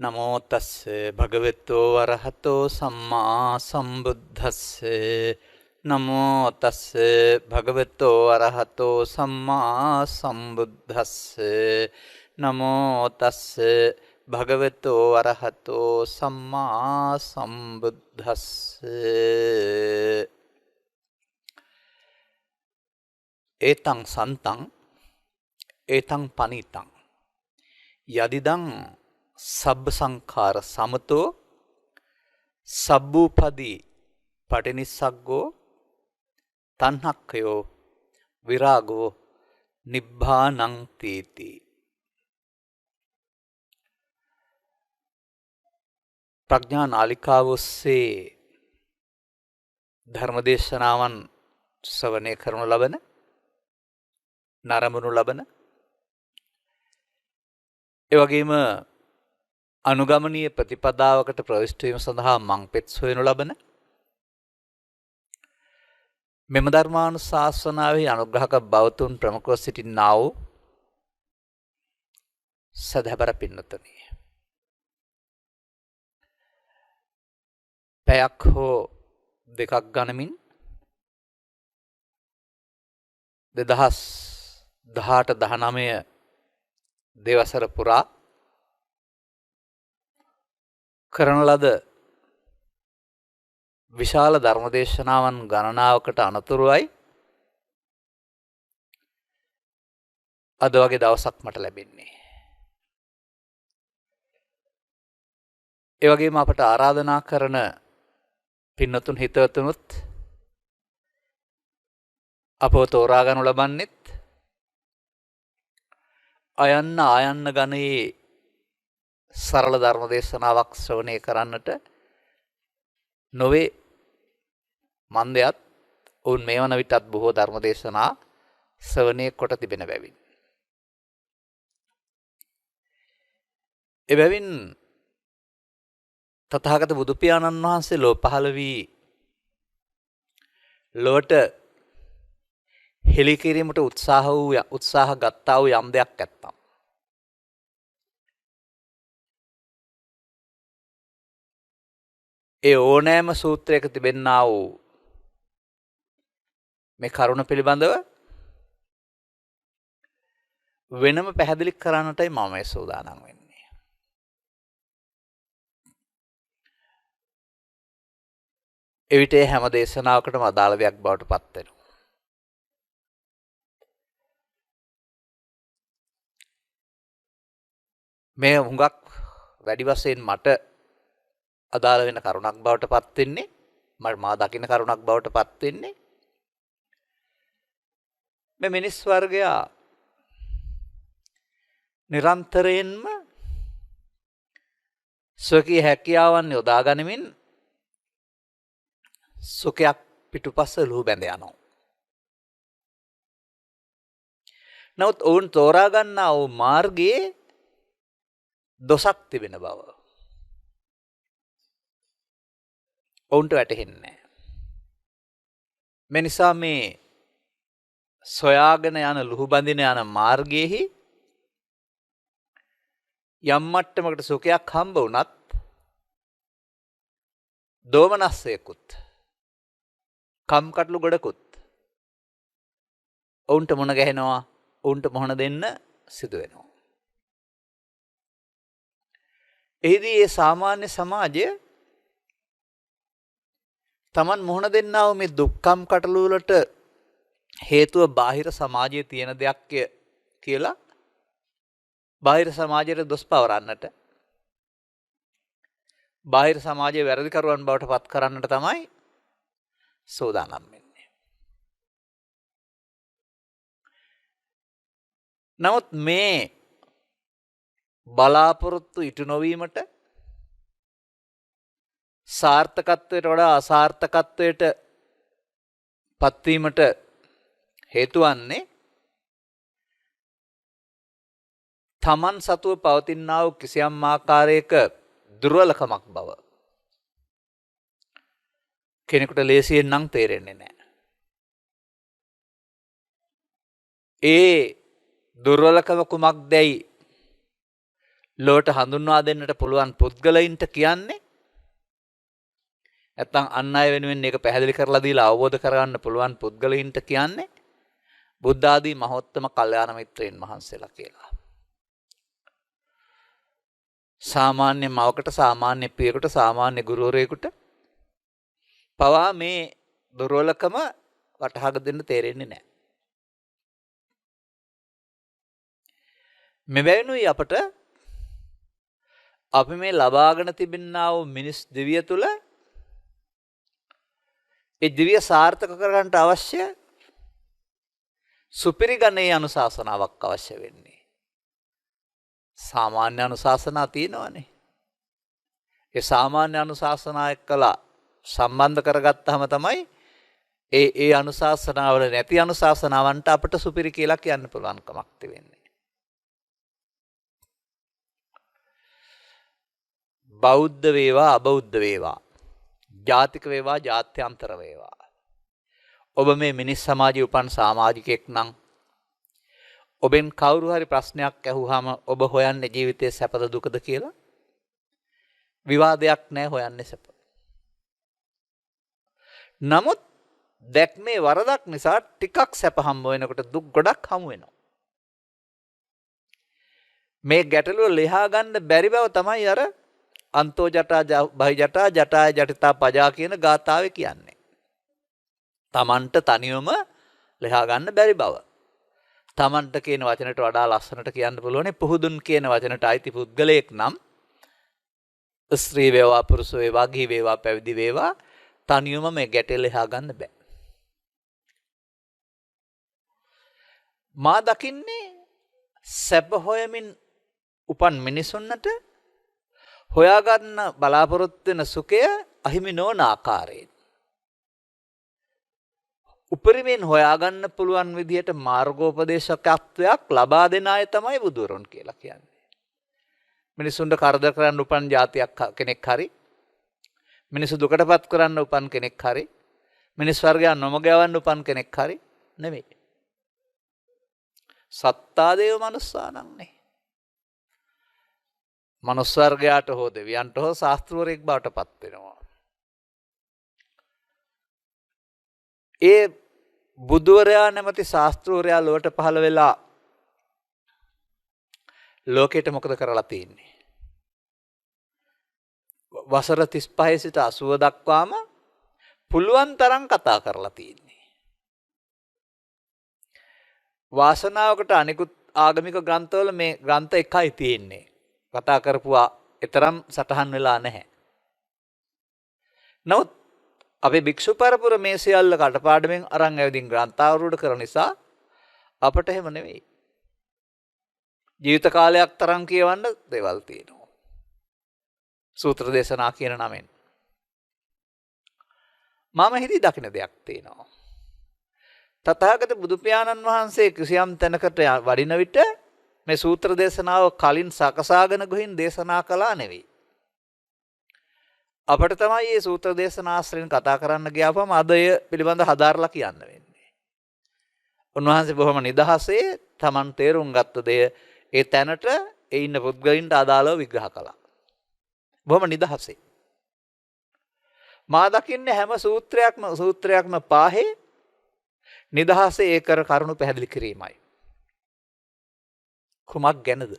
නමෝ තස්සේ භගවතු වරහතෝ සම්මා සම්බුද්දස්සේ නමෝ තස්සේ භගවතු වරහතෝ සම්මා සම්බුද්දස්සේ නමෝ තස්සේ භගවතු වරහතෝ සම්මා සම්බුද්දස්සේ ඒතං සන්තං ඒතං පනිතං යදිදං සබ්බ සංඛාර සමතෝ සබ්බූපදී පටිනිස්සග්ගෝ තණ්හක්ඛයෝ විරාගෝ නිබ්බානං තීති. ප්‍රඥා නාලිකාව ඔස්සේ ධර්මදේශනාවන් ශ්‍රවණය කරනු ලබන නරඹනු ලබන ඒ වගේම අනුගමනීය ප්‍රතිපදාවකට ප්‍රවිෂ්ඨ වීම සඳහා මංපෙත් සොයනු ලබන මෙම ධර්මානුශාසනාවෙහි අනුග්‍රහක බවතුන් ප්‍රමුඛව සිටින්නා වූ සදහබර පින්නතුනි, පැයක් හෝ දෙකක් ගණමින් 2018-19 දෙවසර පුරා කරන ලද විශාල ධර්මදේශනාවන් ගණනාවකට අනතුරුවයි අද වගේ දවසක් මට ලැබෙන්නේ. ඒ වගේම අපට ආරාධනා කරන පින්නතුන් හිතවතුනුත් අපව තෝරා ගනු ලබන්නෙත් අයන්න ආයන්න ගණයේ සරල ධර්මදේශනාවක් ශ්‍රවණය කරන්නට නොවේ මන්දයත් ඔවුන් මේ වන විටත් බොහෝ ධර්මදේශනා ශ්‍රවණය කොට තිබෙන බැවින්. එබැවින් තථාගත බුදු පියාණන් වහන්සේ ලෝ පහළ වී ලොවට හෙළි කිරීමට උත්සාහ ගත්තා වූ යම් දෙයක් ඇත්තම් ඒ ඕනෑම සූත්‍රයක තිබෙන්නා වූ මේ කරුණ පිළිබඳව වෙනම පැහැදිලි කරන්නටයි මම මේ සූදානම් වෙන්නේ. එවිට හැම දේශනාවකටම අදාළ දෙයක් බවට පත් වෙනවා. මේ හුඟක් වැඩි වශයෙන් මට අදාළ වෙන කරුණක් බවට පත් වෙන්නේ, මා දකින්න කරුණක් බවට පත් වෙන්නේ මේ මිනිස් වර්ගයා නිරන්තරයෙන්ම ස්වකීය හැකියාවන් යොදා ගනිමින් සුඛයක් පිටුපස්ස ලුහු බැඳ යනවා. නමුත් ඔවුන් තෝරා ගන්නා වූ මාර්ගයේ දොසක් තිබෙන බව ඔවුන්ට වැටහෙන්නේ නැහැ. මේ නිසා මේ සොයාගෙන යන ලුහු බඳින යන මාර්ගයේහි යම් මට්ටමකට සුඛයක් හම්බ වුණත් දෝමනස්සයකුත් කම්කටොළු ගොඩකුත් ඔවුන්ට මුණ ගැහෙනවා, ඔවුන්ට මුහුණ දෙන්න සිදු වෙනවා. එහිදී මේ සාමාන්‍ය සමාජය තමන් මුහුණ දෙන්නා වූ මේ දුක්ඛම් කටළු වලට හේතුව බාහිර සමාජයේ තියෙන දෙයක් කියලා බාහිර සමාජයට දොස් පවරන්නට, බාහිර සමාජයේ වැරදිකරුවන් බවට පත් කරන්නට තමයි සෝදානම් වෙන්නේ. නමුත් මේ බලාපොරොත්තු ඉටු නොවීමට, සාර්ථකත්වයට වඩා අසාර්ථකත්වයට පත්වීමට හේතු වන්නේ තමන් සතුව පවතිනා වූ කිසියම් ආකාරයක දුර්වලකමක් බව කෙනෙකුට ලේසියෙන් නම් තේරෙන්නේ නැහැ. ඒ දුර්වලකම කුමක්දයි ලෝට හඳුන්වා දෙන්නට පුළුවන් පුද්ගලයින්ට කියන්නේ නැත්නම් අන් අය වෙනුවෙන් මේක පැහැදිලි කරලා දීලා අවබෝධ කරගන්න පුළුවන් පුද්ගලයින්ට කියන්නේ බුද්ධ ආදී මහෝත්තම කල්යාණ මිත්‍රයන් වහන්සේලා කියලා. සාමාන්‍ය මවකට සාමාන්‍ය පියෙකුට සාමාන්‍ය ගුරුවරයෙකුට පවා මේ දුර්වලකම වටහාග දෙන්න තේරෙන්නේ නැහැ. මෙබැවිනුයි අපට අපි මේ ලබාගෙන තිබෙනා වූ මිනිස් දිවිය තුළ ඒ දිවිය සාර්ථක කරගන්නට අවශ්‍ය සුපිරි ගණේ අනුශාසනාවක් අවශ්‍ය වෙන්නේ. සාමාන්‍ය අනුශාසනා තියෙනවනේ. ඒ සාමාන්‍ය අනුශාසනා එක්කලා සම්බන්ධ කරගත්තාම තමයි ඒ අනුශාසනාවල නැති අනුශාසනාවන්ට අපට සුපිරි කියලා කියන්න පුළුවන්කමක් තිබෙන්නේ. බෞද්ධ වේවා අබෞද්ධ වේවා ජාතික වේවා ජාත්‍යන්තර වේවා ඔබ මේ මිනිස් සමාජයේ උපන් සමාජිකයෙක් නම් ඔබෙන් කවුරු හරි ප්‍රශ්නයක් ඇහුවාම ඔබ හොයන්නේ ජීවිතයේ සැපද දුකද කියලා විවාදයක් නැහැ හොයන්නේ සැප. නමුත් දැක්මේ වරදක් නිසා ටිකක් සැප හම්බ වෙනකොට දුක් ගොඩක් හමු වෙනවා. මේ ගැටලුව ලියා ගන්න බැරි බව තමයි අර අන්තෝ ජටා බහි ජටා ජටාය ජටිතා පජා කියන ගාථාවේ කියන්නේ. තමන්ට තනියම ලියා ගන්න බැරි බව. තමන්ට කියන වචනට වඩා ලස්සනට කියන්න පුළුවන් පුහුදුන් කියන වචනට අයිති පුද්ගලයෙක් නම් ස්ත්‍රී වේවා පුරුෂ වේවා ගිහි වේවා පැවිදි වේවා තනියම මේ ගැටේ ලියා ගන්න බෑ. මා දකින්නේ සැප හොයමින් උපන් මිනිසුන්ට හොයාගන්න බලාපොරොත්තු වෙන සුඛය අහිමි නොවන ආකාරයෙන් උපරිමයෙන් හොයාගන්න පුළුවන් විදිහට මාර්ගෝපදේශකත්වයක් ලබා දෙන අය තමයි බුදුරොන් කියලා කියන්නේ. මිනිසුන්ට කරදර කරන්න උපන් જાතියක් කෙනෙක් හරි මිනිසු දුකටපත් කරන්න උපන් කෙනෙක් හරි මිනිස් වර්ගය නොමග යවන්න උපන් කෙනෙක් හරි නෙමෙයි. සත්තාදේව මනුස්සානන්නේ. මනුස්ස වර්ගයාට හෝ දෙවියන්ට හෝ ශාස්ත්‍රවරයෙක් බවට පත් වෙනවා. ඒ බුදුවරයා නැමැති ශාස්ත්‍රවරයා ලොවට පහළ වෙලා ලෝකෙට මොකද කරලා තියෙන්නේ? වසර 35 සිට 80 දක්වාම පුළුවන් තරම් කතා කරලා තියෙන්නේ. වාසනාවකට අනිකුත් ආගමික ග්‍රන්ථවල මේ ග්‍රන්ථ එකයි තියෙන්නේ. කතා කරපුවා ඊතරම් සටහන් වෙලා නැහැ. නමුත් අපේ භික්ෂු පරපුර මේ සියල්ල කටපාඩමින් අරන් ඇවිදින් ග්‍රන්ථාවරූඪ කරන නිසා අපට එහෙම නෙවෙයි. ජීවිත කාලයක් තරම් කියවන්න දේවල් තියෙනවා. සූත්‍ර දේශනා කියන නමෙන්. මම හිතී දකින්න දෙයක් තියෙනවා. තථාගත බුදු පියාණන් වහන්සේ කිසියම් තැනකට වඩින විට මේ සූත්‍ර දේශනාව කලින් සකසාගෙන ගොහින් දේශනා කළා නෙවෙයි. අපිට තමයි මේ සූත්‍ර දේශනාස්ත්‍රයෙන් කතා කරන්න ගියාපම අද එය පිළිබඳ හදාarලා කියන්න වෙන්නේ. උන්වහන්සේ බොහොම නිදහසේ Taman තේරුම් ගත්ත දෙය ඒ තැනට ඒ ඉන්න පුද්ගලයන්ට අදාළව විග්‍රහ කළා. බොහොම නිදහසේ. මා දකින්නේ හැම සූත්‍රයක්ම පාහේ නිදහසේ ඒ කර කරුණු පැහැදිලි කිරීමයි. කුමක් ගැනද?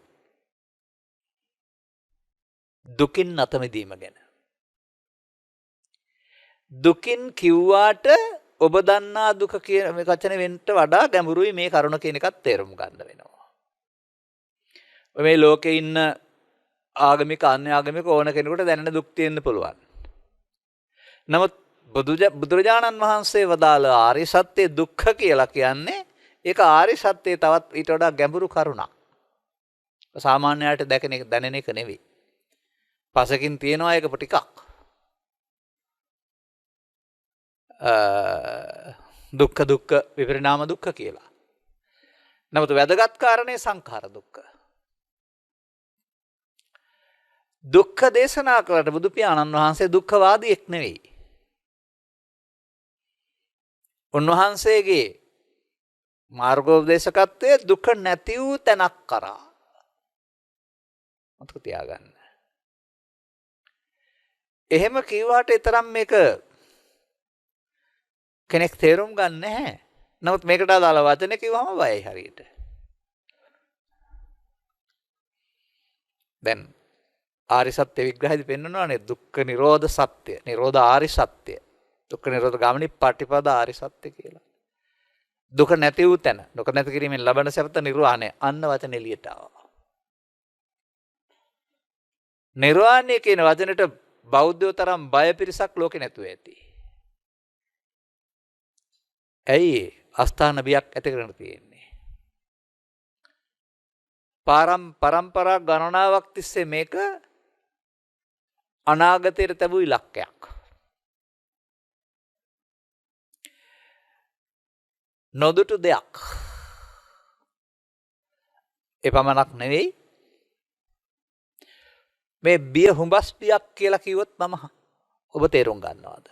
දුකින් අත මිදීම ගැන. දුකින් කිව්වාට ඔබ දන්නා දුක කියන මේ වචනේ වෙන්න වඩා ගැඹුරුයි මේ කරුණ කියන එකත් තේරුම් ගන්න වෙනවා. මේ ලෝකේ ඉන්න ආගමික අන්‍ය ආගමික ඕන කෙනෙකුට දැනෙන දුක් තියෙන්න පුළුවන්. නමුත් බුදුරජාණන් වහන්සේ වදාළ ආර්ය සත්‍ය දුක්ඛ කියලා කියන්නේ ඒක ආර්ය සත්‍යයේ තවත් ඊට වඩා ගැඹුරු කරුණක්. සාමාන්‍යයට දැනෙන එක නෙවෙයි. පසකින් තියෙනවා ඒක ටිකක්. දුක්ඛ විපරිණාම දුක්ඛ කියලා. නමුත් වැදගත් කාරණේ සංඛාර දුක්ඛ. දුක්ඛ දේශනා කළට බුදු පියාණන් වහන්සේ දුක්ඛවාදියෙක් නෙවෙයි. උන්වහන්සේගේ මාර්ගෝපදේශකත්වයේ දුක නැති වූ තැනක් කරා. මතක තියාගන්න. එහෙම කිව්වට තරම් මේක කෙනෙක් තේරුම් ගන්න නැහැ. නමුත් මේකට අදාළ වචන කිව්වම බයයි හරියට. දැන් ආරි සත්‍ය විග්‍රහයේදී පෙන්වනවානේ දුක්ඛ නිරෝධ සත්‍ය, නිරෝධ ආරි සත්‍ය, දුක්ඛ නිරෝධ ගාමිනී පටිපද ආරි සත්‍ය කියලා. දුක නැති වූ තැන, දුක නැති කිරීමෙන් ලබන සැපත නිර්වාණය. අන්න වචන එළියට ආවා. නිර්වාණය කියන වචනෙට බෞද්ධයෝ තරම් බය පිරිසක් ලෝකේ නැතුව ඇති. ඇයි අස්ථාන බියක් ඇති කරගෙන තියෙන්නේ? පරම්පරා ගණනාවක් තිස්සේ මේක අනාගතයට තිබු ඉලක්කයක්. නොදුටු දෙයක්. එපමණක් නෙවෙයි මේ බිය හුඹස් බියක් කියලා කිව්වොත් මම ඔබ තේරුම් ගන්නවාද?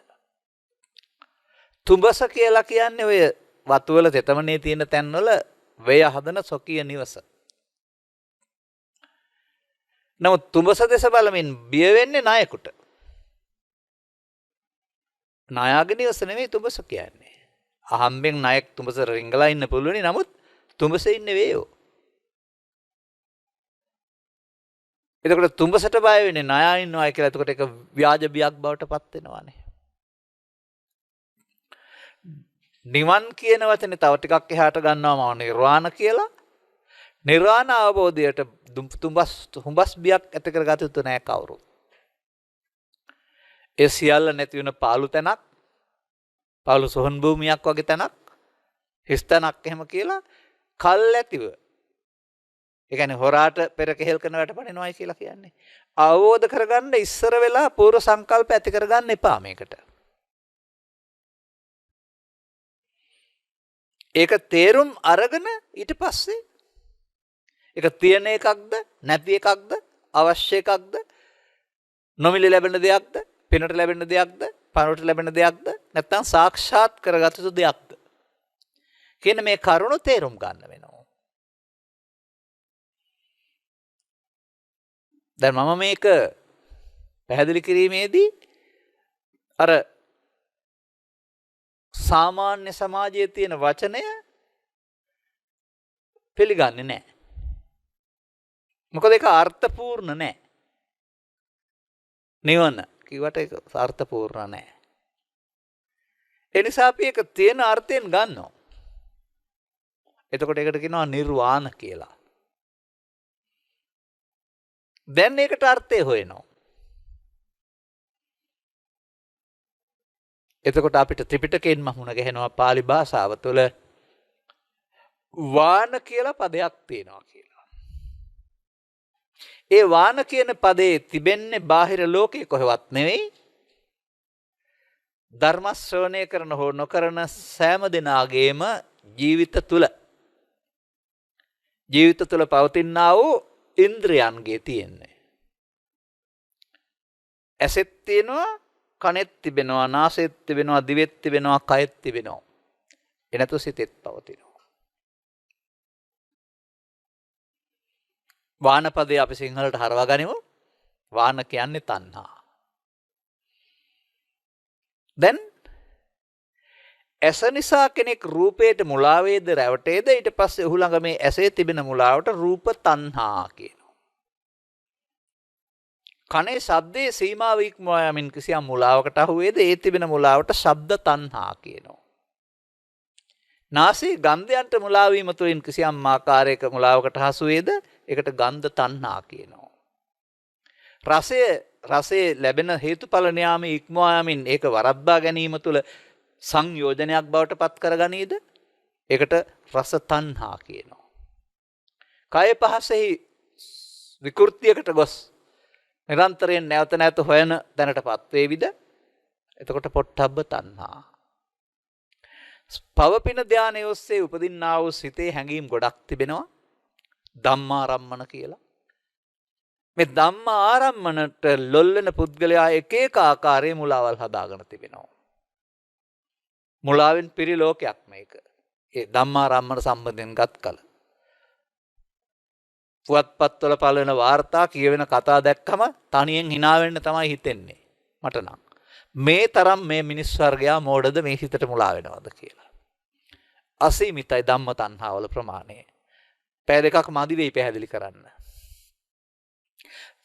තුඹස කියලා කියන්නේ ඔය වතුවල තෙතමනේ තියෙන තැන්වල වේය හදන සොකිය නිවස. නමුත් තුඹස දෙස බලමින් බිය වෙන්නේ නායකට. නායාගේ නිවස නෙමෙයි තුඹස කියන්නේ. අහම්බෙන් නායක තුඹස රිංගලා ඉන්න පුළුවනි. නමුත් තුඹසේ ඉන්නේ වේයෝ. එතකොට තුඹසට බය වෙන්නේ නායා ඉන්නවා කියලා. එතකොට ඒක ව්‍යාජ බියක් බවට පත් වෙනවානේ. නිවන් කියන වචනේ තව ටිකක් එහාට ගන්නවා නිර්වාණ කියලා. නිර්වාණ අවබෝධයට හුඹස් බියක් ඇති කරගත යුතු නැහැ කවුරුත්. ඒ සියල්ල නැති වෙන පාළු තැනක්, පාළු සොහන් භූමියක් වගේ තැනක්, හිස් තැනක් එහෙම කියලා කල් ඇතිව. ඒ කියන්නේ හොරාට පෙර කෙහෙල් කරන වැට පනිනවයි කියලා කියන්නේ. අවබෝධ කරගන්න ඉස්සර වෙලා පූර්ව සංකල්ප ඇති කරගන්න එපා මේකට. ඒක තේරුම් අරගෙන ඊට පස්සේ ඒක තියෙන එකක්ද නැති එකක්ද අවශ්‍ය එකක්ද නොමිලේ ලැබෙන දෙයක්ද පිනට ලැබෙන දෙයක්ද පරවට ලැබෙන දෙයක්ද නැත්නම් සාක්ෂාත් කරගත යුතු දෙයක්ද කියන මේ කරුණු තේරුම් ගන්න වෙනවා. දැන් මම මේක පැහැදිලි කිරීමේදී අර සාමාන්‍ය සමාජයේ තියෙන වචනය පිළිගන්නේ නැහැ. මොකද ඒක අර්ථපූර්ණ නැහැ. නිවන කිව්වට ඒක අර්ථපූර්ණ නැහැ. ඒ නිසා අපි ඒක තියෙන අර්ථයෙන් ගන්නවා. එතකොට ඒකට කියනවා නිර්වාණ කියලා. දැන් ඒකට අර්ථය හොයනවා. එතකොට අපිට ත්‍රිපිටකයෙන්ම මුණ ගැහෙනවා පාලි භාෂාව තුළ වාන කියලා පදයක් තියෙනවා කියලා. ඒ වාන කියන පදේ තිබෙන්නේ බාහිර ලෝකේ කොහෙවත් නෙවෙයි. ධර්ම ශ්‍රවණය කරන හෝ නොකරන සෑම දෙනාගේම ජීවිත තුළ පවතිනා වූ ඉන්ද්‍රයන්ගේ තියෙන්නේ. ඇසෙත් තියෙනවා, කනෙත් තිබෙනවා, නාසෙත් තිබෙනවා, දිවෙත් තිබෙනවා, කයෙත් තිබෙනවා. එනතු සිතෙත් පවතිනවා. වාන පදේ අපි සිංහලට හරවා ගනිමු. වාන කියන්නේ තණ්හා. දැන් ඇස නිසා කෙනෙක් රූපයට මුලා වේද රැවටේද ඊට පස්සේ ඔහු ළඟ මේ ඇසේ තිබෙන මුලාවට රූප තණ්හා කියනවා. කනේ ශබ්දයේ සීමාව ඉක්මවා යමින් කිසියම් මුලාවකට අහු වේද ඒ තිබෙන මුලාවට ශබ්ද තණ්හා කියනවා. නාසයේ ගන්ධයන්ට මුලා වීම තුළින් කිසියම් ආකාරයක මුලාවකට හසු වේද ඒකට ගන්ධ තණ්හා කියනවා. රසයේ ලැබෙන හේතුඵල න්යාමයේ ඉක්මවා යමින් ඒක වරද්දා ගැනීම තුළ සංයෝජනයක් බවට පත් කරගනීද ඒකට රස තණ්හා කියනවා. කය පහසෙහි විකෘතියකට ගොස් නිරන්තරයෙන් නැවත නැවත හොයන දැනටපත් වේවිද එතකොට පොට්ටබ්බ තණ්හා. පවපින ධානයේ ඔස්සේ උපදින්නා වූ සිතේ හැඟීම් ගොඩක් තිබෙනවා ධම්මාරම්මන කියලා. මේ ධම්ම ආරම්මනට ලොල්ලන පුද්ගලයා එක එක ආකාරයේ මුලාවල් හදාගෙන තිබෙනවා. මුලාවෙන් පිරි ලෝකයක් මේක. ඒ ධම්මාරම්මන සම්බන්ධයෙන් ගත් කල. පුවත්පත්වල පළවෙන වාර්තා කියවෙන කතා දැක්කම තනියෙන් hina වෙන්න තමයි හිතෙන්නේ මට නම්. මේ තරම් මේ මිනිස් වර්ගයා මෝඩද මේ හිතට මුලා වෙනවද කියලා. අසීමිතයි ධම්ම තණ්හාවල ප්‍රමාණය. පැය දෙකක් මදි වෙයි පැහැදිලි කරන්න.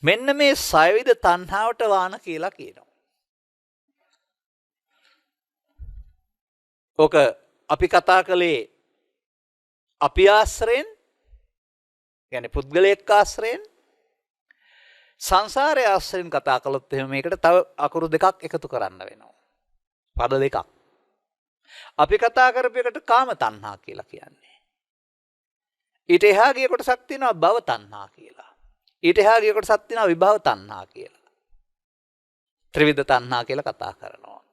මෙන්න මේ සයවිද තණ්හාවට වාන කියලා කියනවා. ඕක අපි කතා කළේ අපි ආශ්‍රයෙන්, يعني පුද්ගලයෙක් ආශ්‍රයෙන්, සංසාරයේ ආශ්‍රයෙන් කතා කළොත් එහෙනම් මේකට තව අකුරු දෙකක් එකතු කරන්න වෙනවා. පද දෙකක්. අපි කතා කරපු එකට කාම තණ්හා කියලා කියන්නේ. ඊට එහා ගිය කොටසක් තියෙනවා භව තණ්හා කියලා. ඊට එහා ගිය කොටසක් තියෙනවා විභව තණ්හා කියලා. ත්‍රිවිධ තණ්හා කියලා කතා කරනවා.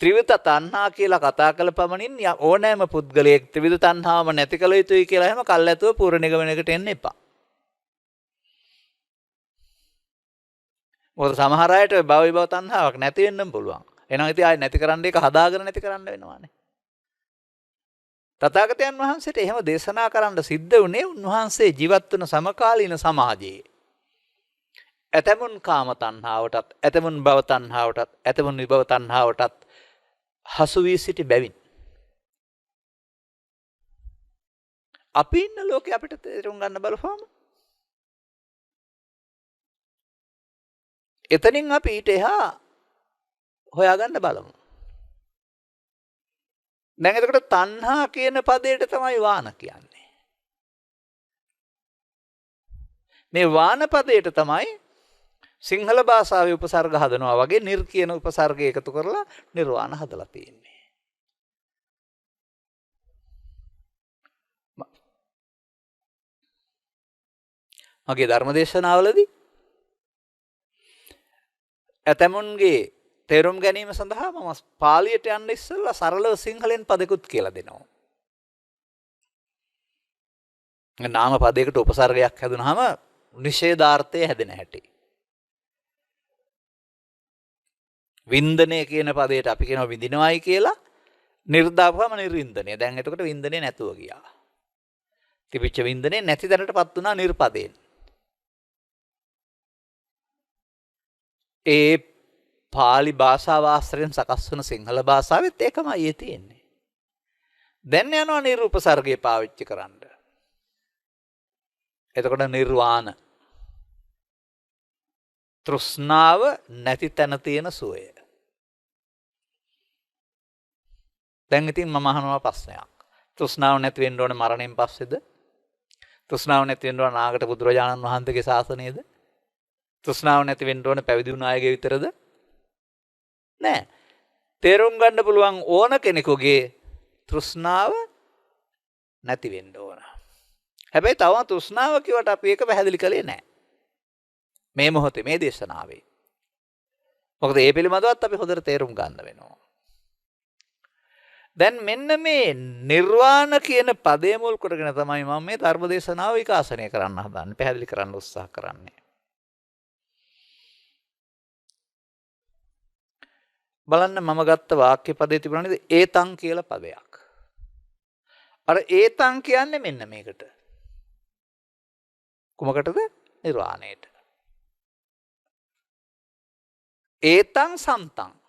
ත්‍රිවිධ තණ්හා කියලා කතා කළ පමණින් ඕනෑම පුද්ගලයෙක් ත්‍රිවිධ තණ්හාවම නැති කළ යුතුයි කියලා එහෙම කල්ැතුව පූර්ණ නිගමනයකට එන්න එපා. මොකද සමහර අයට භව විභව තණ්හාවක් නැති වෙන්නම පුළුවන්. එහෙනම් ඉතින් ආයෙ නැති කරන්න එක හදාගෙන නැති කරන්න වෙනවානේ. තථාගතයන් වහන්සේට එහෙම දේශනා කරන්න සිද්ධ වුණේ උන්වහන්සේ ජීවත් වන සමකාලීන සමාජයේ. ඇතමුන් කාම තණ්හාවටත්, ඇතමුන් භව තණ්හාවටත්, ඇතමුන් විභව තණ්හාවටත් හසු වී සිටි බැවින් අපි ඉන්න ලෝකේ අපිට තේරුම් ගන්න බලපුවම එතනින් අපි ඊට එහා හොයාගන්න බලමු. දැන් එතකොට තණ්හා කියන පදයට තමයි වාන කියන්නේ. මේ වාන පදයට තමයි සිංහල භාෂාවේ උපසර්ග හදනවා වගේ නිර් කියන උපසර්ගය එකතු කරලා නිර්වාණ හදලා තියෙන්නේ. මගේ ධර්මදේශනාවලදී ඇතමුන්ගේ තේරුම් ගැනීම සඳහා මම පාලියට යන්න ඉස්සෙල්ලා සරලව සිංහලෙන් පදකුත් කියලා දෙනවා. නාම පදයකට උපසර්ගයක් හැදුනහම නිෂේධාර්ථය හැදෙන හැටි. වින්දනය කියන පදයට අපි කියනවා විඳිනවයි කියලා, නිර්දාපුවම නිර්වින්දනය. දැන් එතකොට වින්දනය නැතුව ගියා. තිබිච්ච වින්දනේ නැති තැනටපත් වුණා නිර්පදයෙන්. ඒ පාලි භාෂාව ආශ්‍රයෙන් සකස් වන සිංහල භාෂාවෙත් ඒකමයි තියෙන්නේ. දැන් යනවා නිර්උපසර්ගය පාවිච්චි කරන්න. එතකොට නිර්වාණ, තෘෂ්ණාව නැති තැන තියෙන සුවය. දැන් ඉතින් මම අහනවා ප්‍රශ්නයක්. තෘෂ්ණාව නැති වෙන්න ඕනේ මරණයෙන් පස්සේද? තෘෂ්ණාව නැති වෙන්න ඕන නාගට බුදුරජාණන් වහන්සේගේ ශාසනයේද? තෘෂ්ණාව නැති වෙන්න ඕන පැවිදි වුණ අයගේ විතරද? නෑ. තේරුම් ගන්න පුළුවන් ඕන කෙනෙකුගේ තෘෂ්ණාව නැති වෙන්න ඕන. හැබැයි තව තෘෂ්ණාව කියවට අපි ඒක පැහැදිලි කළේ නෑ. මේ මොහොතේ මේ දේශනාවේ. මොකද ඒ පිළිබඳවත් අපි හොඳට තේරුම් ගන්න වෙනවා. දැන් මෙන්න මේ නිර්වාණ කියන පදේ මුල් කරගෙන තමයි මම මේ ධර්ම දේශනාව විකාශනය කරන්න හදන්නේ, පැහැදිලි කරන්න උත්සාහ කරන්නේ. බලන්න මම ගත්ත වාක්‍ය පදේ තිබුණා නේද? ඒතං කියලා පදයක්. අර ඒතං කියන්නේ මෙන්න මේකට. කුමකටද? නිර්වාණයට. ඒතං සන්තං.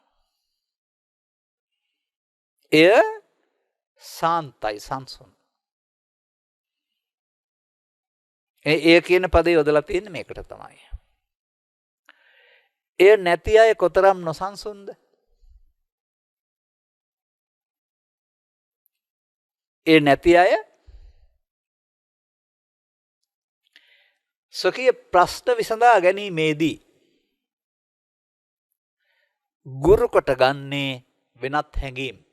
එය සාන්තයි, සංසුන්. ඒ කියන පදේ යොදලා තියෙන්නේ මේකට තමයි. එය නැති අය කොතරම් නොසන්සුන්ද? ඒ නැති අය ස්වකීය ප්‍රශ්න විසඳා ගැනීමේදී ගුරු කොට ගන්නේ වෙනත් හැඟීම්.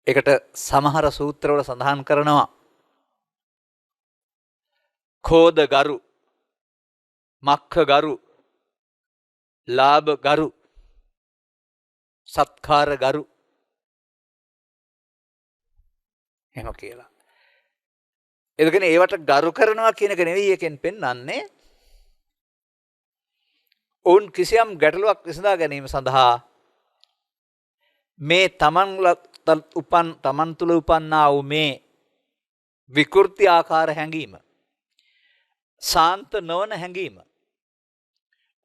ඒකට සමහර සූත්‍රවල සඳහන් කරනවා කෝද ගරු, මක්ඛ ගරු, ලාභ ගරු, සත්කාර ගරු එහෙම කියලා. එතකනේ ඒවට ගරු කරනවා කියන එක නෙවෙයි එකෙන් පෙන්වන්නේ. ඔවුන් කිසියම් ගැටලුවක් විසඳා ගැනීම සඳහා මේ තමන් තුළ උපන්නා වූ මේ විකෘති ආකාර හැඟීම, සාන්ත නොවන හැඟීම,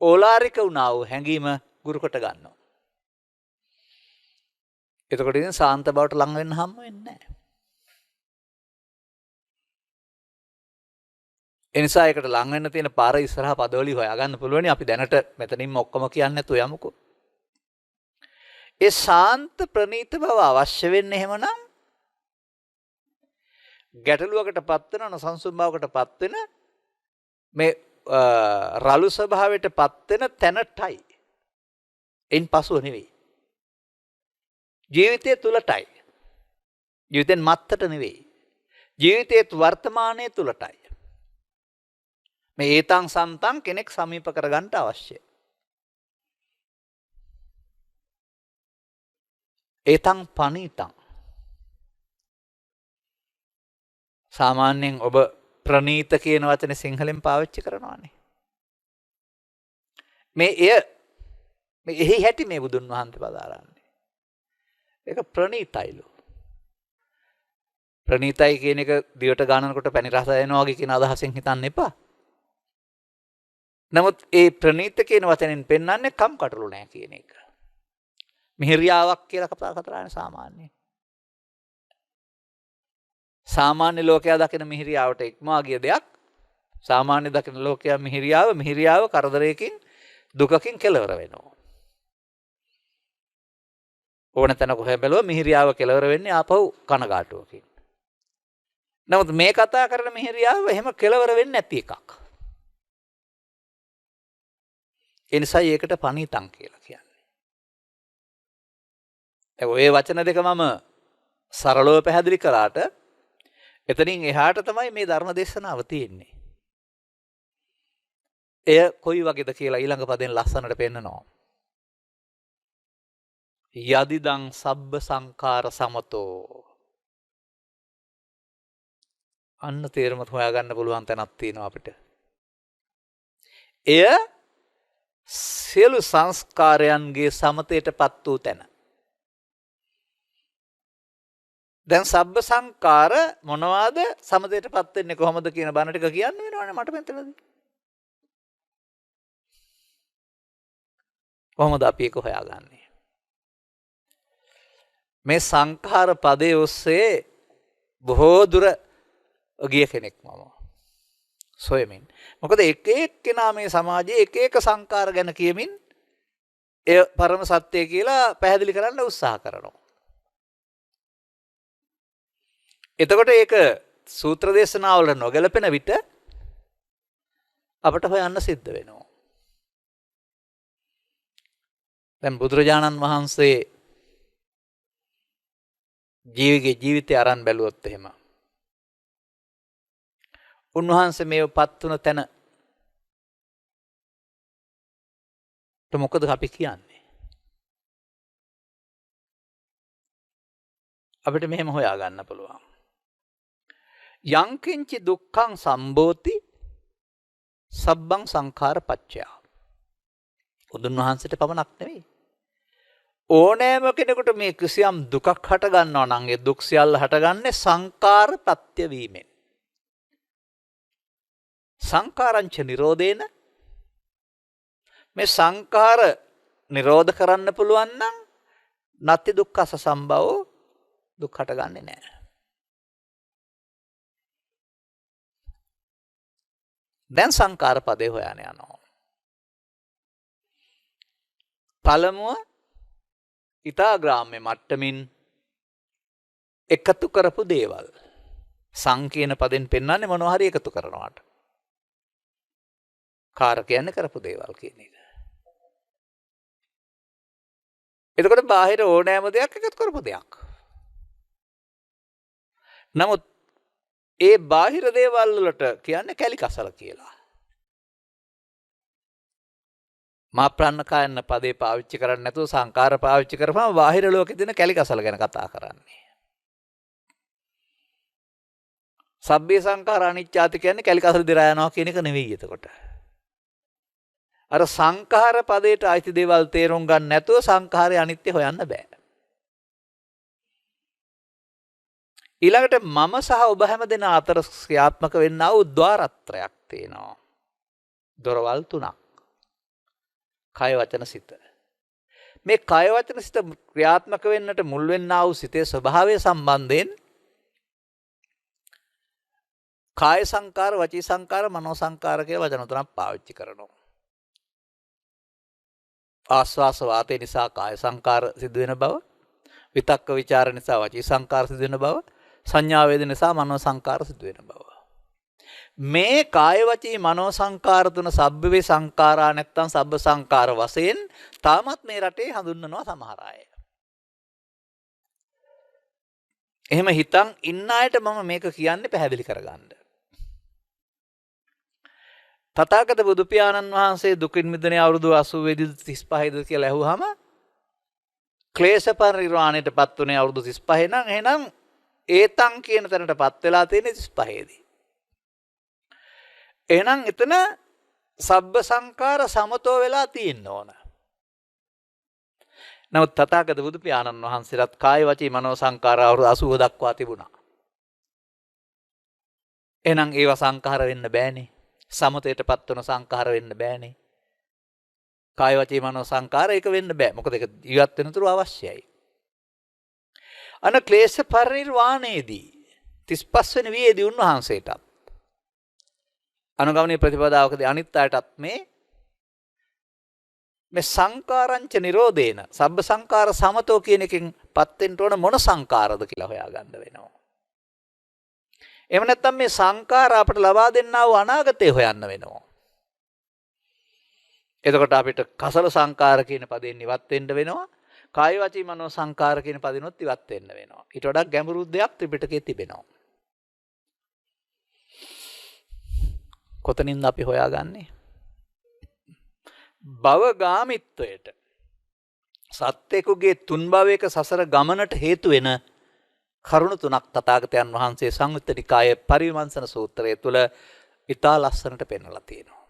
ඕලාරික වුණා වූ හැඟීම ගුරුකොට ගන්නවා. එතකොට ඉතින් සාන්ත බවට ලං වෙන්න හම්බ වෙන්නේ නැහැ. ඒ නිසා ඒකට ලං වෙන්න තියෙන පාර ඉස්සරහා පදවලින් හොයාගන්න පුළුවනි. අපි දැනට මෙතනින්ම ඔක්කොම කියන්නේ නැතුව යමුකෝ. ඒ ශාන්ත ප්‍රණීත බව අවශ්‍ය වෙන්නේ එහෙමනම් ගැටලුවකටපත් වෙන නොසන්සුන් බවකටපත් වෙන මේ රළු ස්වභාවයටපත් වෙන තැනටයි. එයින් පසුව නෙවෙයි. ජීවිතයේ තුලටයි. ජීවිතෙන් මත්තට නෙවෙයි. ජීවිතයේ වර්තමානයේ තුලටයි. මේ ඒතං සන්තං කෙනෙක් සමීප කරගන්න අවශ්‍යයි. ඒතං පනීතං. සාමාන්‍යයෙන් ඔබ ප්‍රනීත කියන වචනේ සිංහලෙන් පාවිච්චි කරනවානේ. මේ එහි හැටි මේ බුදුන් වහන්සේ පදාරන්නේ. ඒක ප්‍රනීතයිලු. ප්‍රනීතයි කියන එක දිවට ගන්නකොට පැණි රස එනවා වගේ කියන අදහසෙන් හිතන්න එපා. නමුත් ඒ ප්‍රනීත කියන වචනෙන් පෙන්වන්නේ කම්කටොළු නැහැ කියන එක. මිහිරියාවක් කියලා කතා කරන්නේ සාමාන්‍යයෙන්. සාමාන්‍ය ලෝකයා දකින මිහිරියාවට ඉක්මවා ගිය දෙයක්. සාමාන්‍ය දකින ලෝකයා මිහිරියාව කරදරයකින් දුකකින් කෙලවර වෙනවා. ඕන තැන කොහෙ බැලුවා මිහිරියාව කෙලවර වෙන්නේ ආපහු කනගාටුවකින්. නමුත් මේ කතා කරන මිහිරියාව එහෙම කෙලවර වෙන්නේ නැති එකක්. ඒ නිසා ඒකට පණීතං කියලා කියන්නේ. ඔය වචන දෙක මම සරලව පැහැදිලි කරාට එතනින් එහාට තමයි මේ ධර්ම දේශනාව තියෙන්නේ. එය කොයි වගේද කියලා ඊළඟ පදෙන් ලස්සනට පෙන්නනවා. යදිදං සබ්බ සංඛාර සමතෝ. අන්න තේරුම හොයාගන්න පුළුවන් තැනක් තියෙනවා අපිට. එය සියලු සංස්කාරයන්ගේ සමතේටපත් වූ තැන. දැන් සබ්බ සංකාර මොනවාද සමතේටපත් වෙන්නේ කොහොමද කියන බණ ටික කියන්න වෙනවනේ මට මෙතනදී. කොහොමද අපි ඒක හොයාගන්නේ? මේ සංඛාර පදයේ ඔස්සේ බොහෝ දුර ගිය කෙනෙක් මම සොයමින්. මොකද එක එක්කෙනා මේ සමාජයේ එක එක සංඛාර ගැන කියමින් එය පරම සත්‍ය කියලා පැහැදිලි කරන්න උත්සාහ කරනවා. එතකොට ඒක සූත්‍ර දේශනාවල නොගැලපෙන විට අපට හොයන්න සිද්ධ වෙනවා. දැන් බුදුරජාණන් වහන්සේ ජීවිතය අරන් බැලුවොත් එහෙම උන්වහන්සේ මේ පත් වුණ තැන මොකද අපි කියන්නේ? අපිට මෙහෙම හොයා ගන්න පුළුවන්. යංකින්චි දුක්ඛං සම්බෝති සබ්බං සංඛාර පච්චය. බුදුන් වහන්සේට පමණක් නෙවෙයි. ඕනෑම කෙනෙකුට මේ කිසියම් දුකක් හට ගන්නවා නම් ඒ දුක් සියල්ල හටගන්නේ සංඛාර පත්‍ය වීමෙන්. සංඛාරංච නිරෝධේන මේ සංඛාර නිරෝධ කරන්න පුළුවන් නම් නැති දුක්ඛස සම්භවෝ දුක් හටගන්නේ නැහැ. දැන් සංඛාර පදේ හොයන යනවා. පළමුව ඊතා ග්‍රාම්‍ය මට්ටමින් එකතු කරපු දේවල්. සංකීන පදෙන් පෙන්වන්නේ මොනවා හරි එකතු කරනවාට. කාර කියන්නේ කරපු දේවල් කියන එක. එතකොට බාහිර ඕනෑම දෙයක් එකතු කරපු දෙයක්. නමුත් ඒ බාහිර දේවල් වලට කියන්නේ කැලි කසල කියලා. මා ප්‍රාණකායන පදේ පාවිච්චි කරන්නේ නැතුව සංකාර පාවිච්චි කරපුවම බාහිර ලෝකෙ දෙන කැලි කසල ගැන කතා කරන්නේ. සබ්බේ සංඛාර අනිච්චාති කියන්නේ කැලි කසල දිරා යනවා කියන එක නෙවෙයි එතකොට. අර සංඛාර පදයට අයිති දේවල් තේරුම් ගන්න නැතුව සංඛාරය අනිත්‍ය හොයන්න බෑ. ඊළඟට මම සහ ඔබ හැම දෙනා අතර ක්‍රියාත්මක වෙන්නා වූ ద్వාරත්‍රයක් තියෙනවා. දොරවල් තුනක්. කය වචන සිත. මේ කය වචන සිත ක්‍රියාත්මක වෙන්නට මුල් වෙන්නා වූ සිතේ ස්වභාවය සම්බන්ධයෙන් කාය සංකාර, වචී සංකාර, මනෝ සංකාර කියලා වචන තුනක් පාවිච්චි කරනවා. ආස්වාස වාතය නිසා කාය සංකාර සිදු වෙන බව, විතක්ක ਵਿਚාර නිසා වචී සංකාර සිදු වෙන බව, සංඥා වේදන නිසා මනෝ සංකාර සිදු වෙන බව. මේ කාය වචී මනෝ සංකාර තුන සබ්බේ සංකාරා නැත්නම් සබ්බ සංකාර වශයෙන් තාමත් මේ රටේ හඳුන්වනවා සමහර අය. එහෙම හිතන් ඉන්න අයට මම මේක කියන්නේ පැහැදිලි කරගන්න. තථාගත බුදු පියාණන් වහන්සේ දුකින් මිදෙන අවුරුදු 80 35ද කියලා ඇහුවාම ක්ලේශ පරිනිර්වාණයටපත් උනේ අවුරුදු 35 නම් එහෙනම් ඒතං කියන තැනටපත් වෙලා තියෙන්නේ 35 දී. එහෙනම් එතන සබ්බ සංකාර සමතෝ වෙලා තියෙන්න ඕන. නමුත් තථාගත බුදු පියාණන් වහන්සේලාත් කාය වචී මනෝ සංකාර අවුරුදු 80 දක්වා තිබුණා. එහෙනම් ඒවා සංකාර වෙන්න බෑනේ. සමතේටපත් වෙන සංකාර වෙන්න බෑනේ. කාය වචී මනෝ සංකාර ඒක වෙන්න බෑ. මොකද ඒක ජීවත් වෙන තුරු අවශ්‍යයි. අන ක්ලේශ පරිනිර්වාණයේදී 35 වෙනි වියේදී උන්වහන්සේටත් අනුගමනීය ප්‍රතිපදාවකදී අනිත් අයටත් මේ සංකාරංච නිරෝධේන සබ්බ සංකාර සමතෝ කියන එකෙන් පත් වෙන්න ඕන මොන සංකාරද කියලා හොයාගන්න වෙනවා. එහෙම නැත්නම් මේ සංකාර අපට ලබා දෙන්නා වූ අනාගතය හොයන්න වෙනවා. එතකොට අපිට කසල සංකාර කියන පදයෙන් ඉවත් වෙන්න වෙනවා. කාය වචී මනෝ සංකාර කියන පදිනොත් ඉවත් වෙන්න වෙනවා. ඊට වඩා ගැඹුරු දෙයක් ත්‍රිපිටකයේ තිබෙනවා. කොතනින්ද අපි හොයාගන්නේ? භවගාමිත්වයට සත්‍යකුගේ තුන් භවයක සසර ගමනට හේතු වෙන කරුණු තුනක් තථාගතයන් වහන්සේ සංයුත්ත නිකායේ පරිවිමර්ශන සූත්‍රය තුල ඉතා ලස්සනට පෙන්වලා තියෙනවා.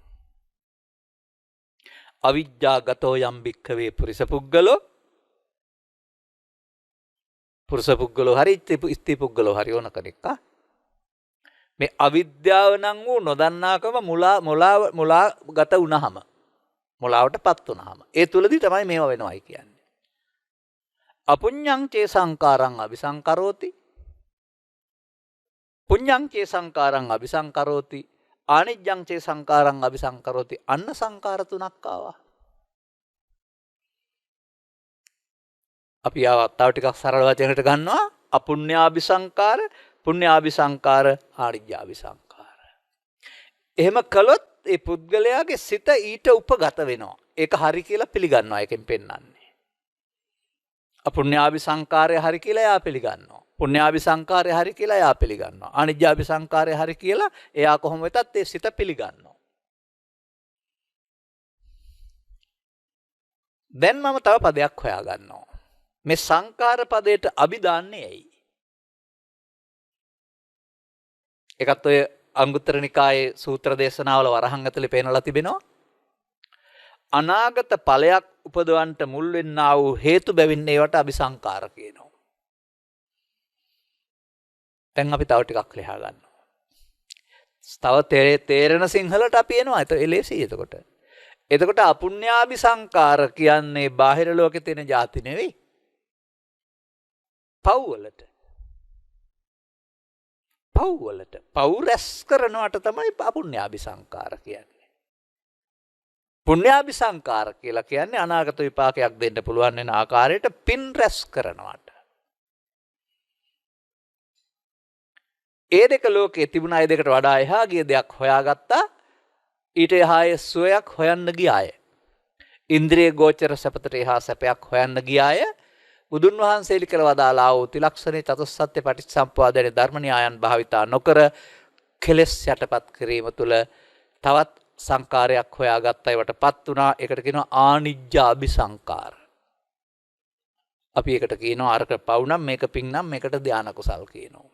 අවිජ්ජාගතෝ යම් භික්ඛවේ පුරිස පුද්ගලෝ හරි ස්ත්‍රී පුද්ගලෝ හරි ඕන කෙනෙක් මේ අවිද්‍යාව නම් වූ නොදන්නාකම මුලාගත වුණාම මුලාවටපත් වුණාම ඒ තුලදී තමයි මේව වෙනවයි කියන්නේ. අපුඤ්ඤං චේ සංකාරං අபிසංකරෝති පුඤ්ඤං චේ සංකාරං අபிසංකරෝති ආනිජ්ජං චේ සංකාරං අபிසංකරෝති අන්න සංකාර තුනක් ආවා. අපි තව ටිකක් සරල වචනකට ගන්නවා අපුඤ්ඤාபிසංකාර පුඤ්ඤාபிසංකාර ආනිජ්ජාபிසංකාර. එහෙම කළොත් ඒ පුද්ගලයාගේ සිත ඊට උපගත වෙනවා. ඒක හරි කියලා පිළිගන්නවා. ඒකෙන් පෙන්වන්නේ. අපුඤ්ඤාபிසංකාරය හරි කියලා එයා පිළිගන්නවා. පුඤ්ඤාபிසංකාරය හරි කියලා එයා පිළිගන්නවා. ආනිජ්ජාபிසංකාරය හරි කියලා එයා කොහොම වෙතත් ඒ සිත පිළිගන්නවා. දැන් මම තව පදයක් හොයාගන්නවා. මේ සංකාර පදයට අභිදාන්නේ ඇයි? ඒකත් ඔය අංගුත්තර නිකායේ සූත්‍ර දේශනාවල වරහන් ඇතුලේ පේනලා තිබෙනවා. අනාගත ඵලයක් උපදවන්නට මුල් වෙන්නා වූ හේතු බැවින් ඒවට අபிසංකාර කියනවා. දැන් අපි තව ටිකක් ලියා ගන්නවා. තව තේරෙන සිංහලට අපි එනවා. ඒක එලෙසි එතකොට. එතකොට අපුඤ්ඤාபிසංකාර කියන්නේ බාහිර ලෝකේ තියෙන જાති නෙවෙයි. පව් වලට පව් රැස් කරනවට තමයි අපුඤ්ඤාபிසංකාර කියන්නේ. පුඤ්ඤාபிසංකාර කියලා කියන්නේ අනාගත විපාකයක් දෙන්න පුළුවන් වෙන ආකාරයට පින් රැස් කරනවට. ඒ දෙක ලෝකේ තිබුණ අය දෙකට වඩා එහා ගිය දෙයක් හොයාගත්තා. ඊට එහායේ සුවයක් හොයන්න ගියාය. ඉන්ද්‍රිය ගෝචර සැපතට එහා සැපයක් හොයන්න ගියාය. බුදුන් වහන්සේ ලිකල වදාලා වූ ත්‍රිලක්ෂණේ චතුස්සත්‍ය පටිච්චසමුප්පාදයේ ධර්ම න්‍යායන් භාවිතා නොකර කෙලෙස් යටපත් කිරීම තුළ තවත් සංකාරයක් හොයාගත්තා. ඒවටපත් වුණා. ඒකට කියනවා ආනිජ්ජාபிසංකාර. අපි ඒකට කියනවා අරක පව් නම් මේක පිං නම් මේකට ධානා කුසල් කියනවා.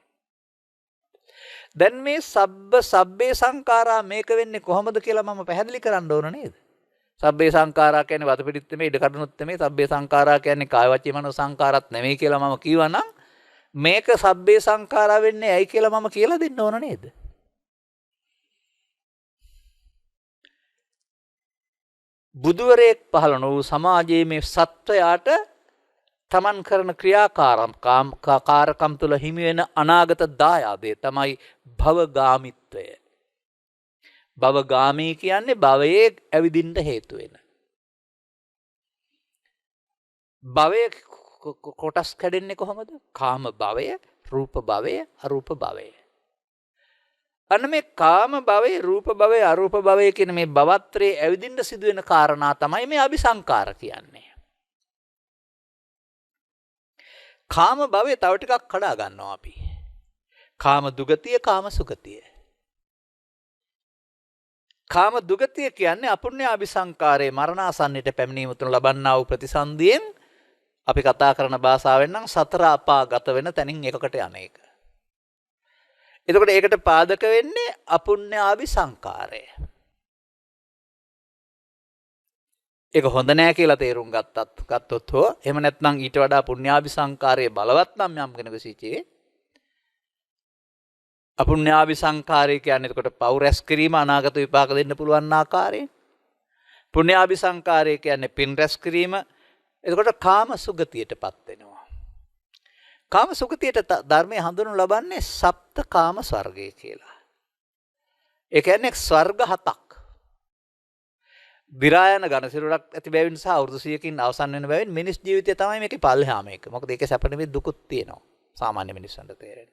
දැන් මේ සබ්බේ සංකාරා මේක වෙන්නේ කොහොමද කියලා මම පැහැදිලි කරන්න ඕන නේද? සබ්බේ සංකාරා කියන්නේ වතපිටිත් නෙමෙයි ඉඩ කඩනුත් නෙමෙයි. සබ්බේ සංකාරා කියන්නේ කාය වචී මනෝ සංකාරات නෙමෙයි කියලා මම කිව්වා නම් මේක සබ්බේ සංඛාරා වෙන්නේ ඇයි කියලා මම කියලා දෙන්න ඕන නේද? බුදුවරයෙක් පහළ නොවූ සමාජයේ මේ සත්වයාට තමන් කරන ක්‍රියාකාරකම් තුළ හිමි වෙන අනාගත දායාදය තමයි භවගාමිත්වය. භවගාමී කියන්නේ භවයේ ඇවිදින්න හේතු වෙන. භවය කොටස් කැඩෙන්නේ කොහොමද? කාම භවය, රූප භවය, අරූප භවය. අන්න මේ කාම භවය, රූප භවය, අරූප භවය කියන මේ භවත්‍රයේ ඇවිදින්න සිදුවෙන කාරණා තමයි මේ අபிසංකාර කියන්නේ. කාම භවය තව ටිකක් කඩා ගන්නවා අපි. කාම දුගතිය, කාම සුගතිය. කාම දුගතිය කියන්නේ අපුණ්‍ය අபிසංකාරයේ මරණාසන්නයට පැමිණීම තුන ලබන්නා වූ ප්‍රතිසන්දියෙන් අපි කතා කරන භාෂාවෙන් නම් සතර අපාගත වෙන තැනින් එකකට යන එක. එතකොට ඒකට පාදක වෙන්නේ අපුණ්‍යාවි සංකාරය. ඒක හොඳ නෑ කියලා තේරුම් ගත්තොත් හෝ එහෙම නැත්නම් ඊට වඩා පුණ්‍යාවි සංකාරයේ බලවත් නම් යම් කෙනෙකු සිටේ. අපුණ්‍යාවි සංකාරය කියන්නේ එතකොට පව් රැස් කිරීම අනාගත විපාක දෙන්න පුළුවන් ආකාරයෙන්. පුණ්‍යාවි සංකාරය කියන්නේ පින් රැස් කිරීම. එතකොට කාම සුගතියටපත් වෙනවා. කාම සුගතියට ධර්මයේ හඳුන්වනු ලබන්නේ සප්ත කාම ස්වර්ගය කියලා. ඒ කියන්නේ ස්වර්ග හතක්. විරායන ඝන සිරුරක් ඇති බැවින් සහ අවුරුදු 100කින් අවසන් වෙන බැවින් මිනිස් ජීවිතය තමයි මේකේ පල්ලෙහාම එක. මොකද ඒකේ සැප නෙමෙයි දුකුත් තියෙනවා. සාමාන්‍ය මිනිස්සුන්ට තේරෙන.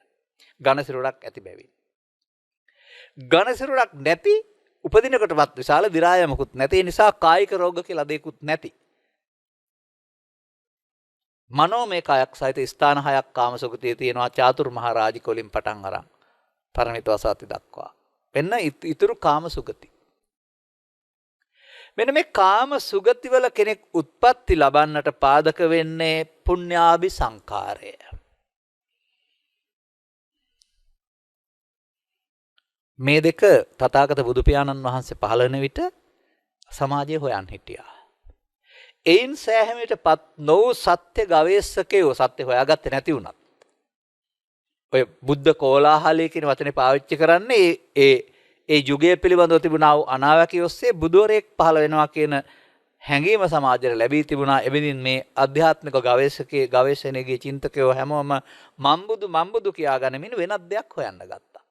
ඝන සිරුරක් ඇති බැවින්. ඝන සිරුරක් නැති උපදිනකොටවත් විශාල විරායමකුත් නැති නිසා කායික රෝග කියලා දෙයක්වත් නැති. මනෝමය කායක් සහිත ස්ථාන හයක් කාමසුගතියේ තියෙනවා චාතුරු මහා රාජික වලින් පටන් අරන් පරමිත වසාති දක්වා. එන්න ඊතුරු කාමසුගති. මෙන්න මේ කාමසුගති වල කෙනෙක් උත්පත්ති ලබන්නට පාදක වෙන්නේ පුණ්‍යාභි සංකාරය. මේ දෙක තථාගත බුදු පියාණන් වහන්සේ පහළ වෙන විට සමාජයේ හොයන් හිටියා. එයින් සෑහීමටපත් නොවූ සත්‍ය ගවේෂකයෝ සත්‍ය හොයාගත්තේ නැති වුණත් ඔය බුද්ධ කෝලාහලය කියන වචනේ පාවිච්චි කරන්නේ ඒ යුගයේ පිළිබඳව තිබුණා වූ අනාවැකිය ඔස්සේ බුදුවරයෙක් පහළ වෙනවා කියන හැඟීම සමාජයට ලැබී තිබුණා. එබැවින් මේ ආධ්‍යාත්මික ගවේෂණයේ චින්තකයෝ හැමෝම මම්බුදු කියාගනිමින් වෙනත් දෙයක් හොයන්න ගත්තා.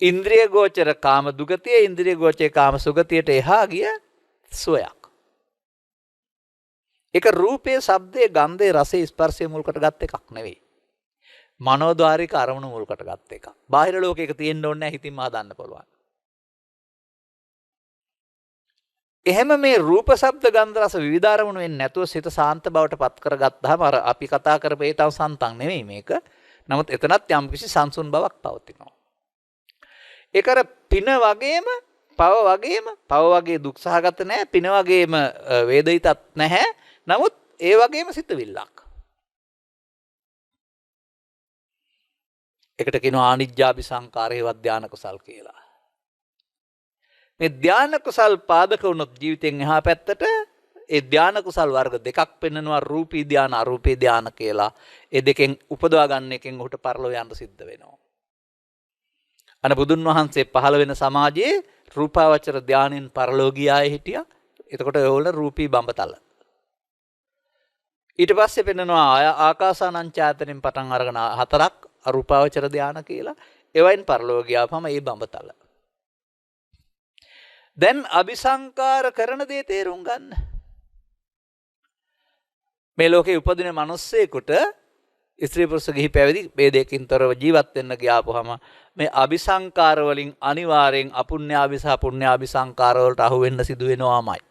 ඉන්ද්‍රිය ගෝචර කාම දුගතිය, ඉන්ද්‍රිය ගෝචර කාම සුගතියට එහා ගිය සෝයක්. ඒක රූපයේ, ශබ්දයේ, ගන්ධයේ, රසයේ, ස්පර්ශයේ මුල් කොටගත් එකක් නෙවෙයි. මනෝද්වාරික අරමුණු මුල් කොටගත් එකක්. බාහිර ලෝකයක තියෙන්න ඕනේ නැහැ, හිතින්ම හදන්න පුළුවන්. එහෙම මේ රූප, ශබ්ද, ගන්ධ, රස විවිධ අරමුණු වෙන්නේ නැතුව සිත සාන්ත බවට පත් කරගත්තාම අර අපි කතා කරපේ තව සන්තන් නෙවෙයි මේක. නමුත් එතනත් යම්කිසි සංසුන් බවක් පවතිනවා. ඒක අර පින වගේම පව වගේ දුක් සහගත නැහැ, පින වගේම වේදිතත් නැහැ. නමුත් ඒ වගේම සිතවිල්ලක්. ඒකට කියනවා ආනිජ්ජාභි සංකාරේවත් ධාන කුසල් කියලා. මේ ධාන කුසල් පාදක වුණොත් ජීවිතෙන් එහා පැත්තට ඒ ධාන කුසල් වර්ග දෙකක් පෙන්වනවා, රූපී ධාන, අරූපී ධාන කියලා. ඒ දෙකෙන් උපදවා ගන්න එකෙන් ඔහුට පරලෝ යන්න සිද්ධ වෙනවා. අන බුදුන් වහන්සේ පහළ වෙන සමාජයේ රූපාවචර ධානයෙන් පරලෝ ගියාය හිටියා. එතකොට ඒවල රූපී බඹතල. ඊට පස්සේ පෙන්නනවා ආකාසානංචායතනෙන් පටන් අරගෙන හතරක් අරූපාවචර ධාන කියලා. ඒවයින් පරලෝ ගියාපම ඒ බඹතල. දැන් අபிසංකාර කරන දේ තේරුම් ගන්න. මේ ලෝකේ උපදින මිනිස්සෙකුට ස්ත්‍රී පුරුෂ ගිහි පැවිදි ભેදයකින් තොරව ජීවත් වෙන්න ගියාපුවම මේ අபிසංකාර වලින් අනිවාර්යෙන් අපුණ්‍යාභි සහ පුණ්‍යාභි සංකාර වලට අහු වෙන්න සිදු වෙනවාමයි.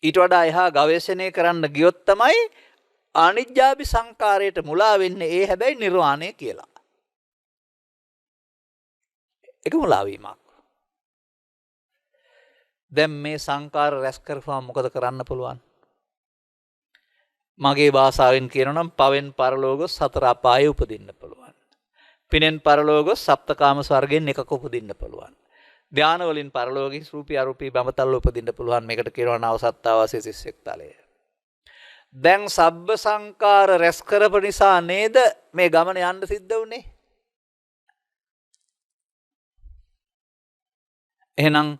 ඊට වඩා එහා ගවේෂණය කරන්න ගියොත් තමයි අනිජ්ජාභි සංකාරයට මුලා වෙන්නේ. ඒ හැබැයි නිර්වාණය කියලා. ඒක මුලා වීමක්. දැන් මේ සංකාර රැස් කරපුවම මොකද කරන්න පුළුවන්? මගේ භාෂාවෙන් කියනවා නම් පවෙන් පරලෝගොස් සතර අපායේ උපදින්න පුළුවන්. පිනෙන් පරලෝගොස් සප්තකාම ස්වර්ගයෙන් එකක උපදින්න පුළුවන්. ධාන වලින් පරලෝකී රූපී අරූපී බඹතල උපදින්න පුළුවන්. මේකට කියනවා නව සත්තාවාසී සිස්සෙක් තලය. දැන් සබ්බ සංකාර රැස් කරපු නිසා නේද මේ ගමන යන්න සිද්ධ වුනේ? එහෙනම්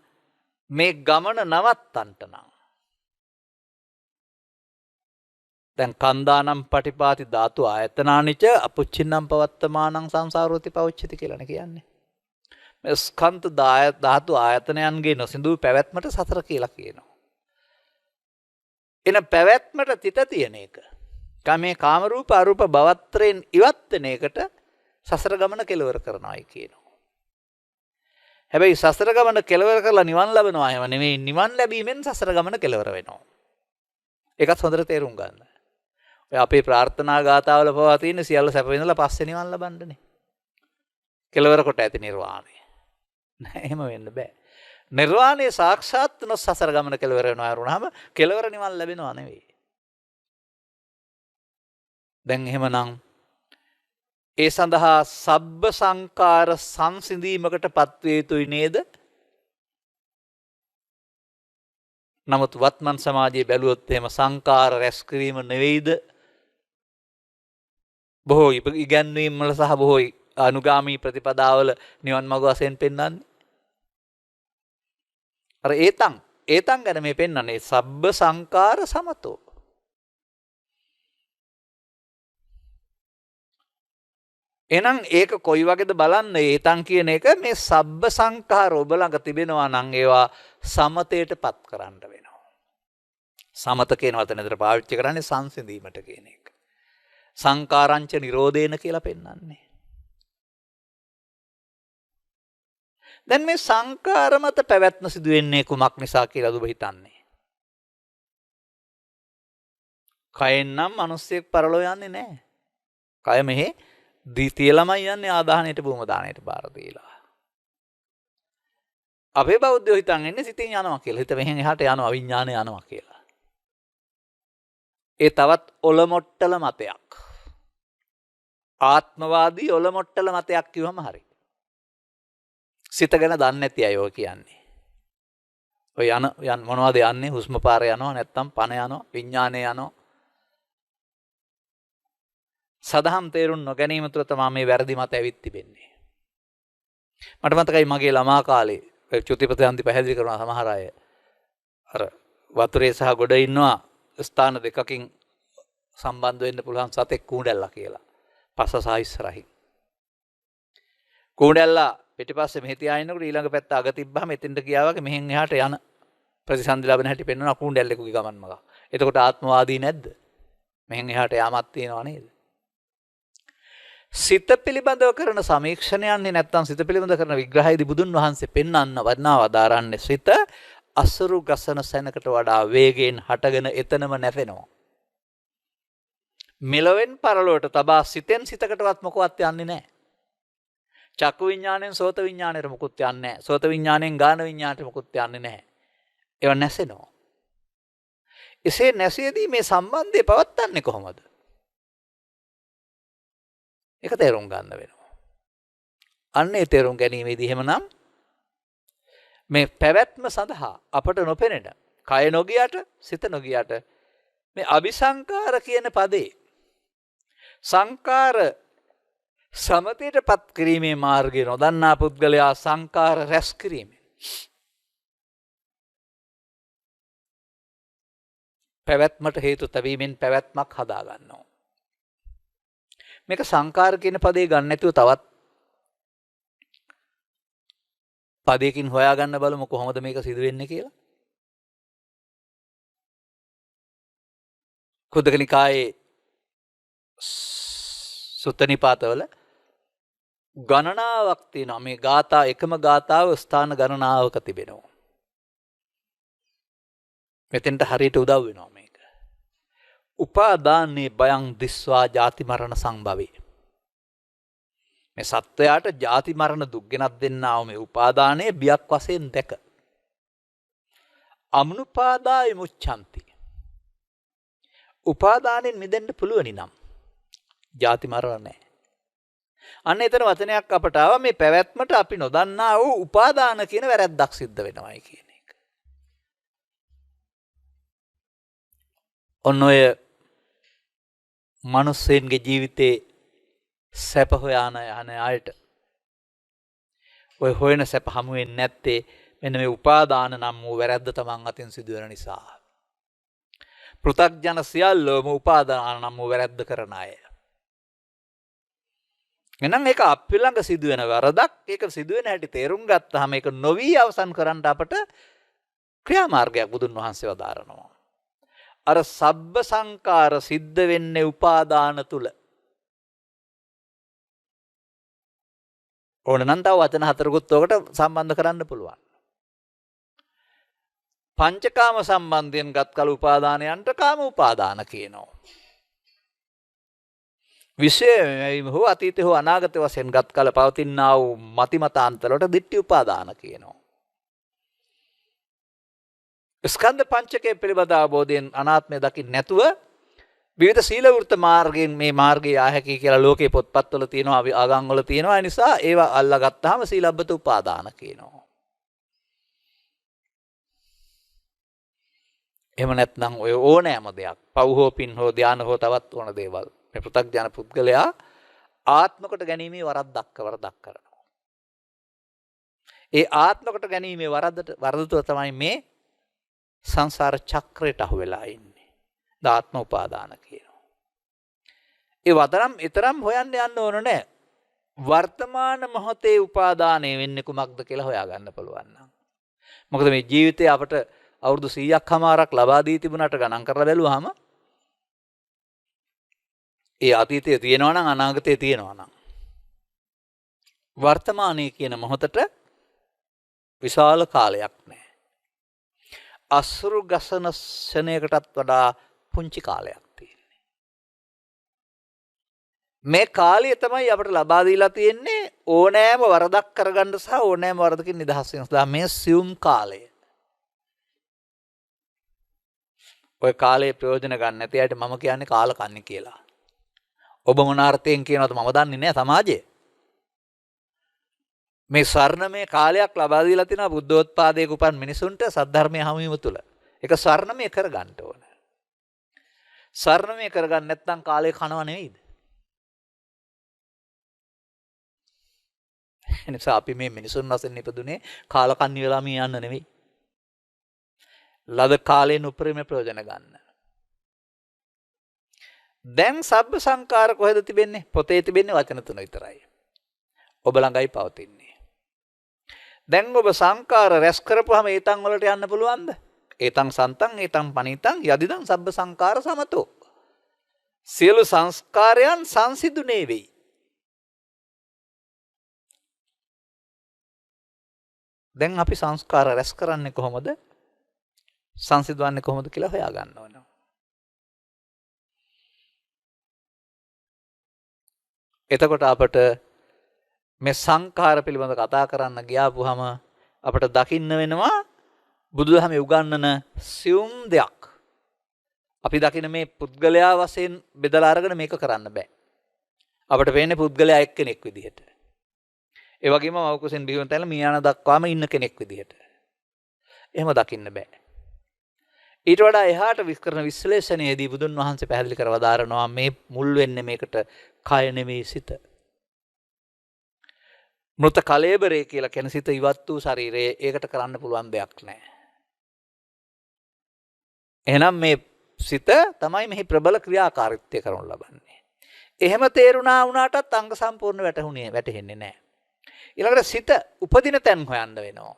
මේ ගමන නවත්තන්ට නම් දැන් කන්දානම් පටිපාති ධාතු ආයතනානිච අපුච්චින්නම් පවත්තමානං සංසාරෝති පවච්චති කියලානේ කියන්නේ. මේ ස්කන්ධ ධාතු ආයතනයන්ගේ නොසිඳූ පැවැත්මට සතර කියලා කියනවා. එන පැවැත්මට තිත තියෙන එක. මේ කාම රූප අරූප භවත්‍රයෙන් ඉවත් වෙන එකට සසර ගමන කෙලවර කරනවායි කියනවා. හැබැයි සසර ගමන කෙලවර කරලා නිවන් ලබනවා එහෙම නෙමෙයි. නිවන් ලැබීමෙන් සසර ගමන කෙලවර වෙනවා. ඒකත් හොඳට තේරුම් ගන්න. ඔය අපේ ප්‍රාර්ථනා ගාථාවල පවා තියෙන සියල්ල සැප විඳලා පස්සේ නිවන් ලබන්නනේ. කෙලවර කොට ඇති නිර්වාණය. නෑ එහෙම වෙන්න බෑ. නිර්වාණය සාක්ෂාත් නො සසර ගමන කෙලවර වෙනවා වරුණාම කෙලවර නිවන් ලැබෙනවා නෙවෙයි. දැන් එහෙමනම් ඒ සඳහා සබ්බ සංකාර සංසිඳීමකට පත්විය යුතුයි නේද? නමුත් වත්මන් සමාජයේ බැලුවොත් එහෙම සංකාර රැස් කිරීම නෙවෙයිද බොහෝ ඉගැන්වීම් වල සහ බොහෝ අනුගාමී ප්‍රතිපදාවල නිවන් මඟ වශයෙන් පෙන්වන්නේ. අර ඒතන් ගැන මේ පෙන්වන්නේ සබ්බ සංකාර සමතෝ. එහෙනම් ඒක කොයි වගේද බලන්න ඒතන් කියන එක මේ සබ්බ සංඛාර ඔබ ළඟ තිබෙනවා නම් ඒවා සමතේටපත් කරන්න වෙනවා. සමත කියන වචනේතර පාවිච්චි කරන්නේ සංසිඳීමට කියන එක. සංකාරංච නිරෝධේන කියලා පෙන්වන්නේ. දැන් මේ සංකාර මත පැවැත්ම සිදු වෙන්නේ කුමක් නිසා කියලාද ඔබ හිතන්නේ? කයෙන් නම් මිනිස්සෙක් පරලෝ යන්නේ නැහැ. කය මෙහි තියලමයි යන්නේ ආදාහණයට භූම දාණයට බාර දීලා. අපේ බෞද්ධයෝ හිතන් ඉන්නේ සිතින් යනවා කියලා. හිත මෙහෙන් එහාට යනවා විඥානය යනවා කියලා. ඒ තවත් ඔලොමොට්ටල මතයක්. ආත්මවාදී ඔලොමොට්ටල මතයක් කිව්වම හරි. සිත ගැන දන්නේ නැති අය ඔය කියන්නේ. ඔය යන මොනවද යන්නේ? හුස්ම පාරේ යනවා නැත්නම් පණ යනවා විඥානය යනවා. සදහම් තේරුම් නොගැනීම තුළ තමයි මේ වැරදි මත ඇවිත් තිබෙන්නේ. මට මතකයි මගේ ළමා කාලේ චුතිපතයන්ති පැහැදිලි කරන සමහර අය අර වතුරේ සහ ගොඩ ඉන්නවා ස්ථාන දෙකකින් සම්බන්ධ වෙන්න පුළුවන් සතෙක් කූඩැල්ලා කියලා. පස්ස සහ ඉස්සරහින්. කූඩැල්ලා පිටිපස්සේ මෙහෙ තියා ඉන්නකොට ඊළඟ පැත්ත අග තිබ්බහම එතෙන්ට ගියා වගේ මෙහෙන් එහාට යන ප්‍රතිසන්දි ලැබෙන හැටි පෙන්වන කූඩැල්ලෙකුගේ ගමන් මග. එතකොට ආත්මවාදී නැද්ද? මෙහෙන් එහාට යාමක් තියෙනව නේද? සිත පිළිබඳව කරන සමීක්ෂණයන්නේ නැත්නම් සිත පිළිබඳව කරන විග්‍රහයේදී බුදුන් වහන්සේ පෙන්වන්න වදනාව අදාරන්නේ සිත අසුරු ගසන සැනකට වඩා වේගයෙන් හටගෙන එතනම නැසෙනවා. මෙලොවෙන් පරලොවට තබා සිතෙන් සිතකටවත් මොකවත් යන්නේ නැහැ. චක්කු විඥාණයෙන් සෝත විඥාණයට මොකුත් යන්නේ නැහැ. සෝත විඥාණයෙන් ගාන විඥාණයට මොකුත් යන්නේ නැහැ. ඒවා නැසෙනවා. එසේ නැසෙදී මේ සම්බන්ධය පවත්න්නේ කොහොමද? ඒක තේරුම් ගන්න වෙනවා. අන්නේ තේරුම් ගැනීමේදී එහෙමනම් මේ පැවැත්ම සඳහා අපට නොපෙනෙන කය නොගියට සිත නොගියට මේ අபிසංකාර කියන පදේ සංකාර සමතේටපත් කිරීමේ මාර්ගය නොදන්නා පුද්ගලයා සංකාර රැස් කිරීමෙන් පැවැත්මට හේතු තැබීමෙන් පැවැත්මක් හදා ගන්නවා. මේක සංකාර කියන පදේ ගන්න නැතුව තවත් පදයකින් හොයාගන්න බලමු කොහොමද මේක සිදු වෙන්නේ කියලා. කුද්දක නිකායේ සුත්ත නිපාතවල ගණනාවක් තියෙනවා. මේ ගාථා එකම ගාථාව ස්ථාන ගණනාවක තිබෙනවා. මෙතෙන්ට හරියට උදව් වෙනවා මේක. උපාදානේ බයං දිස්වා ජාති මරණ සංභවේ. මේ සත්වයාට ජාති මරණ දුක් ගෙනත් දෙන්නා වූ මේ උපාදානයේ බියක් වශයෙන් දැක අමනුපාදාය මුච්ඡanti. උපාදානෙන් මිදෙන්න පුළුවනි නම් ජාති මරණ නැහැ. අන්න එතන වචනයක් අපට ආවා මේ පැවැත්මට අපි නොදන්නා වූ උපාදාන කියන වැරැද්දක් සිද්ධ වෙනවායි කියන එක. ඔන්න ඔය මනුස්සයන්ගේ ජීවිතේ සැප හොයාන යන අයට ඔය හොයන සැප හමු වෙන්නේ නැත්තේ මෙන්න මේ උපාදාන නම් වූ වැරද්ද තමන් අතින් සිදුවෙන නිසා. පෘථග්ජන සියල්ලෝම උපාදාන නම් වූ වැරද්ද කරන අය. එහෙනම් ඒක අපි ළඟ සිදුවෙන වරදක්. ඒක සිදුවෙන හැටි තේරුම් ගත්තාම ඒක නොවි අවසන් කරන්න අපට ක්‍රියාමාර්ගයක් බුදුන් වහන්සේ වදාරනවා. අර සබ්බ සංකාර සිද්ධ වෙන්නේ උපාදාන තුල. ඕන නම් තව වචන හතරකුත් ඔකට සම්බන්ධ කරන්න පුළුවන්. පංචකාම සම්බන්ධයෙන් ගත් කල උපාදානයන්ට කාම උපාදාන කියනවා. විශේෂයෙන්ම හෝ අතීතේ හෝ අනාගත වශයෙන් ගත් කල පවතිනා වූ මතිමතාන්තර වලට ditthi උපාදාන කියනවා. ස්කන්ධ පංචකයේ පිළිබඳ අවබෝධයෙන් අනාත්මය දකින්න නැතුව විවිධ සීල වෘත්ත මාර්ගයෙන් මේ මාර්ගය ආහැකි කියලා ලෝකේ පොත්පත්වල තියෙනවා ආගම් වල තියෙනවා. ඒ නිසා ඒවා අල්ලා ගත්තාම සීලබ්බත උපාදාන කියනවා. එහෙම නැත්නම් ඔය ඕනෑම දෙයක් පව් හෝ පින් හෝ ධාන හෝ තවත් ඕන දේවල් මේ පෘථග්ජන පුද්ගලයා ආත්ම කොට ගැනීමේ වරදක් කරනවා. ඒ ආත්ම කොට ගැනීමේ වරදතුව තමයි මේ සංසාර චක්‍රයට අහු වෙලා ඉන්නේ. ආත්ම උපාදාන කියනවා. ඒ වතරම් ඊතරම් හොයන්න යන්න ඕන නෑ. වර්තමාන මොහොතේ උපාදානය වෙන්නේ කුමක්ද කියලා හොයාගන්න පුළුවන් නම්. මොකද මේ ජීවිතේ අපට අවුරුදු 100ක් හමාරක් ලබා දී තිබුණාට ගණන් කරලා බැලුවාම ඒ අතීතයේ තියෙනවා නම් අනාගතයේ තියෙනවා නම් වර්තමානයේ කියන මොහොතට විශාල කාලයක් නැහැ. අසුරු ගසන ශනයකටත් වඩා පුංචි කාලයක් තියෙන්නේ. මේ කාලය තමයි අපිට ලබා දීලා තියෙන්නේ ඕනෑම වරදක් කරගන්න සහ ඕනෑම වරදකින් නිදහස් වෙන සඳහා මේ සියුම් කාලය. ඔය කාලේ ප්‍රයෝජන ගන්න නැති අයට මම කියන්නේ කාල කන්නේ කියලා. ඔබ මොන අර්ථයෙන් කියනවද මම දන්නේ නැහැ සමාජයේ. මේ ස්වර්ණමය කාලයක් ලබා දීලා තිනවා බුද්ධෝත්පාදයක උපන් මිනිසුන්ට සද්ධර්මය හමුවීම තුළ. ඒක ස්වර්ණමය කරගන්න ඕන. ස්වර්ණමය කරගන්න නැත්නම් කාලේ කනව නෙවෙයිද? එනිසා අපි මේ මිනිසුන් වශයෙන් ඉපදුනේ කාල කන්නි වෙලා මේ යන්න නෙවෙයි. ලද කාලයෙන් උපරිම ප්‍රයෝජන ගන්න. දැන් සබ්බ සංකාර කොහෙද තිබෙන්නේ? පොතේ තිබෙන්නේ වචන තුන විතරයි. ඔබ ළඟයි පවතින්නේ. දැන් ඔබ සංකාර රැස් කරපුවාම ඒතන් වලට යන්න පුළුවන්ද? ඒතන් සන්තන් ඒතන් පනිතන් යදිදන් සබ්බ සංකාර සමතෝ. සියලු සංස්කාරයන් සංසිඳුනේ වෙයි. දැන් අපි සංස්කාර රැස් කරන්නේ කොහොමද? සංසිඳවන්නේ කොහොමද කියලා හොයා ගන්න ඕන. එතකොට අපට මේ සංඛාර පිළිබඳ කතා කරන්න ගියාපුවාම අපට දකින්න වෙනවා බුදුදහමේ උගන්වන සියුම් දෙයක්. අපි දකින මේ පුද්ගලයා වශයෙන් බෙදලා අරගෙන මේක කරන්න බෑ. අපට වෙන්නේ පුද්ගලයා එක්කෙනෙක් විදිහට. ඒ වගේම මවකුසෙන් බිහිවන තැන මියාන දක්වාම ඉන්න කෙනෙක් විදිහට. එහෙම දකින්න බෑ. ඊට වඩා එහාට විස්කරන විශ්ලේෂණයේදී බුදුන් වහන්සේ පැහැදිලි කරව දාරනවා මේ මුල් වෙන්නේ මේකට කය නෙමෙයි සිත. මෘත කලේබරේ කියලා කියන සිත ඉවත් වූ ශරීරය ඒකට කරන්න පුළුවන් දෙයක් නැහැ. එහෙනම් මේ සිත තමයි මෙහි ප්‍රබල ක්‍රියාකාරීත්වය කරනු ලබන්නේ. එහෙම තේරුණා වුණාටත් අංග සම්පූර්ණ වැටහෙන්නේ නැහැ. ඊළඟට සිත උපදින තැන් හොයන්න වෙනවා.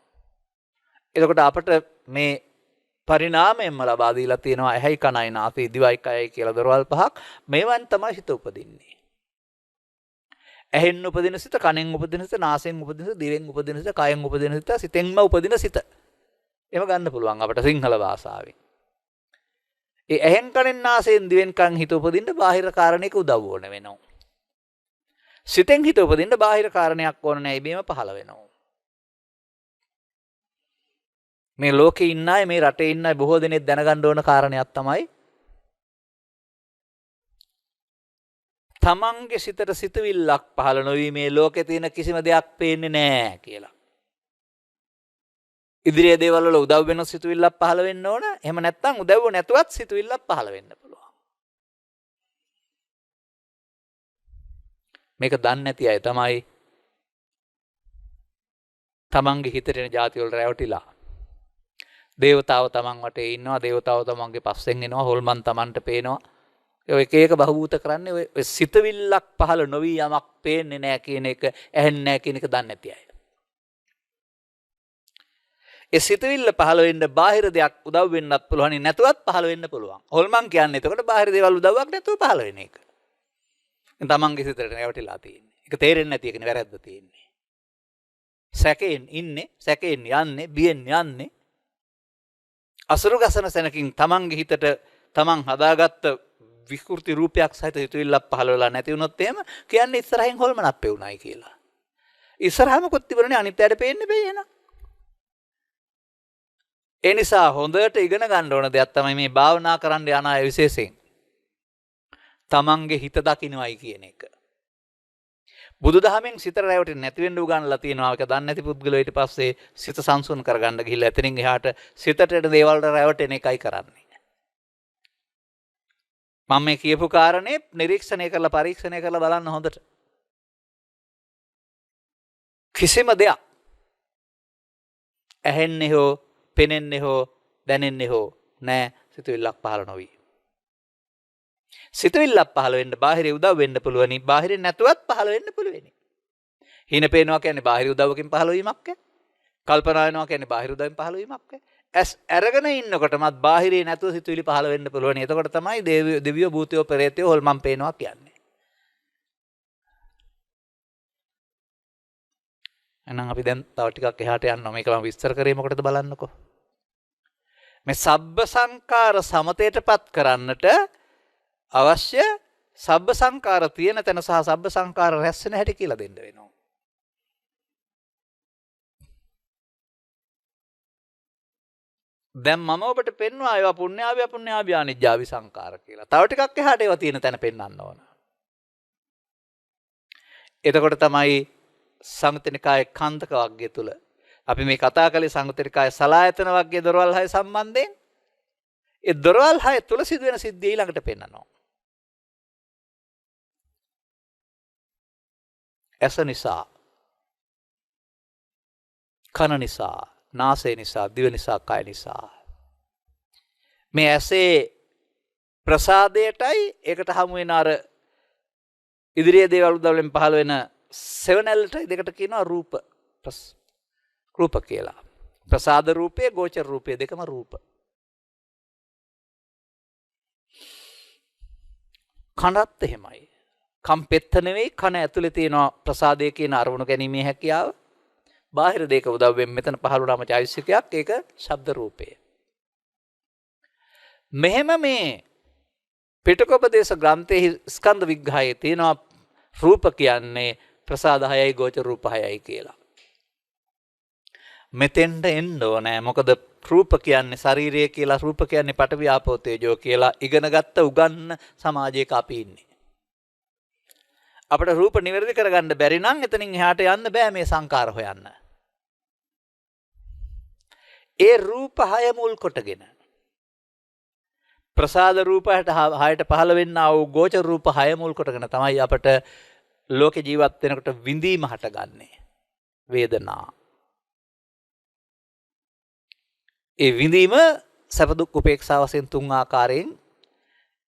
එතකොට අපට මේ පරිණාමයෙන්ම ලබා දීලා තියෙනවා ඇහැයි කනයි නාසයයි දිවයි කයයි කියලා දොරවල් පහක්. මේවන් තමයි සිත උපදින්නේ. ඇහෙන් උපදින සිත, කනෙන් උපදින සිත, නාසයෙන් උපදින සිත, දිවෙන් උපදින සිත, කයෙන් උපදින සිත, සිතෙන්ම උපදින සිත. එහෙම ගන්න පුළුවන් අපට සිංහල භාෂාවෙන්. ඒ ඇහෙන් කනෙන් නාසයෙන් දිවෙන් කන් හිත උපදින්න බාහිර කාරණයක උදව් ඕන වෙනවා. සිතෙන් හිත උපදින්න බාහිර කාරණයක් ඕන නැහැ. ඉබේම පහළ වෙනවා. මේ ලෝකේ ඉන්න අය මේ රටේ ඉන්න අය බොහෝ දෙනෙක් දැනගන්න ඕන කාරණයක් තමයි තමන්ගේ සිතට සිතවිල්ලක් පහළ නොවී මේ ලෝකේ තියෙන කිසිම දෙයක් පේන්නේ නැහැ කියලා. ඉදිරියේ දේවල් වල උදව් වෙන සිතවිල්ලක් පහළ වෙන්න ඕන. එහෙම නැත්නම් උදව්ව නැතුවත් සිතවිල්ලක් පහළ වෙන්න පුළුවන්. මේක දන්නේ නැති අය තමයි තමන්ගේ හිතේ එන જાති වල රැවටිලා. දේවතාව තමන් වටේ ඉන්නවා, දේවතාව තමන්ගේ පස්සෙන් එනවා, හොල්මන් තමන්ට පේනවා. ඔය එක එක බහූත කරන්නේ ඔය සිතවිල්ලක් පහළ නොවි යමක් පේන්නේ නැහැ කියන එක, ඇහෙන්නේ නැහැ කියන එක දන්නේ නැති අය. ඒ සිතවිල්ල පහළ වෙන්න බාහිර දෙයක් උදව් වෙන්නත් පුළුවන්, නැතුවත් පහළ වෙන්න පුළුවන්. හොල්මන් කියන්නේ එතකොට බාහිර දේවල් උදව්වක් නැතුව පහළ වෙන එක. තමන්ගේ සිතට රැවටිලා තියෙන්නේ. ඒක තේරෙන්නේ නැති එකනේ වැරද්ද තියෙන්නේ. සැකෙන් ඉන්නේ, සැකෙන් යන්නේ, බියෙන් යන්නේ. අසුරු ගසන සැනකින් තමන්ගේ හිතට තමන් හදාගත්ත විකෘති රූපයක් සහිත හිතවිල්ලක් පහළ වෙලා නැති වුණොත් එහෙම කියන්නේ ඉස්සරහින් හොල්මනක් පෙවුනායි කියලා. ඉස්සරහම කොත් තිබුණනේ අනිත් පැයට පේන්නේ බෑ එන. ඒ නිසා හොඳට ඉගෙන ගන්න ඕන දෙයක් තමයි මේ භාවනා කරන්න යන අය විශේෂයෙන් තමන්ගේ හිත දකින්නයි කියන එක. බුදුදහමෙන් සිත රැවටෙන්නේ නැති වෙන්න උගන්ලා තියෙනවා. ඒක දන්නේ නැති පුද්ගලයෝ ඊට පස්සේ සිත සංසුන් කරගන්න ගිහිල්ලා එතනින් එහාට සිතට දේවල් රැවටෙන එකයි කරන්නේ. මම මේ කියපු කාරණේ නිරීක්ෂණය කරලා පරීක්ෂණය කරලා බලන්න හොඳට. කිසිම දෙයක් ඇහෙන්නේ හෝ පෙනෙන්නේ හෝ දැනෙන්නේ හෝ නෑ සිතුවිල්ලක් පහළ නොවි. සිතුවිල්ලක් පහළ වෙන්න බාහිර උදව් වෙන්න පුළුවනි. බාහිරින් නැතුවත් පහළ වෙන්න පුළුවනි. හින පේනවා කියන්නේ බාහිර උදව්වකින් පහළ වීමක්. කල්පනා වෙනවා කියන්නේ බාහිර උදව්වෙන් පහළ වීමක්. ඇස් අරගෙන ඉන්නකොටමත් බාහිරේ නැතුව සිතුවිලි පහළ වෙන්න පුළුවනි. එතකොට තමයි දෙවියෝ භූතයෝ පෙරේතයෝ හොල්මන් පේනවා කියන්නේ. එහෙනම් අපි දැන් තව ටිකක් එහාට යනවා. මේක මම විස්තර කරේ මොකටද බලන්නකෝ. මේ සබ්බ සංකාර සමතේටපත් කරන්නට අවශ්‍ය සබ්බ සංකාර තියෙන තැන සහ සබ්බ සංකාර රැස් වෙන හැටි කියලා දෙන්න වෙනවා. දැන් මම ඔබට පෙන්වනවා ඒවා පුණ්‍යාවි අපුණ්‍යාවි අනිජ්ජාවි සංකාර කියලා. තව ටිකක් එහාට ඒවා තියෙන තැන පෙන්වන්න ඕන. එතකොට තමයි සංයුතනිකායේ කන්දක වර්ගය තුල අපි මේ කතා කළේ සංයුතනිකායේ සලායතන වර්ගයේ දොරවල් 6 සම්බන්ධයෙන්. ඒ දොරවල් 6 තුල සිදුවෙන සිද්ධිය ඊළඟට පෙන්වනවා. ඇස නිසා, කන නිසා, නාසය නිසා, දිව නිසා, කය නිසා. මේ ඇසේ ප්‍රසාදයටයි ඒකට හමු වෙන අර ඉදිරියේ දේවල් උදව්වෙන් පහළ වෙන සෙවණැල්ලටයි දෙකට කියනවා රූප. රූප කියලා. ප්‍රසාද රූපය, ගෝචර රූපය දෙකම රූප. කනත් එහෙමයි. කම් පෙත්ත නෙවෙයි කන ඇතුලේ තියෙන ප්‍රසාදයේ කියන අරමුණු ගැනීමේ හැකියාව. බාහිර දෙයක උදව්වෙන් මෙතන පහළ වුණාම චෛතසිකයක් ඒක ශබ්ද රූපය. මෙහෙම මේ පිටකෝපදේශ ග්‍රන්ථයේ ස්කන්ධ විග්‍රහයේ තියෙනවා රූප කියන්නේ ප්‍රසාද 6යි ගෝචර රූප 6යි කියලා. මෙතෙන්ට එන්න ඕනේ. මොකද රූප කියන්නේ ශරීරය කියලා, රූප කියන්නේ පඨවි ආපෝ තේජෝ කියලා ඉගෙනගත්ත උගන්න සමාජයක අපි ඉන්නේ. අපිට රූප නිවැරදි කරගන්න බැරි නම් එතනින් එහාට යන්න බෑ මේ සංකාර හොයන්න. ඒ රූප 6 මුල් කොටගෙන ප්‍රසාද රූප 6ට පහළ වෙන්නා වූ ගෝචර රූප 6 මුල් කොටගෙන තමයි අපට ලෝකේ ජීවත් වෙනකොට විඳීම හටගන්නේ. වේදනා. ඒ විඳීම සැප දුක් උපේක්ෂා වශයෙන් තුන් ආකාරයෙන්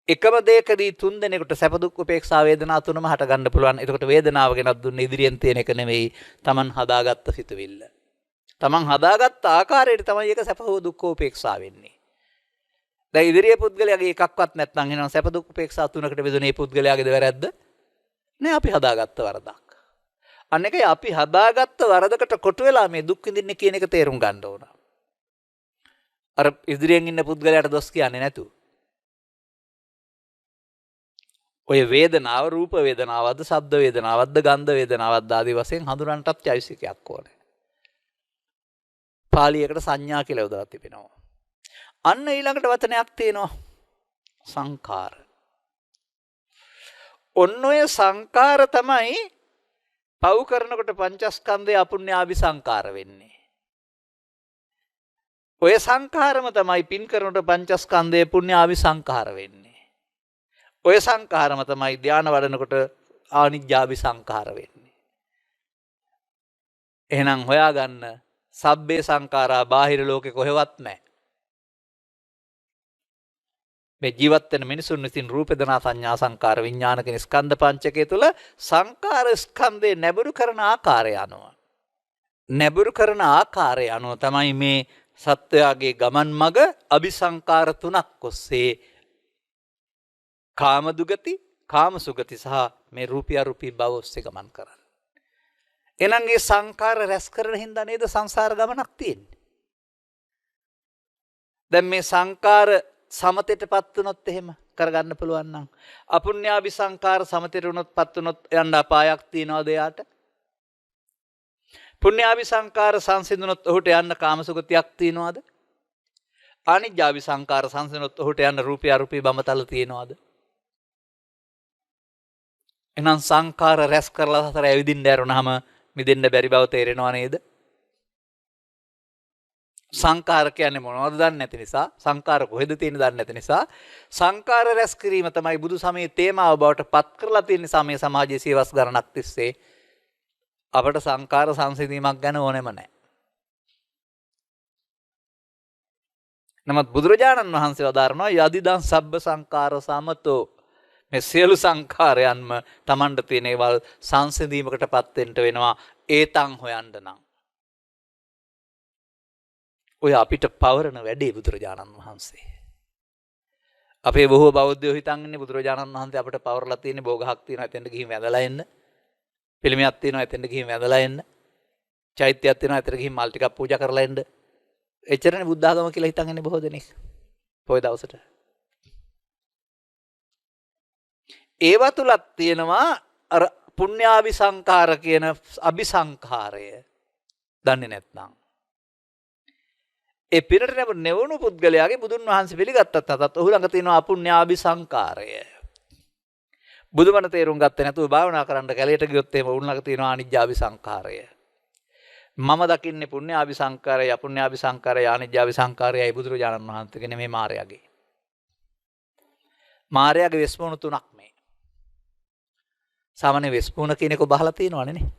එකම දෙයකදී තුන් දෙනෙකුට සැප දුක් උපේක්ෂා වේදනා තුනම හට ගන්න පුළුවන්. එතකොට වේදනාව ගැනත් දුන්නේ ඉදිරියෙන් තියෙන එක නෙමෙයි. Taman හදාගත්ත සිතුවිල්ල. Taman හදාගත්ත ආකාරයට තමයි ඒක සැප හෝ දුක් හෝ උපේක්ෂා වෙන්නේ. දැන් ඉදිරියේ පුද්ගලයාගේ එකක්වත් නැත්නම් එනවා සැප දුක් උපේක්ෂා තුනකට බෙදුනේ පුද්ගලයාගේද වැරද්ද? නෑ අපි හදාගත්ත වරදක්. අන්න එකයි අපි හදාගත්ත වරදකට කොටු වෙලා මේ දුක් විඳින්නේ කියන එක තේරුම් ගන්න ඕන. අර ඉදිරියෙන් ඉන්න පුද්ගලයාට දොස් කියන්නේ නැතු. ඔය වේදනාව රූප වේදනාවක්ද, ශබ්ද වේදනාවක්ද, ගන්ධ වේදනාවක්ද ආදී වශයෙන් හඳුනන්නටත් චෛතසිකයක් ඕනේ. පාලියකට සංඥා කියලා යොදලා තිබෙනවා. අන්න ඊළඟට වචනයක් තියෙනවා සංකාර. ඔන්න ඔය සංකාර තමයි පව් කරනකොට පංචස්කන්ධය අපුණ්‍යාවි සංකාර වෙන්නේ. ඔය සංකාරම තමයි පින් කරනකොට පංචස්කන්ධය පුණ්‍යාවි සංකාර වෙන්නේ. ඔය සංකාරම තමයි ධානය වඩනකොට ආනිජ්ජාභි සංඛාර වෙන්නේ. එහෙනම් හොයාගන්න සබ්බේ සංඛාරා බාහිර ලෝකේ කොහෙවත් නැහැ. මේ ජීවත් වෙන මිනිසුන් විසින් රූප වේදනා සංඥා සංකාර විඥාන කියන ස්කන්ධ පංචකය තුළ සංකාර ස්කන්ධේ නැඹුරු කරන ආකාරය අනුව තමයි මේ සත්වයාගේ ගමන් මඟ අபிසංකාර තුනක් ඔස්සේ කාම දුගති, කාම සුගති සහ මේ රූපී අරූපී භව ඔස්සේ ගමන් කරන්නේ. එහෙනම් මේ සංකාර රැස් කරන හින්දා නේද සංසාර ගමනක් තියෙන්නේ. දැන් මේ සංකාර සමතේටපත් වුණොත් එහෙම කරගන්න පුළුවන් නම් අපුඤ්ඤාභි සංකාර සමතේට වුණොත්පත් වුණොත් යන්න අපායක් තියනවද එයාට? පුඤ්ඤාභි සංකාර සංසිඳුනොත් ඔහුට යන්න කාමසුගතියක් තියනවද? ආනිජ්ජාභි සංකාර සංසිඳුනොත් ඔහුට යන්න රූපී අරූපී බඹතල තියනවද? එහෙනම් සංකාර රැස් කරලා සතර ඇවිදින්න ඇරුණාම මිදෙන්න බැරි බව තේරෙනව නේද? සංකාර කියන්නේ මොනවද දන්නේ නැති නිසා, සංකාර කොහෙද තියෙන්නේ දන්නේ නැති නිසා සංකාර රැස් කිරීම තමයි බුදු සමයේ තේමාව බවට පත් කරලා තියෙන නිසා මේ සමාජයේ සියවස් ගණනක් තිස්සේ අපට සංකාර සංසිඳීමක් ගැන ඕනෙම නැහැ. නමුත් බුදුරජාණන් වහන්සේ වදාරනවා යදිදං සබ්බ සංකාර සමතෝ, මේ සියලු සංකාරයන්ම Tamanට තියෙන ඒවල් සංසිඳීමකටපත් වෙන්න වෙනවා ඒතං හොයන්න නම්. ඔය අපිට පවරන වැඩේ බුදුරජාණන් වහන්සේ. අපේ බොහෝ බෞද්ධයෝ හිතන් ඉන්නේ බුදුරජාණන් වහන්සේ අපිට පවරලා තියෙන්නේ භෝගහක් තියෙනවා එතෙන්ට ගිහින් වැඳලා එන්න. පිළිමයක් තියෙනවා එතෙන්ට ගිහින් වැඳලා එන්න. චෛත්‍යයක් තියෙනවා එතන ගිහින් මල් ටිකක් පූජා කරලා එන්න. එච්චරනේ බුද්ධ ආගම කියලා හිතන් ඉන්නේ බොහෝ දෙනෙක්. පොය දවසට. ඒව තුලක් තියෙනවා අර පුණ්‍යාභි සංකාර කියන අபிසංකාරය. දන්නේ නැත්නම් ඒ පිරට නෙවුණු පුද්ගලයාගේ බුදුන් වහන්සේ පිළිගත්තත් නැතත් ඔහු ළඟ තියෙන අපුඤ්ඤාභි සංකාරය. බුදුබණ තේරුම් ගත්තේ නැතුව භාවනා කරන්න කැලේට ගියොත් එහෙම උන් ළඟ තියෙන ආනිජ්ජාභි සංකාරය. මම දකින්නේ පුණ්‍යාභි සංකාරය, අපුඤ්ඤාභි සංකාරය, ආනිජ්ජාභි සංකාරයයි බුදුරජාණන් වහන්සේගේ නෙමෙයි මාර්යාගේ. මාර්යාගේ වෙස්මුණු තුනක් මේ. සාමාන්‍ය වෙස්මුණ කියන එක බහලා තියෙනවනේ නේ.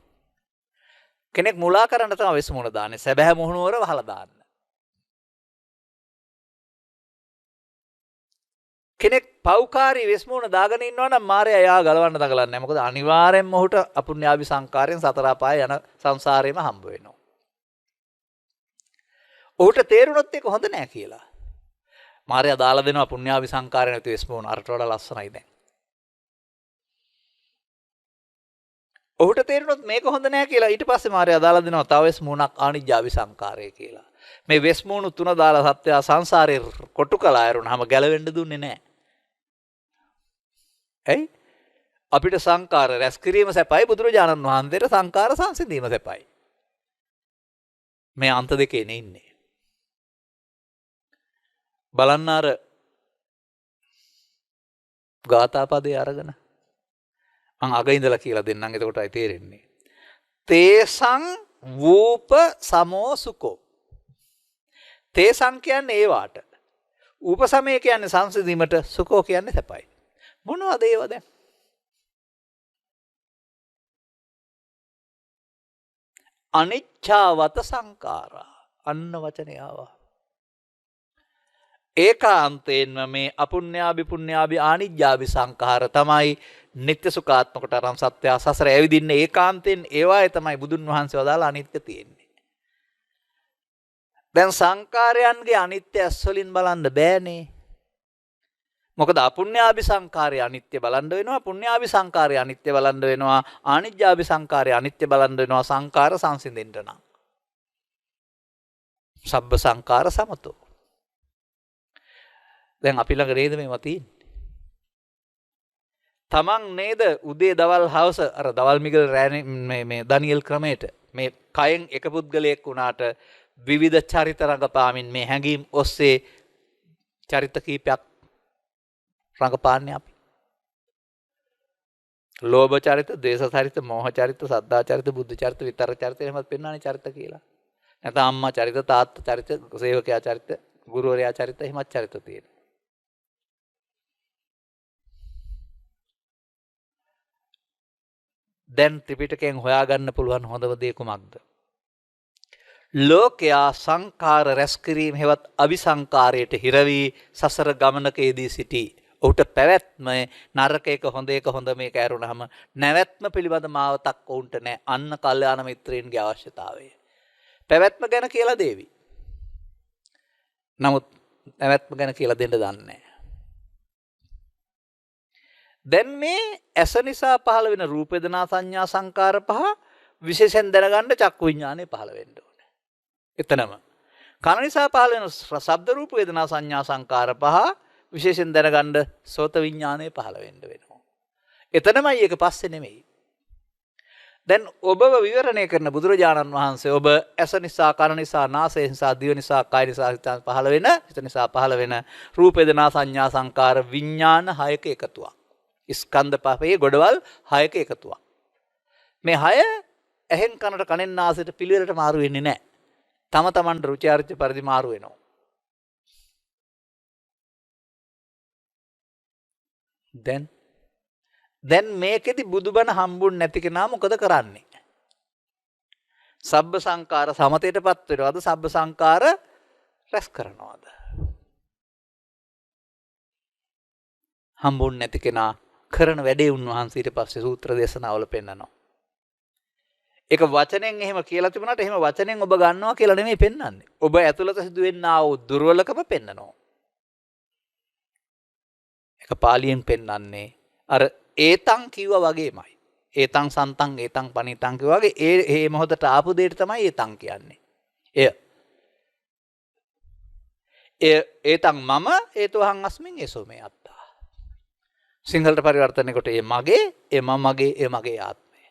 කෙනෙක් මුලා කරන්න තමයි වෙස්මුණ දාන්නේ. සැබෑ මුහුණුවර වහලා දාන්න. කෙනෙක් පෞකාරී වෙස්මුණ දාගෙන ඉන්නවා නම් මාර්යා යා ගලවන්න දඟලන්නේ නැහැ. මොකද අනිවාර්යෙන්ම ඔහුට අපුඤ්ඤාභි සංකාරයෙන් සතර අපාය යන සංසාරේම හම්බ වෙනවා. ඔහුට තේරුණොත් ඒක හොඳ නෑ කියලා. මාර්යා දාලා දෙනවා පුඤ්ඤාභි සංකාරය නැති වෙස්මුණ අරට වඩා ලස්සනයි දැන්. ඔහුට තේරුණොත් මේක හොඳ නෑ කියලා ඊට පස්සේ මාර්යා දාලා දෙනවා තව වෙස්මුණක් ආනිජ්ජාභි සංකාරය කියලා. මේ වෙස්මුණු තුන දාලා සත්‍ය සංසාරේ කොටු කළා ඇරුණාම ගැලවෙන්න දුන්නේ නෑ. ඇයි? අපිට සංකාර රැස් කිරීම සැපයි, බුදුරජාණන් වහන්සේට සංකාර සංසිඳීම සැපයි. මේ අන්ත දෙකේ ඉන්නේ. බලන්න අර ගාථා පදේ අරගෙන මං අග ඉඳලා කියලා දෙන්නම් එතකොටයි තේරෙන්නේ. තේසං වූප සමෝ සුකෝ. තේසං කියන්නේ ඒ වාට. උපසමය කියන්නේ සංසිඳීමට, සුකෝ කියන්නේ සැපයි. මොනවද ඒව දැන්? අනිච්ඡාවත සංකාරා. අන්න වචනේ ආවා. ඒකාන්තයෙන්ම මේ අපුඤ්ඤාභි පුඤ්ඤාභි ආනිජ්ජාභි සංඛාර තමයි නිත්‍ය සුඛාත්මකට අරන් සත්‍ය සසර ඇවිදින්නේ. ඒකාන්තයෙන් ඒවායේ තමයි බුදුන් වහන්සේ වදාලා අනිත්‍ය තියෙන්නේ. දැන් සංකාරයන්ගේ අනිත්‍ය ඇස් වලින් බලන්න බෑනේ. මොකද අපුඤ්ඤාභි සංකාරය අනිත්‍ය බලන්න වෙනවා, පුඤ්ඤාභි සංකාරය අනිත්‍ය බලන්න වෙනවා, ආනිජ්ජාභි සංකාරය අනිත්‍ය බලන්න වෙනවා සංකාර සංසිඳෙන්න නම්. සබ්බ සංකාර සමතෝ. දැන් අපි ළඟ නේද මේවා තියෙන්නේ? තමන් නේද උදේ දවල් හවස අර දවල් මිගල් මේ ඩැනියෙල් ක්‍රමයට මේ කයෙන් එක පුද්ගලයෙක් වුණාට විවිධ චරිත රඟපාමින් මේ හැඟීම් ඔස්සේ චරිත කීපයක් රඟපාන්නේ අපි. ලෝභ චරිත, ද්වේෂ චරිත, මෝහ චරිත, සද්ධා චරිත, බුද්ධ චරිත, විතර චරිත එහෙමත් පෙන්වන්නේ චරිත කියලා. නැත්නම් අම්මා චරිත, තාත්තා චරිත, සේවකයා චරිත, ගුරුවරයා චරිත එහෙමත් චරිත තියෙනවා. දැන් ත්‍රිපිටකයෙන් හොයාගන්න පුළුවන් හොඳම දේ කුමක්ද? ලෝකයා සංඛාර රැස් කිරීම හෙවත් අபிසංකාරයට හිර වී සසර ගමනකදී සිටී. ඔහුට පැවැත්ම නරක එක හොඳ එක හොඳ මේක ඇරුණාම නැවැත්ම පිළිබඳ මාවතක් ඔවුන්ට නැහැ. අන්න කල්යාණ මිත්‍රයින්ගේ අවශ්‍යතාවය. පැවැත්ම ගැන කියලා දේවි. නමුත් නැවැත්ම ගැන කියලා දෙන්න දන්නේ නැහැ. දැන් මේ ඇස නිසා පහළ වෙන රූප වේදනා සංඥා සංකාර පහ විශේෂයෙන් දැනගන්න චක්කු විඥානය පහළ වෙන්න ඕනේ. එතනම කන නිසා පහළ වෙන ශබ්ද රූප වේදනා සංඥා සංකාර පහ විශේෂයෙන් දැනගන්න සෝත විඥානය පහළ වෙන්න වෙනවා. එතනමයි ඒක පස්සේ නෙමෙයි. දැන් ඔබව විවරණය කරන බුදුරජාණන් වහන්සේ ඔබ ඇස නිසා කන නිසා නාසය නිසා දිව නිසා කය නිසා හිත නිසා පහළ වෙන රූප වේදනා සංඥා සංකාර විඥාන හයක එකතුවක්. ස්කන්ධ පහේ ගොඩවල් හයක එකතුවක්. මේ හය ඇහෙන් කනට කනෙන් නාසයට පිළිවෙලට මාරු වෙන්නේ නැහැ. තම තමන්ට රුචි අරුචි පරිදි මාරු වෙනවා. දැන් මේකෙදි බුදුබණ හම්බුන් නැති කෙනා මොකද කරන්නේ? සබ්බ සංකාර සමතේටපත් වෙනවද? සබ්බ සංකාර රැස් කරනවද? හම්බුන් නැති කෙනා කරන වැඩේ උන්වහන්සේ ඊට පස්සේ සූත්‍ර දේශනාවල පෙන්නනවා. ඒක වචනෙන් එහෙම කියලා තිබුණාට එහෙම වචනෙන් ඔබ ගන්නවා කියලා නෙමෙයි පෙන්වන්නේ. ඔබ ඇතුළත සිදුවෙනා වූ දුර්වලකම පෙන්නනවා. ඒක පාලියෙන් පෙන්වන්නේ අර ඒතං කිව්වා වගේමයි. ඒතං සන්තං ඒතං පනිතං කිව්වා වගේ ඒ මොහොතට ආපු දෙයට තමයි ඒතං කියන්නේ. ඒතං මම ඒතෝහං අස්මින් ඒසෝ මේ අත්තා. සිංහලට පරිවර්තනය කොට ඒ මගේ, ඒ මම මගේ, ඒ මගේ ආත්මය.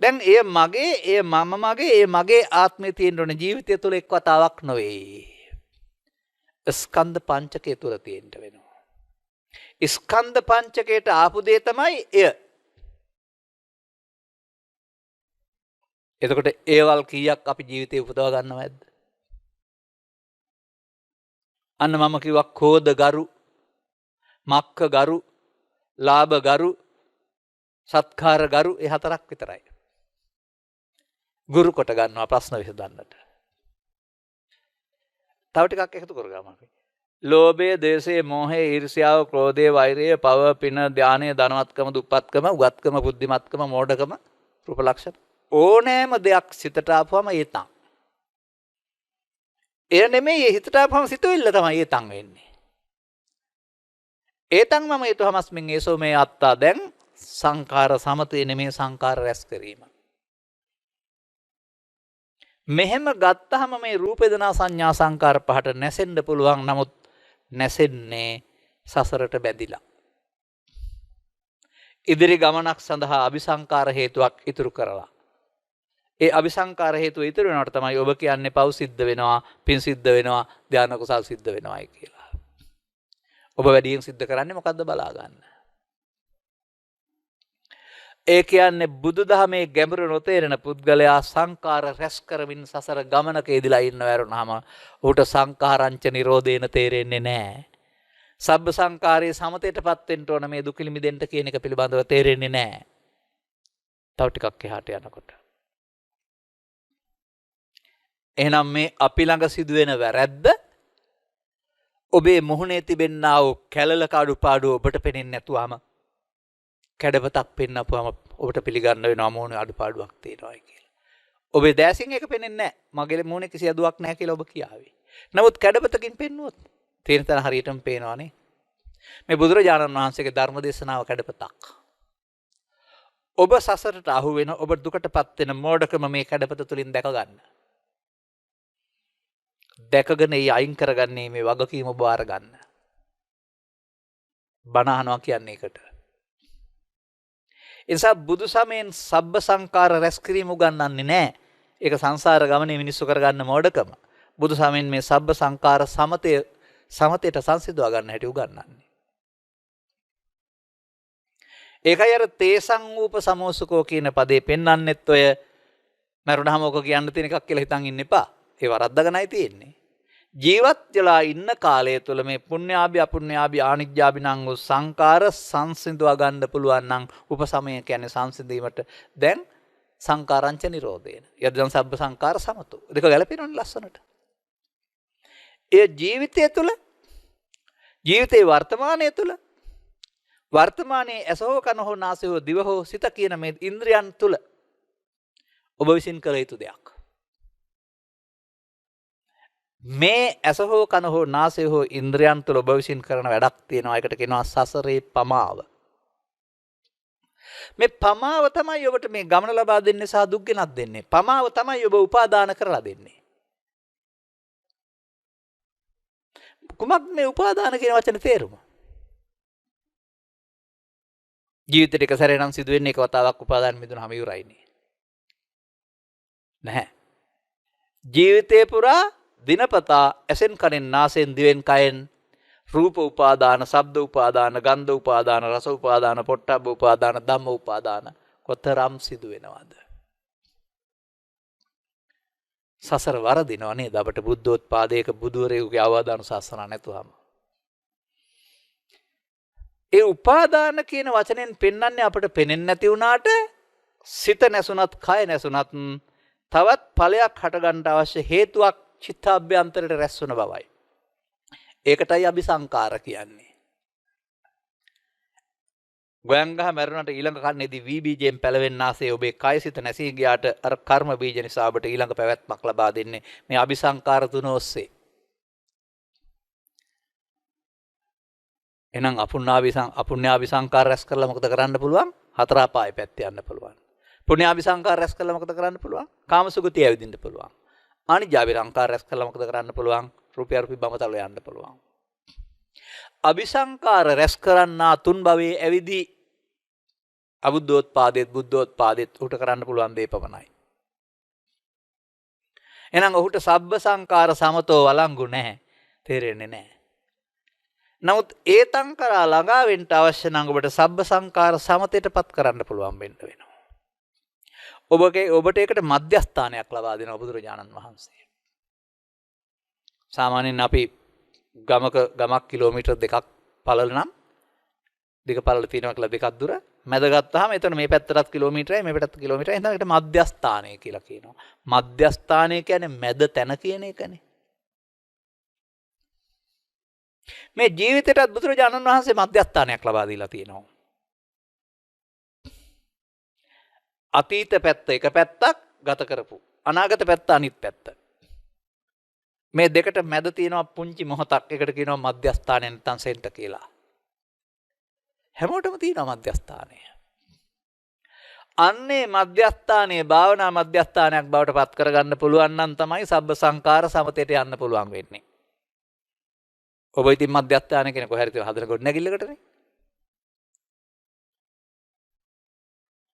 දැන් ඒ මගේ, ඒ මම මගේ, ඒ මගේ ආත්මය තියෙන්න ඕන ජීවිතය තුළ එක් වතාවක් නෙවෙයි. ස්කන්ධ පංචකය තුළ තියෙන්න වෙනවා. ස්කන්ධ පංචකයට ආපු දේ තමයි එය. එතකොට ඒවල් කීයක් අපි ජීවිතේ උපදව ගන්නවද? අන්න මම කිව්වා කෝධ ගරු, මක්ක ගරු, ලාභ ගරු, සත්කාර ගරු ඒ හතරක් විතරයි. ගුරු කොට ගන්නවා ප්‍රශ්න විසඳන්නට. තව ටිකක් එකතු කරගමු අපි. ලෝභය, ද්වේෂය, මෝහය, ඊර්ෂ්‍යාව, ක්‍රෝධය, වෛරය, පව, පින, ධානය, ධනවත්කම, දුප්පත්කම, උගත්කම, බුද්ධිමත්කම, මෝඩකම, රූප ලක්ෂණ ඕනෑම දෙයක් සිතට ආපුවම ඒතං. එය නෙමෙයි හිතට ආපුවම සිතුවිල්ල තමයි ඒතං වෙන්නේ. ඒතං මම ඒතෝහමස්මින් ඒසෝ මේ අත්තා. දැන් සංඛාර සමතේ නෙමෙයි සංඛාර රැස් කිරීම. මෙහෙම ගත්තහම මේ රූප වේදනා සංඥා සංකාර පහට නැසෙන්න පුළුවන්. නමුත් නැසෙන්නේ සසරට බැඳිලා. ඉදිරි ගමනක් සඳහා අபிසංකාර හේතුවක් ඉතුරු කරලා. ඒ අபிසංකාර හේතුව ඉතුරු වෙනවට තමයි ඔබ කියන්නේ පව් සිද්ධ වෙනවා, පින් සිද්ධ වෙනවා, ධානා කුසල් සිද්ධ වෙනවායි කියලා. ඔබ වැඩියෙන් සිද්ධ කරන්නේ මොකද්ද බලා ගන්න. ඒ කියන්නේ බුදුදහමේ ගැඹුර නොතේරෙන පුද්ගලයා සංකාර රැස් කරමින් සසර ගමනක යෙදලා ඉන්නව ඇරුණාම ඌට සංකාරංච නිරෝධේන තේරෙන්නේ නැහැ. සබ්බ සංකාරයේ සමතේටපත් වෙන්න ඕන මේ දුකිලි මිදෙන්න කියන එක පිළිබඳව තේරෙන්නේ නැහැ. තව ටිකක් එහාට යනකොට. එහෙනම් මේ අපි ළඟ සිදුවෙන වැරැද්ද ඔබේ මුහුණේ තිබෙනා වූ කැලල කඩුපාඩු ඔබට පෙනෙන්නේ නැතුවම කැඩපතක් පෙන්නපුවම ඔබට පිළිගන්න වෙනවා මොහොනේ අඩුපාඩුවක් තියෙනවා කියලා. ඔබේ දැසින් එක පෙනෙන්නේ නැහැ. මගේ මොහොනේ කිසි අඩුවක් නැහැ කියලා ඔබ කියාවේ. නමුත් කැඩපතකින් පෙන්නුවොත් තේරෙන තරම් හරියටම පේනවනේ. මේ බුදුරජාණන් වහන්සේගේ ධර්ම දේශනාව කැඩපතක්. ඔබ සසරට අහු වෙන ඔබ දුකටපත් වෙන මෝඩකම මේ කැඩපත තුලින් දැක ගන්න. දැකගෙන ඒ අයින් කරගන්නේ මේ වගකීම ඔබ අර ගන්න. බණ අහනවා කියන්නේ ඒකට. එනිසා බුදු සමයෙන් සබ්බ සංකාර රැස් කිරීම උගන්වන්නේ නැහැ. ඒක සංසාර ගමනේ මිනිස්සු කරගන්න මෝඩකම. බුදු සමයෙන් මේ සබ්බ සංකාර සමතේට සංසිඳවා ගන්න හැටි උගන්වන්නේ. ඒකයි අර තේසං ූප සමෝසුකෝ කියන පදේ පෙන්වන්නෙත් ඔය මරුණාම ඔක කියන්න තියෙන එකක් කියලා හිතන් ඉන්න එපා. ඒ වරද්දගෙනයි තියෙන්නේ. ජීවත් වෙලා ඉන්න කාලය තුළ මේ පුණ්‍යාභි අපුණ්‍යාභි ආනිජ්ජාභි නම් වූ සංකාර සංසිඳවා ගන්න පුළුවන් නම් උපසමය කියන්නේ සංසිඳීමට දැන් සංකාරංච නිරෝධේන යද්දන් සබ්බ සංකාර සමතෝ දෙක ගැලපෙනවනේ ලස්සනට. ඒ ජීවිතය තුළ ජීවිතේ වර්තමානයේ තුළ වර්තමානයේ ඇස හෝ කන හෝ නාසය හෝ දිව හෝ සිත කියන මේ ඉන්ද්‍රියන් තුළ ඔබ විසින් කළ යුතු දෙයක්. මේ ඇස හෝ කන හෝ නාසය හෝ ඉන්ද්‍රියන් තුළ ඔබ විසින් කරන වැඩක් තියෙනවා. ඒකට කියනවා සසරේ පමාව. මේ පමාව තමයි ඔබට මේ ගමන ලබා දෙන්නේ සහ දුක් ගෙනත් දෙන්නේ. පමාව තමයි ඔබ උපාදාන කරලා දෙන්නේ. කුමක් මේ උපාදාන කියන වචනේ තේරුම? ජීවිතේට එක සැරේ නම් සිදු වෙන්නේ එක වතාවක් උපාදාන මිදුනහම ඉවරයිනේ. නැහැ. ජීවිතේ පුරා දිනපතා ඇසෙන් කනෙන් නාසයෙන් දිවෙන් කයෙන් රූප උපාදාන, ශබ්ද උපාදාන, ගන්ධ උපාදාන, රස උපාදාන, පොට්ටබ්බ උපාදාන, ධම්ම උපාදාන කොතරම් සිදු වෙනවද? සසර වරදිනවා නේද? අපට බුද්ධෝත්පාදයක බුදුවරයෙකුගේ අවවාදානුශාසනා නැතුවම. ඒ උපාදාන කියන වචනෙන් පෙන්වන්නේ අපට පෙනෙන්නේ නැති වුණාට සිත නැසුණත්, කය නැසුණත් තවත් ඵලයක් හටගන්න අවශ්‍ය හේතුවක් චිත්තාභ්‍යන්තරයට රැස් වන බවයි. ඒකටයි අபிසංකාර කියන්නේ. ගෝයන්ගහ මරුණට ඊළඟ කන්නේදී වී බීජයෙන් පැලවෙන්නාසේ ඔබේ කය සිත නැසී ගියාට අර කර්ම බීජ නිසා ඔබට ඊළඟ පැවැත්මක් ලබා දෙන්නේ මේ අபிසංකාර තුන ඔස්සේ. එහෙනම් අපුණ්‍යාභිසංකාර රැස් කරලා මොකද කරන්න පුළුවන්? හතර අපායේ පැත්තේ යන්න පුළුවන්. පුණ්‍යාභිසංකාර රැස් කරලා මොකද කරන්න පුළුවන්? කාමසුගතිය ඇවිදින්න පුළුවන්. ආනිජ්ජාභිසංකාර රැස් කරලා මොකද කරන්න පුළුවන්? රූපය රූපී බඹතල යන්න පුළුවන්. අபிසංකාර රැස් කරන්නා තුන් භවයේ ඇවිදි අබුද්ධෝත්පාදෙත් බුද්ධෝත්පාදෙත් උට කරන්න පුළුවන් දේ පමණයි. එහෙනම් ඔහුට සබ්බ සංකාර සමතෝ වළංගු නැහැ. තේරෙන්නේ නැහැ. නමුත් ඒතං කරා ළඟා වෙන්න අවශ්‍ය නම් ඔබට සබ්බ සංකාර සමතේටපත් කරන්න පුළුවන් වෙන්න වෙනවා. ඔබට ඒකට මධ්‍යස්ථානයක් ලබා දෙනවා බුදුරජාණන් වහන්සේ. සාමාන්‍යයෙන් අපි ගමක් කිලෝමීටර් දෙකක් පළල නම් දෙක පළල තියෙනවා කියලා දෙකක් දුර මැද ගත්තාම එතන මේ පැත්තටත් කිලෝමීටරයි මේ පැත්තට කිලෝමීටරයි එහෙනම් ඒකට මධ්‍යස්ථානය කියලා කියනවා. මධ්‍යස්ථානය කියන්නේ මැද තැන කියන එකනේ. මේ ජීවිතයටත් බුදුරජාණන් වහන්සේ මධ්‍යස්ථානයක් ලබා දීලා තියෙනවා. අතීත පැත්ත එක පැත්තක් ගත කරපු. අනාගත පැත්ත අනිත් පැත්ත. මේ දෙකට මැද තියෙනවා පුංචි මොහොතක්. ඒකට කියනවා මධ්‍යස්ථානය නැත්නම් සෙන්ටර් කියලා. හැමෝටම තියෙනවා මධ්‍යස්ථානය. අන්නේ මධ්‍යස්ථානයේ භාවනා මධ්‍යස්ථානයක් බවට පත් කරගන්න පුළුවන් නම් තමයි සබ්බ සංකාර සමතේට යන්න පුළුවන් වෙන්නේ. ඔබ ඉතින් මධ්‍යස්ථාන කෙනෙක් කොහේ හරි හදන කොට නැගිල්ලකටනේ.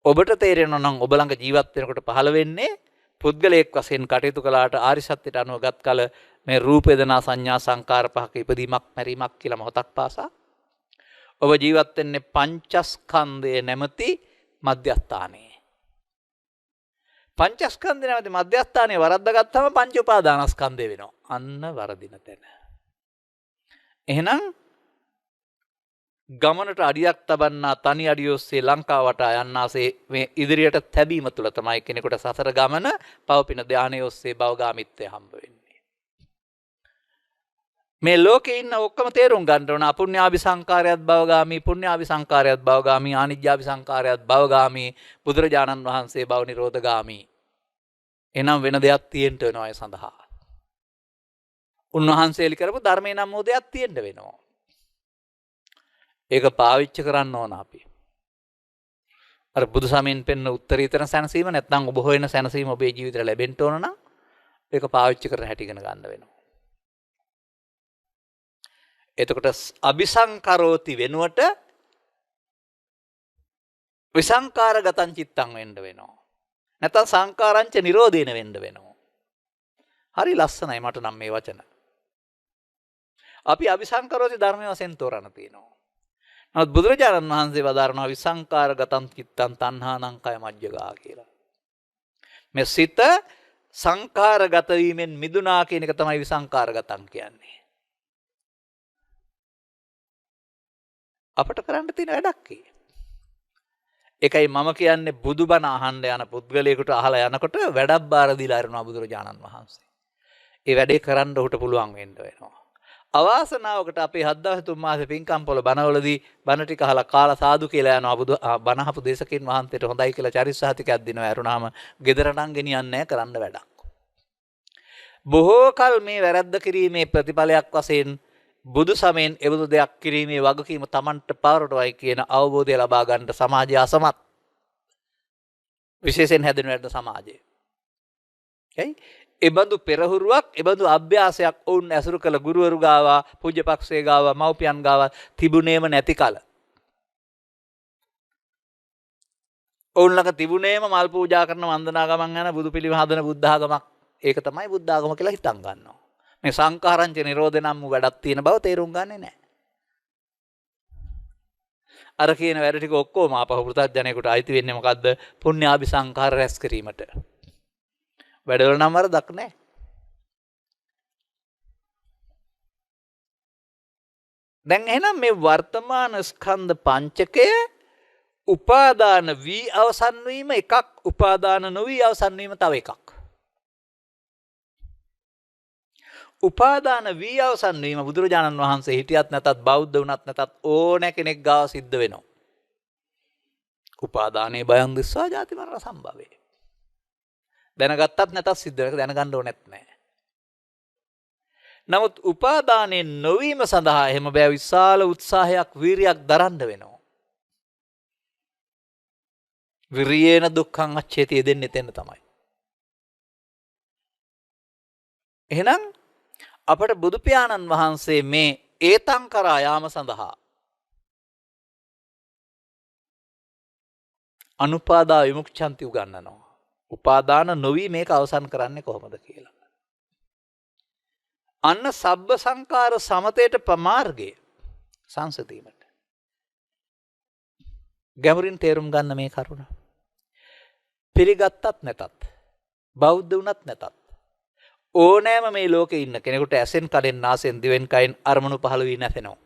ඔබට තේරෙනවා නම් ඔබ ළඟ ජීවත් වෙනකොට පහළ වෙන්නේ පුද්ගලයෙක් වශයෙන් කටයුතු කළාට ආරි සත්‍යයට අනුවගත් කල මේ රූප වේදනා සංඥා සංකාර පහක ඉපදීමක් මැරීමක් කියලා මොහොතක් පාසා ඔබ ජීවත් වෙන්නේ පංචස්කන්ධයේ නැමැති මධ්‍යස්ථානයේ. පංචස්කන්ධය නැමැති මධ්‍යස්ථානයේ වරද්දාගත්තම පංච උපාදානස්කන්ධය වෙනවා. අන්න වරදින තැන. එහෙනම් ගමනට අඩියක් තබන්නා තනි අඩිය ඔස්සේ ලංකාව වටා යන්නාසේ මේ ඉදිරියට තැබීම තුළ තමයි කෙනෙකුට සසර ගමන පවපින ධානයේ ඔස්සේ භවගාමීත්වය හම්බ වෙන්නේ. මේ ලෝකේ ඉන්න ඔක්කොම තේරුම් ගන්න ඕන අපුණ්‍යාභිසංකාරයත් භවගාමී, පුණ්‍යාභිසංකාරයත් භවගාමී, ආනිජ්ජාභිසංකාරයත් භවගාමී, බුදුරජාණන් වහන්සේ භව නිරෝධගාමී. එනම් වෙන දෙයක් තියෙන්න වෙනවා ඒ සඳහා. උන්වහන්සේලි කරපු ධර්මේ නම් වූ දෙයක් තියෙන්න වෙනවා. ඒක පාවිච්චි කරන්න ඕන අපි. අර බුදු සමයෙන් පෙන්න උත්තරීතර සැනසීම නැත්නම් ඔබ හොයන සැනසීම ඔබේ ජීවිතේට ලැබෙන්න ඕන නම් ඒක පාවිච්චි කරන හැටි ඉගෙන ගන්න වෙනවා. එතකොට අபிසංකරෝති වෙනුවට විසංකාරගතං චිත්තං වෙන්න වෙනවා. නැත්නම් සංකාරංච නිරෝධේන වෙන්න වෙනවා. හරි ලස්සනයි මට නම් මේ වචන. අපි අபிසංකරෝති ධර්මයේ වශයෙන් තෝරන තියෙනවා. නමුත් බුදුරජාණන් වහන්සේ වදාරනවා විසංකාරගතං චිත්තං තණ්හානං කය මජ්ජගා කියලා. මේ සිත සංඛාරගත වීමෙන් මිදුණා කියන එක තමයි විසංඛාරගතං කියන්නේ. අපට කරන්න තියෙන වැඩක් කි. ඒකයි මම කියන්නේ බුදුබණ අහන්න යන පුද්ගලයෙකුට අහලා යනකොට වැඩක් බාර දීලා අරනවා බුදුරජාණන් වහන්සේ. ඒ වැඩේ කරන්න උට පුළුවන් වෙන්න වෙනවා. අවාසනාවකට අපේ 7 දවස් 3 මාසේ පින්කම් පොළ බණවලදී බණ ටික අහලා කාලා සාදු කියලා යනවා බණ අහපු දේශකින් වහන්සේට හොඳයි කියලා චරිසහතිකයක් දෙනවා. ඇරුණාම ගෙදර නම් ගෙනියන්නේ නැහැ කරන්න වැඩක්. බොහෝ කල මේ වැරද්ද කිරීමේ ප්‍රතිඵලයක් වශයෙන් බුදු සමයෙන් එබඳු දෙයක් කිරීමේ වගකීම Tamanට පාරටවයි කියන අවබෝධය ලබා ගන්න සමාජය අසමත්. විශේෂයෙන් හැදෙන වැඩ සමාජය. okay? එබඳු පෙරහුරුවක් එබඳු අභ්‍යාසයක් ඔවුන් ඇසුරු කළ ගුරුවරු ගාවා පූජ්‍යපක්ෂයේ ගාවා මව්පියන් ගාවා තිබුණේම නැති කල. ඔවුන් ළඟ තිබුණේම මල් පූජා කරන වන්දනා ගමන් යන බුදු පිළිම හදන බුද්ධ ආගමක්. ඒක තමයි බුද්ධ ආගම කියලා හිතන් ගන්නවා. මේ සංඛාරංච නිරෝධ නම් වැඩක් තියෙන බව තේරුම් ගන්නේ නැහැ. අර කියන වැඩ ටික ඔක්කොම ආපහු පුතත්ජනේකට අයිති වෙන්නේ මොකද්ද? පුණ්‍යාභි සංඛාර රැස් කිරීමට. වැඩවල නම් වරදක් නැහැ. දැන් එහෙනම් මේ වර්තමාන ස්කන්ධ පංචකය උපාදාන වී අවසන් වීම එකක්, උපාදාන නොවි අවසන් වීම තව එකක්. උපාදාන වී අවසන් වීම බුදුරජාණන් වහන්සේ හිටියත් නැතත් බෞද්ධ වුණත් නැතත් ඕන කෙනෙක් ගාව සිද්ධ වෙනවා. උපාදානයේ බයං දිස්සා ජාති මරණ සම්භවේ. දැනගත්තත් නැතත් සිද්ධ වෙනක දැනගන්න ඕනෙත් නැහැ. නමුත් උපාදානයේ නොවීම සඳහා එහෙම බෑ විශාල උත්සාහයක් වීරියක් දරන්න වෙනවා. විරියේන දුක්ඛං අච්ඡේති දෙන්නේ තෙන්න තමයි. එහෙනම් අපට බුදු පියාණන් වහන්සේ මේ ඒතං කරා යාම සඳහා අනුපාදා විමුක්ඛන්ති උගන්වනවා. උපාදාන නොවි මේක අවසන් කරන්නේ කොහොමද කියලා. අන්න සබ්බ සංකාර සමතේට ප්‍රමාර්ගය සංසදීමට. ගැඹුරින් තේරුම් ගන්න මේ කරුණ. පිළිගත්තත් නැතත් බෞද්ධ වුණත් නැතත් ඕනෑම මේ ලෝකේ ඉන්න කෙනෙකුට ඇසෙන් කනෙන් නාසයෙන් දිවෙන් කයින් අරමුණු පහළ වී නැසෙනවා.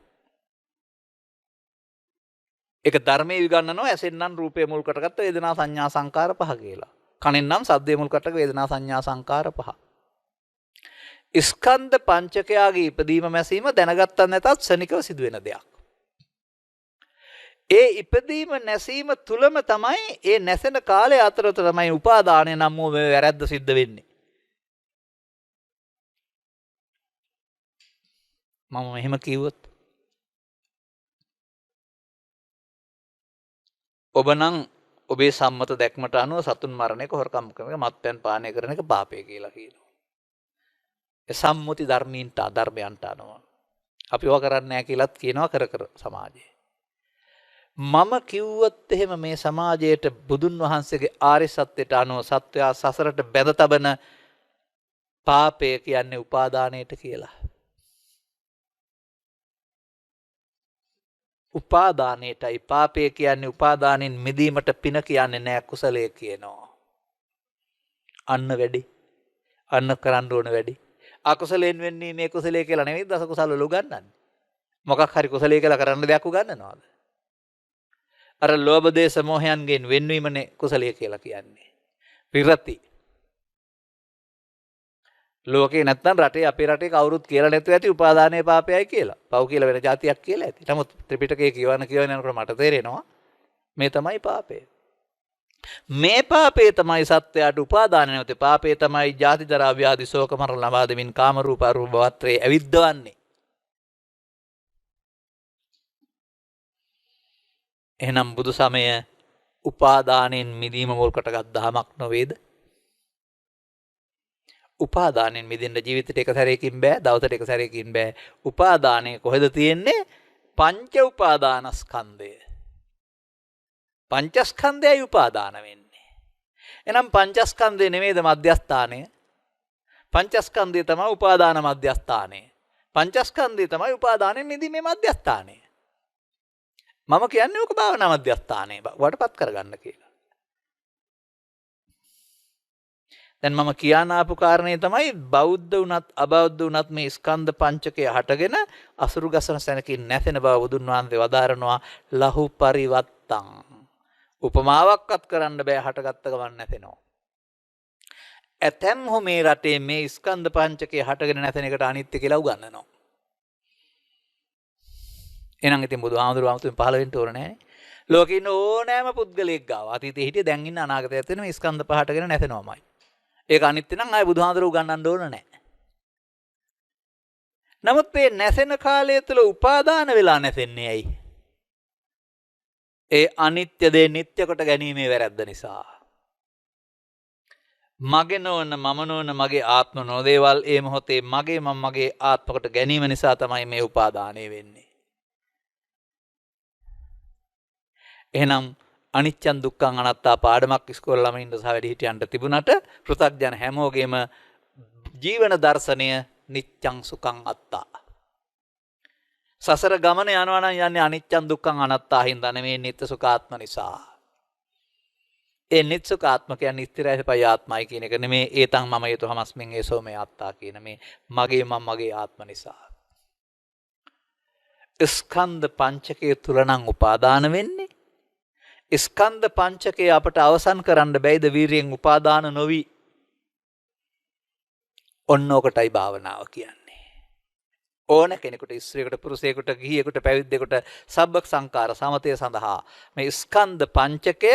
ඒක ධර්මයේ විගන්නනවා ඇසෙන් නම් රූපය මුල් කරගත්ත වේදනා සංඥා සංකාර පහ කියලා. කනෙන් නම් ශබ්දය මුල් කරගත්ත වේදනා සංඥා සංකාර පහ. ස්කන්ධ පංචකයාගේ ඉපදීම මැසීම දැනගත්තත් නැතත් ශනිකව සිදුවෙන දෙයක්. ඒ ඉපදීම නැසීම තුලම තමයි ඒ නැසෙන කාලය අතරත තමයි උපාදානය නම් වූ මේ වැරද්ද සිද්ධ වෙන්නේ. මම මෙහෙම කිව්වොත් ඔබ නම් ඔබේ සම්මත දැක්මට අනුව සතුන් මරණ එක හොරකම් කරන එක මත්පැන් පානය කරන එක පාපය කියලා කියනවා. ඒ සම්මුති ධර්මීන්ට අධර්මයන්ට අනුව අපි ඒවා කරන්නේ නැහැ කියලාත් කියනවා කර සමාජයේ. මම කිව්වොත් එහෙම මේ සමාජයට බුදුන් වහන්සේගේ ආර්ය සත්‍යයට අනුව සත්වයා සසරට බැඳ තබන පාපය කියන්නේ උපාදානයට කියලා. උපාදානයටයි පාපය කියන්නේ උපාදානෙන් මිදීමට පින කියන්නේ නෑ කුසලය කියනවා. අන්න වැඩි. අන්න කරන්න ඕන වැඩි. අකුසලයෙන් වෙන්නේ මේ කුසලයේ කියලා නෙවෙයි දස කුසල වල උගන්වන්නේ. මොකක් හරි කුසලයේ කියලා කරන්න දෙයක් උගන්වනවාද? අර ලෝභ දේශ මොහයන්ගෙන් වෙන්වීමනේ කුසලයේ කියලා කියන්නේ. විරති. ලෝකේ නැත්නම් රටේ අපේ රටේ කවුරුත් කියලා නැතුව ඇති උපාදානයේ පාපයයි කියලා. පව් කියලා වෙන જાතියක් කියලා ඇති. නමුත් ත්‍රිපිටකයේ කියවන යනකොට මට තේරෙනවා මේ තමයි පාපය. මේ පාපේ තමයි සත්‍යයට උපාදාන නැවතේ පාපේ තමයි ජාති ජරා ව්‍යාධි ශෝක මරණ ලබා දෙමින් කාම රූප අරූප භවත්‍රේ ඇවිද්දවන්නේ. එහෙනම් බුදු සමය උපාදානෙන් මිදීම මුල් කොටගත් දහමක් නොවේද? උපාදානෙන් මිදෙන්න ජීවිතේට එක සැරයකින් බෑ, දවසට එක සැරයකින් බෑ. උපාදානය කොහෙද තියෙන්නේ? පංච උපාදානස්කන්ධය. පංචස්කන්ධයයි උපාදාන වෙන්නේ. එහෙනම් පංචස්කන්ධය නෙමෙයිද මධ්‍යස්ථානය? පංචස්කන්ධය තමයි උපාදාන මධ්‍යස්ථානය. පංචස්කන්ධය තමයි උපාදානෙන් මිදීමේ මධ්‍යස්ථානය. මම කියන්නේ ඕක භාවනා මධ්‍යස්ථානය වටපත් කරගන්න කියලා. දැන් මම කියන්න ආපු කාරණේ තමයි බෞද්ධ වුණත් අබෞද්ධ වුණත් මේ ස්කන්ධ පංචකය හටගෙන අසුරු ගසන සැනකින් නැසෙන බව බුදුන් වහන්සේ වදාරනවා ලහු පරිවත්තං. උපමාවක්වත් කරන්න බෑ හටගත්ත ගමන් නැසෙනවා. ඇතැම්හු මේ රටේ මේ ස්කන්ධ පංචකය හටගෙන නැසෙන එකට අනිත්‍ය කියලා උගන්වනවා. එහෙනම් ඉතින් බුදුහාමුදුරුවෝ 아무තුන් පහළ වෙන්න ඕන නැහැ. ලෝකේ ඉන්න ඕනෑම පුද්ගලයෙක් ගාව අතීතයේ හිටිය දැන් ඉන්න අනාගතයත් වෙන මේ ස්කන්ධ පහටගෙන නැසෙනවමයි. ඒක අනිත්‍ය නම් ආයේ බුදුහාමුදුරුවෝ උගන්වන්න ඕන නැහැ. නමුත් මේ නැසෙන කාලය තුළ උපාදාන වෙලා නැසෙන්නේ ඇයි? ඒ අනිත්‍ය දේ නිට්ටය කොට ගැනීමේ වැරද්ද නිසා. මගේ නොවන මම නොවන මගේ ආත්ම නොදේවල් ඒ මොහොතේ මගේ මම මගේ ආත්ම කොට ගැනීම නිසා තමයි මේ උපාදානය වෙන්නේ. එහෙනම් අනිච්චන් දුක්ඛං අනාත්තා පාඩමක් ඉස්කෝලේ ළමයින්ට සහ වැඩිහිටියන්ට තිබුණට පෘථග්ජන හැමෝගෙම ජීවන දර්ශනය නිච්ඡං සුඛං අත්තා. සසර ගමන යනවා නම් යන්නේ අනිච්චන් දුක්ඛං අනාත්තා හින්දා නෙමේ නිත්‍ය සුඛාත්ම නිසා. ඒ නිත්‍ය සුඛාත්ම කියන්නේ ස්ථිරයි සපයි ආත්මයි කියන එක නෙමේ ඒතං මම යතු හමස්මින් ඒසෝ මේ අත්තා කියන මේ මගේ මම මගේ ආත්ම නිසා. ස්කන්ධ පංචකය තුල නම් උපාදාන වෙන්නේ. ස්කන්ධ පංචකය අපට අවසන් කරන්න බැයිද වීරියෙන් උපාදාන නොවි? ඔන්න ඔකටයි භාවනාව කියන්නේ. ඕන කෙනෙකුට ස්ත්‍රියකට පුරුෂයෙකුට ගිහියෙකුට පැවිද්දෙකුට සබ්බ සංකාර සමතය සඳහා මේ ස්කන්ධ පංචකය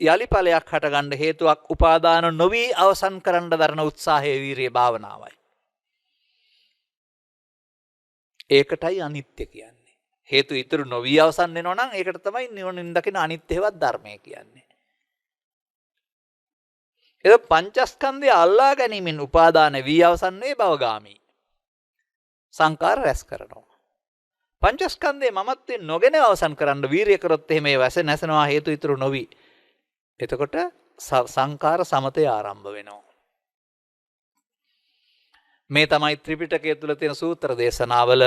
යලි ඵලයක් හටගන්න හේතුවක් උපාදාන නොවි අවසන් කරන්න දරන උත්සාහයේ වීරිය භාවනාවයි. ඒකටයි අනිත්‍ය කියන්නේ. හේතු ඉතුරු නොවි අවසන් වෙනවා නම් ඒකට තමයි නිවනින් දකින අනිත්‍යවත් ධර්මය කියන්නේ. ඒක පංචස්කන්ධය අල්ලා ගැනීමෙන් උපාදාන වී අවසන් වේ භවගාමී. සංකාර රැස් කරනවා. පංචස්කන්ධයේ මමත්වයෙන් නොගෙන අවසන් කරන්න වීරිය කරොත් එහෙම ඒ වැස නැසනවා හේතු ඉතුරු නොවි. එතකොට සංකාර සමතය ආරම්භ වෙනවා. මේ තමයි ත්‍රිපිටකය තුල තියෙන සූත්‍ර දේශනාවල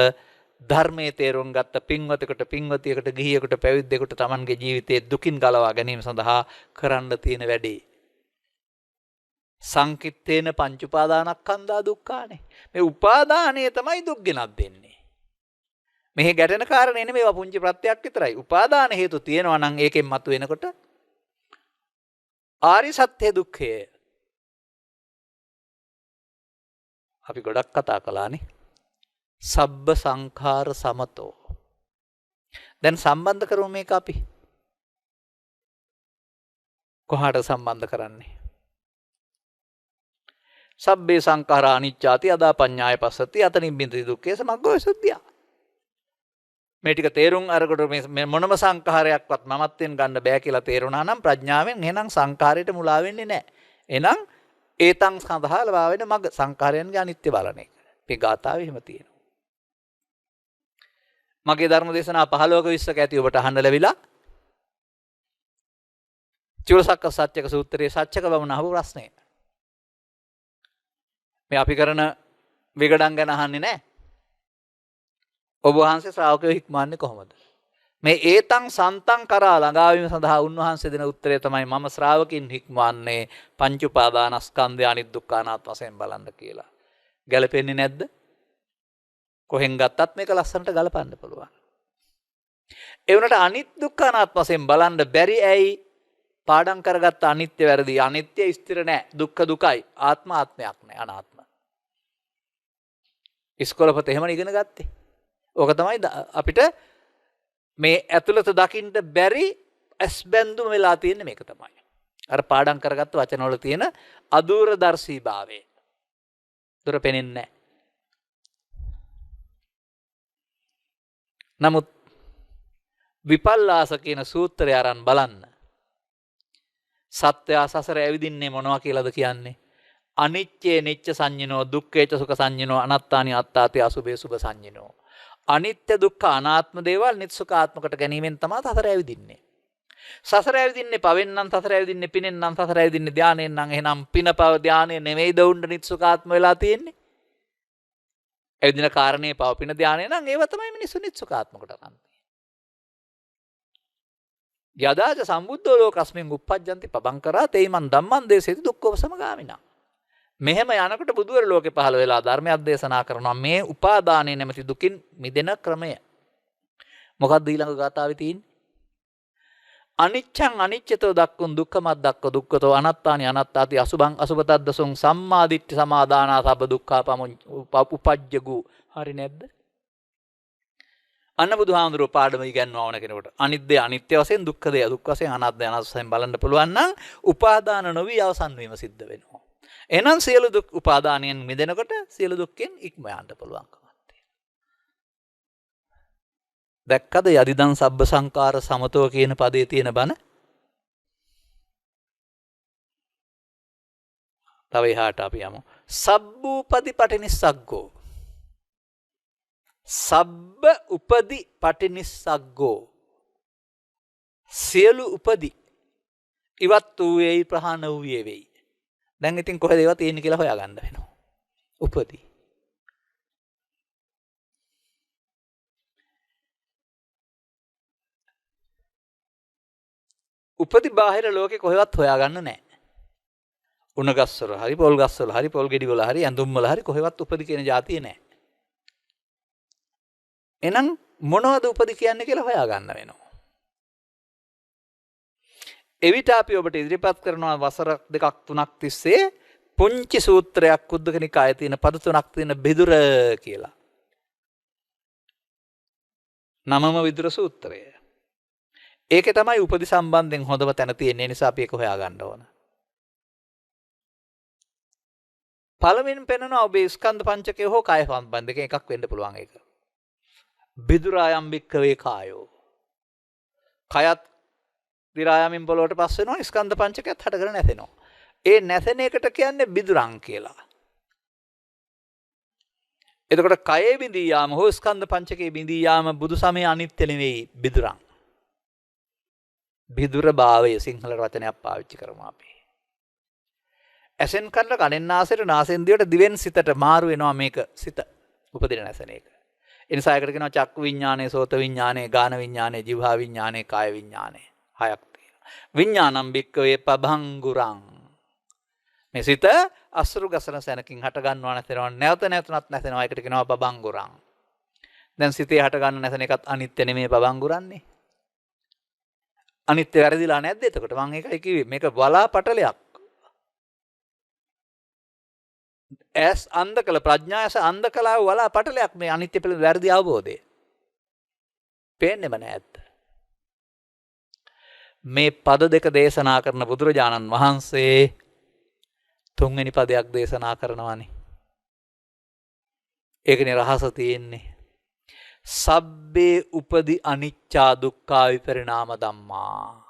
ධර්මයේ තේරුම් ගත්ත පින්වතෙකුට පින්වතියකට ගිහියෙකුට පැවිද්දෙකුට Tamanගේ ජීවිතයේ දුකින් ගලවා ගැනීම සඳහා කරන්න තියෙන වැඩේ. සංකිට්ඨේන පංච උපාදානස්කන්ධා දුක්ඛානේ. මේ උපාදානය තමයි දුක් ගෙනත් දෙන්නේ. මෙහි ගැටෙන කාරණේ නෙමෙයි පුංචි ප්‍රත්‍යක් විතරයි. උපාදාන හේතු තියෙනවා නම් ඒකෙන් මතුවෙනකොට ආරි සත්‍ය දුක්ඛය. අපි ගොඩක් කතා කළානේ. සබ්බ සංඛාර සමතෝ. දැන් සම්බන්ධ කරමු මේක අපි. කොහාට සම්බන්ධ කරන්නේ? සබ්බේ සංඛාරා අනිච්චාති අදා පඤ්ඤාය පස්සති අතනින් බින්දති දුක්ඛේ සමග්ගෝ සුද්ධිය. මේ ටික තේරුම් අරකට මේ මොනම සංඛාරයක්වත් මමත්වෙන් ගන්න බෑ කියලා තේරුණා නම් ප්‍රඥාවෙන් එහෙනම් සංඛාරයට මුලා වෙන්නේ නැහැ. එහෙනම් ඒතං සඳහා ලබා වෙන මග සංඛාරයන්ගේ අනිත්‍ය බලන එක. මේ ගාථාවේ එහෙම තියෙනවා. මගේ ධර්ම දේශනා 15ක 20ක ඇති ඔබට අහන්න ලැබිලා. චූලසක්ක සත්‍යක සූත්‍රයේ සත්‍යක බවන අහපු ප්‍රශ්නේ. මේ අපි කරන විගඩම් ගැන අහන්නේ නැහැ. ඔබ වහන්සේ ශ්‍රාවකයෝ හික්මන්නේ කොහොමද? මේ ඒතං සන්තං කරා ළඟාවීම සඳහා උන්වහන්සේ දෙන උත්තරය තමයි මම ශ්‍රාවකින් හික්මන්නේ පංච උපාදානස්කන්ධය අනිත් දුක්ඛානාත්ම වශයෙන් බලන්න කියලා. ගැලපෙන්නේ නැද්ද? කොහෙන් ගත්තත් මේක ලස්සනට ගලපන්න පුළුවන්. ඒ වුණාට අනිත් දුක්ඛානාත්ම වශයෙන් බලන්න බැරි ඇයි? පාඩම් කරගත්ත අනිත්‍ය වැරදි. අනිත්‍ය ස්ථිර නැහැ. දුක්ඛ දුකයි. ආත්ම ආත්මයක් නැහැ. අනාත්ම. ඉස්කෝලපත එහෙම ඉගෙන ගත්තේ. ඕක තමයි අපිට මේ ඇතුළත දකින්න බැරි ඇස්බැඳුම වෙලා තියෙන්නේ මේක තමයි. අර පාඩම් කරගත්ත වචනවල තියෙන අදූරදර්ශීභාවය. දුර පෙනෙන්නේ නැහැ. නමුත් විපල්ලාස කියන සූත්‍රය අරන් බලන්න. සත්‍ය සසර ඇවිදින්නේ මොනවා කියලාද කියන්නේ? අනිච්චේ නිච්ච සංඤිනෝ දුක්ඛේච සුඛ සංඤිනෝ අනත්තානි අත්තාති අසුභේ සුභ සංඤිනෝ. අනිත්‍ය දුක්ඛ අනාත්ම දේවල් නිත්සුඛාත්මකට ගැනීමෙන් තමයි සසර ඇවිදින්නේ. සසර ඇවිදින්නේ පවෙන් නම් සසර ඇවිදින්නේ පිනෙන් නම් සසර ඇවිදින්නේ ධානයෙන් නම් එහෙනම් පිනපව ධානය නෙමෙයි දවුන්න නිත්සුඛාත්ම වෙලා තියෙන්නේ. ඇවිදින කාරණේ පව පින ධානය නම් ඒව තමයි මිනිස්සු නිත්සුඛාත්මකට ගන්න. යදාච සම්බුද්ධෝ ලෝකස්මින් උප්පජ්ජන්ති පබංකරා තේමන් ධම්මං දේසෙති දුක්ඛව සමගාමිනා. මෙහෙම යනකොට බුදුවර ලෝකේ පහළ වෙලා ධර්මයක් දේශනා කරනවා මේ උපාදානයේ නැමැති දුකින් මිදෙන ක්‍රමය. මොකක්ද ඊළඟ ගාථාවේ තියෙන්නේ? අනිච්ඡං අනිච්චතෝ දක්ඛං දුක්ඛමත් දක්ඛ දුක්ඛතෝ අනත්තානි අනත්තාති අසුභං අසුභතද්දසුං සම්මාදිට්ඨි සමාදානා සබ්බ දුක්ඛා උපජ්ජගු. හරි නැද්ද? අන්න බුදුහාමුදුරුවෝ පාඩම ඉගන්වන ඕන කෙනෙකුට අනිත්‍ය අනිත්‍ය වශයෙන් දුක්ඛ දේ දුක්ඛ වශයෙන් අනාත්ම අනාත්ම වශයෙන් බලන්න පුළුවන් නම් උපාදාන නොවි අවසන් වීම සිද්ධ වෙනවා. එහෙනම් සියලු දුක් උපාදානයෙන් මිදෙනකොට සියලු දුක්ෙන් ඉක්ම යන්න පුළුවන්කමක් තියෙනවා. දැක්කද යදිදං සබ්බ සංකාර සමතෝ කියන පදේ තියෙන බණ? තව එහාට අපි යමු. සබ්බූපදි පටිනිස්සග්ගෝ. සබ්බ උපදි පටිනිස්සග්ගෝ. සියලු උපදි ඉවත් වූයේයි ප්‍රහාණ වූයේ වෙයි. දැන් ඉතින් කොහෙද ඒවා තියෙන්නේ කියලා හොයාගන්න වෙනවා. උපදි. උපදි බාහිර ලෝකේ කොහෙවත් හොයාගන්න නැහැ. උණ ගස්වල හරි පොල් ගස්වල හරි පොල් ගෙඩි වල හරි ඇඳුම් වල හරි කොහෙවත් උපදි කියන જાතිය නැහැ. එහෙනම් මොනවද උපදි කියන්නේ කියලා හොයාගන්න වෙනවා. එවිට අපි ඔබට ඉදිරිපත් කරනවා වසර 2ක් 3ක් තිස්සේ පුංචි සූත්‍රයක් කුද්දක නිකායේ තියෙන පද 3ක් තියෙන බිදුර කියලා. නමම විදුර සූත්‍රය. ඒකේ තමයි උපදි සම්බන්ධයෙන් හොඳම තැන තියෙන්නේ. නිසා අපි ඒක හොයාගන්න ඕන. පළවෙනිම පෙන්වනවා ඔබේ ස්කන්ධ පංචකය හෝ කාය සම්බන්ධ දෙකෙන් එකක් වෙන්න පුළුවන් ඒක. බිදුරායම් බික්කවේ කායෝ. කයත් දිරායමින් පොළොවට පස් වෙනවා ස්කන්ධ පංචකයත් හටගෙන නැසෙනවා. ඒ නැසෙන එකට කියන්නේ බිදුරං කියලා. එතකොට කයේ බිඳී යාම හෝ ස්කන්ධ පංචකයේ බිඳී යාම බුදු සමය අනිත්‍ය නෙවෙයි බිදුරං. බිදුර භාවය සිංහල වචනයක් පාවිච්චි කරමු අපි. ඇසෙන් කනට කනෙන් නාසයට නාසෙන් දිවට දිවෙන් සිතට මාරු වෙනවා මේක සිත උපදින නැසෙන එක. ඒ නිසා ඒකට කියනවා චක්කු විඥානේ, සෝත විඥානේ, ගාන විඥානේ, જીවහා විඥානේ, කාය විඥානේ. හයක් තියෙනවා. විඥානම් බික්කවේ පබංගුරං. මේ සිත අසුරු ගසන සැනකින් හට ගන්නවා නැසෙනවා නැවත නැවතත් නැසෙනවා. ඒකට කියනවා පබංගුරං. දැන් සිතේ හට ගන්න නැසෙන එකත් අනිත්‍ය නෙමෙයි පබංගුරන්නේ. අනිත්‍ය වැරදිලා නැද්ද? එතකොට මම ඒකයි කිව්වේ මේක වලා පටලයක්. ඇස් අන්ධ කළ ප්‍රඥායස අන්ධ කළා වලා පටලයක් මේ අනිත්‍ය පිළිබඳ වැරදි අවබෝධය. පේන්නේම නැද්ද? මේ පද දෙක දේශනා කරන බුදුරජාණන් වහන්සේ තුන්වෙනි පදයක් දේශනා කරනවානේ. ඒකනේ රහස තියෙන්නේ. සබ්බේ උපදි අනිච්චා දුක්ඛා විපරිණාම ධම්මා.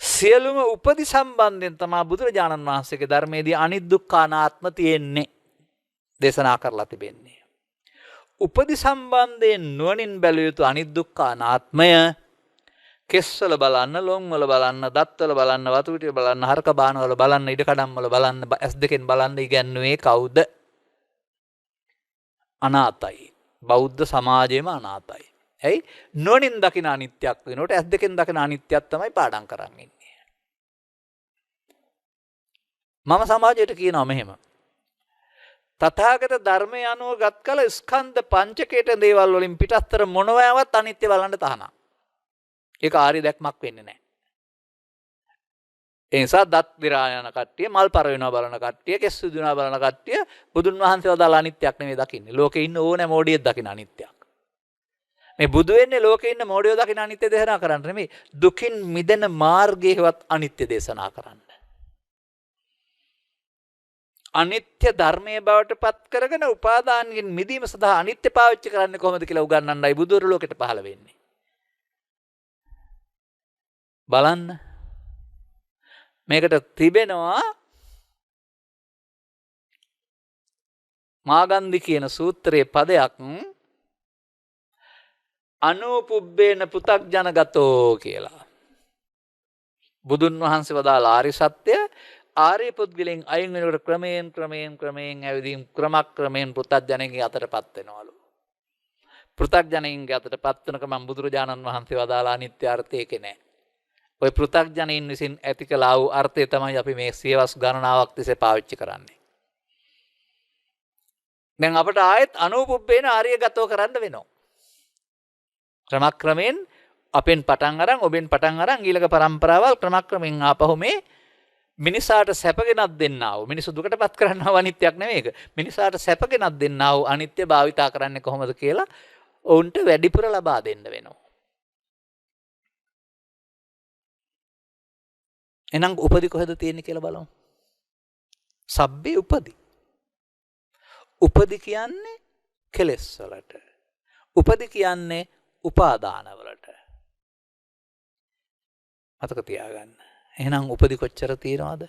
සියලුම උපදි සම්බන්ධයෙන් තමයි බුදුරජාණන් වහන්සේගේ ධර්මයේදී අනිත් දුක්ඛ අනාත්ම තියෙන්නේ දේශනා කරලා තිබෙන්නේ. උපදි සම්බන්ධයෙන් නුවණින් බැලිය යුතු අනිත් දුක්ඛ අනාත්මය කෙස්වල බලන්න, ලොම්වල බලන්න, දත්වල බලන්න, වතු පිටිය බලන්න, හරක බානවල බලන්න, ඉඩකඩම් වල බලන්න, ඇස් දෙකෙන් බලන්න ඉගැන්වුවේ කවුද? අනාතයි. බෞද්ධ සමාජයේම අනාතයි. ඇයි? නුවණින් දකින අනිත්‍යක් වෙනකොට ඇස් දෙකෙන් දකින අනිත්‍යක් තමයි පාඩම් කරන් ඉන්නේ. මම සමාජයට කියනවා මෙහෙම. තථාගත ධර්මය අනුව ගත් කල ස්කන්ධ පංචකයට දේවල් වලින් පිටස්තර මොනවාවත් අනිත්‍ය බලන්න තහනම්. ඒක ආර්ය දැක්මක් වෙන්නේ නැහැ. ඒ නිසා දත් විරා යන කට්ටිය, මල් පර වෙනවා බලන කට්ටිය, කෙස් සුදුනා බලන කට්ටිය බුදුන් වහන්සේ වදාළ අනිත්‍යක් නෙමෙයි දකින්නේ. ලෝකේ ඉන්න ඕනෑ මෝඩියෙක් දකින අනිත්‍යක්. මේ බුදු වෙන්නේ ලෝකේ ඉන්න මෝඩියෝ දකින අනිත්‍ය දේශනා කරන්න නෙමෙයි. දුකින් මිදෙන මාර්ගයේවත් අනිත්‍ය දේශනා කරන්න. අනිත්‍ය ධර්මයේ බවට පත් කරගෙන උපාදානයෙන් මිදීම සඳහා අනිත්‍ය පාවිච්චි කරන්නේ කොහොමද කියලා උගන්වන්නයි බුදුරු ලෝකෙට පහළ වෙන්නේ. බලන්න. මේකට තිබෙනවා මාගන්ධි කියන සූත්‍රයේ පදයක් අනුපුබ්බේන පෘථග්ජනගතෝ කියලා. බුදුන් වහන්සේ වදාළ ආර්ය සත්‍ය ආර්ය පුද්ගලයන් අයින් වෙනකොට ක්‍රමයෙන් ඇවිදින් ක්‍රමයෙන් පෘථග්ජනගේ අතටපත් වෙනවලු. පෘථග්ජනයින්ගේ අතටපත් වෙනකම බුදුරජාණන් වහන්සේ වදාළ අනිත්‍ය අර්ථය ඒකේ නෑ. ඔය පෘථග්ජනයින් විසින් ඇති කළා වූ අර්ථය තමයි අපි මේ සියවස් ගණනාවක් තිස්සේ පාවිච්චි කරන්නේ. දැන් අපට ආයෙත් අනුපුබ්බේන ආර්යගතව කරන්න වෙනවා. ක්‍රමක්‍රමයෙන් අපෙන් පටන් අරන් ඔබෙන් පටන් අරන් ඊළඟ પરම්පරාවල් ක්‍රමක්‍රමයෙන් ආපහු මේ මිනිසාට සැපගෙනක් දෙන්නා වූ මිනිසු දුකටපත් කරන්නව අනිත්‍යක් නෙමෙයි ඒක. මිනිසාට සැපගෙනක් දෙන්නා වූ අනිත්‍ය භාවිතා කරන්නේ කොහොමද කියලා ඔවුන්ට වැඩිපුර ලබා දෙන්න වෙනවා. එහෙනම් උපදි කොහෙද තියෙන්නේ කියලා බලමු. සබ්බේ උපදි. උපදි කියන්නේ කෙලෙස් වලට. උපදි කියන්නේ උපාදාන වලට. මතක තියාගන්න. එහෙනම් උපදි කොච්චර තියෙනවද?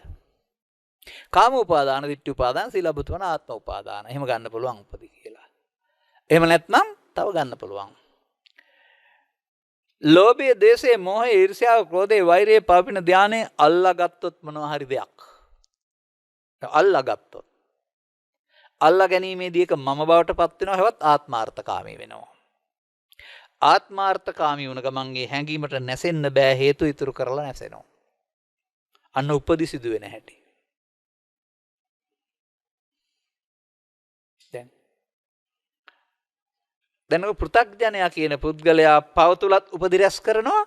කාම උපාදාන, ditthi උපාදාන, සීලබ්බතුන ආත්ම උපාදාන. එහෙම ගන්න පුළුවන් උපදි කියලා. එහෙම නැත්නම් තව ගන්න පුළුවන්. ලෝභය, දේශය, මෝහය, ඊර්ෂ්‍යාව, ක්‍රෝධය, වෛරය, පාපින ධානය අල්ලාගත්තොත් මොනවා හරි දෙයක්. අල්ලාගත්තොත්. අල්ලා ගැනීමේදී එක මම බවට පත් වෙනවා, හැවත් ආත්මාර්ථකාමී වෙනවා. ආත්මාර්ථකාමී වුණ ගමන්ගේ හැඟීමට නැසෙන්න බෑ, හේතු ඉතුරු කරලා නැසෙනවා. අන්න උපදි සිදු වෙන හැටි. දැන් පෘථග්ජනයා කියන පුද්ගලයා පව තුලත් උපදි රැස් කරනවා.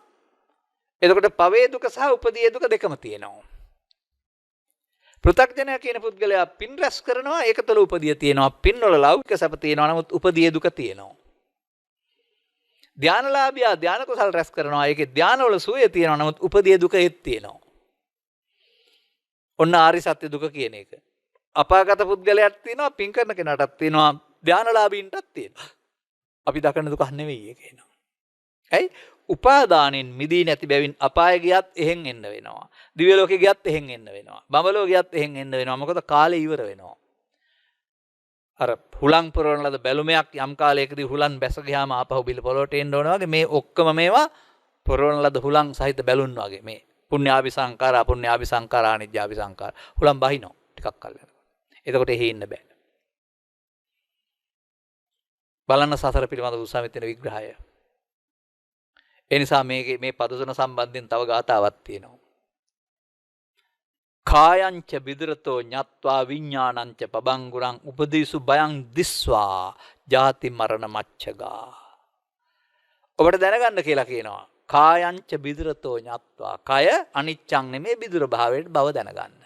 එතකොට පවේ දුක සහ උපදී දුක දෙකම තියෙනවා. පෘථග්ජනයා කියන පුද්ගලයා පින් රැස් කරනවා. ඒක තුළ උපදිය තියෙනවා. පින් වල ලෞකික සැප තියෙනවා. නමුත් උපදී දුක තියෙනවා. ධානලාභියා ධාන කුසල් රැස් කරනවා. ඒකේ ධාන වල සුවය තියෙනවා. නමුත් උපදී දුක ඒත් තියෙනවා. ඔන්න ආරි සත්‍ය දුක කියන එක. අපාගත පුද්ගලයාට තියෙනවා. පින් කරන කෙනාටත් තියෙනවා. ධානලාභීන්ටත් තියෙනවා. අපි දකින දුක නෙවෙයි ඒක එනවා. ඇයි? උපාදානෙන් මිදී නැති බැවින් අපාය ගියත් එහෙන් එන්න වෙනවා. දිව්‍ය ලෝකේ ගියත් එහෙන් එන්න වෙනවා. බඹලෝ ගියත් එහෙන් එන්න වෙනවා. මොකද කාලේ ඉවර වෙනවා. අර හුලං පුරවන ලද බැලුමයක් යම් කාලයකදී හුලන් බැස ගියාම ආපහු බිල පොළොට එන්න ඕන වගේ මේ ඔක්කොම මේවා පුරවන ලද හුලං සහිත බැලුන් වගේ මේ පුණ්‍යාභි සංකාර, අපුණ්‍යාභි සංකාර, අනිජ්ජාභි සංකාර. හුලං බහිනවා ටිකක් කල් යනකොට. එතකොට එහි ඉන්න බෑ. බලන්න සසර පිළිබඳ උසාවිතන විග්‍රහය. ඒ නිසා මේ පදසන සම්බන්ධයෙන් තව ගාතාවක් තියෙනවා. කායංච බිදරතෝ ඤත්වා විඥානංච පබංගුරං උපදීසු බයං දිස්වා ජාති මරණ මච්චගා. ඔබට දැනගන්න කියලා කියනවා. කායංච බිදරතෝ ඤත්වා. කය අනිච්චං නෙමේ බිදුර භාවයට බව දැනගන්න.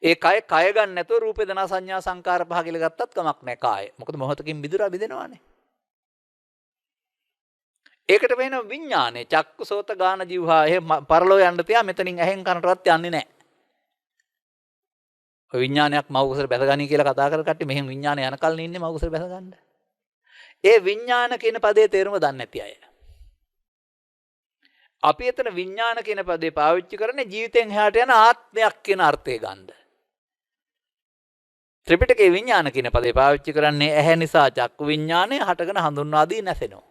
ඒ කය ගන්න නැතුව රූප වේදනා සංඥා සංකාර පහ කියලා ගත්තත් කමක් නැහැ කාය. මොකද මොහොතකින් බිදුරා බෙදෙනවානේ. ඒකට වෙන විඥානේ චක්කු සෝත ගාන જીවහා එහෙ පරලෝ යන්න තියා මෙතනින් ඇහෙන් කනටවත් යන්නේ නැහැ. ඔය විඥානයක් මව කුසල බැසගනි කියලා කතා කර කට්ටිය මෙහෙන් විඥානය යනකල් ඉන්නේ මව කුසල බැසගන්න. ඒ විඥාන කියන පදේ තේරුම දන්නේ නැති අය. අපි එතන විඥාන කියන පදේ පාවිච්චි කරන්නේ ජීවිතෙන් එහාට යන ආත්මයක් කියන අර්ථය ගන්න. ත්‍රිපිටකයේ විඥාන කියන පදේ පාවිච්චි කරන්නේ ඇහැ නිසා චක්කු විඥානය හටගෙන හඳුන්වා දී නැසෙනවා.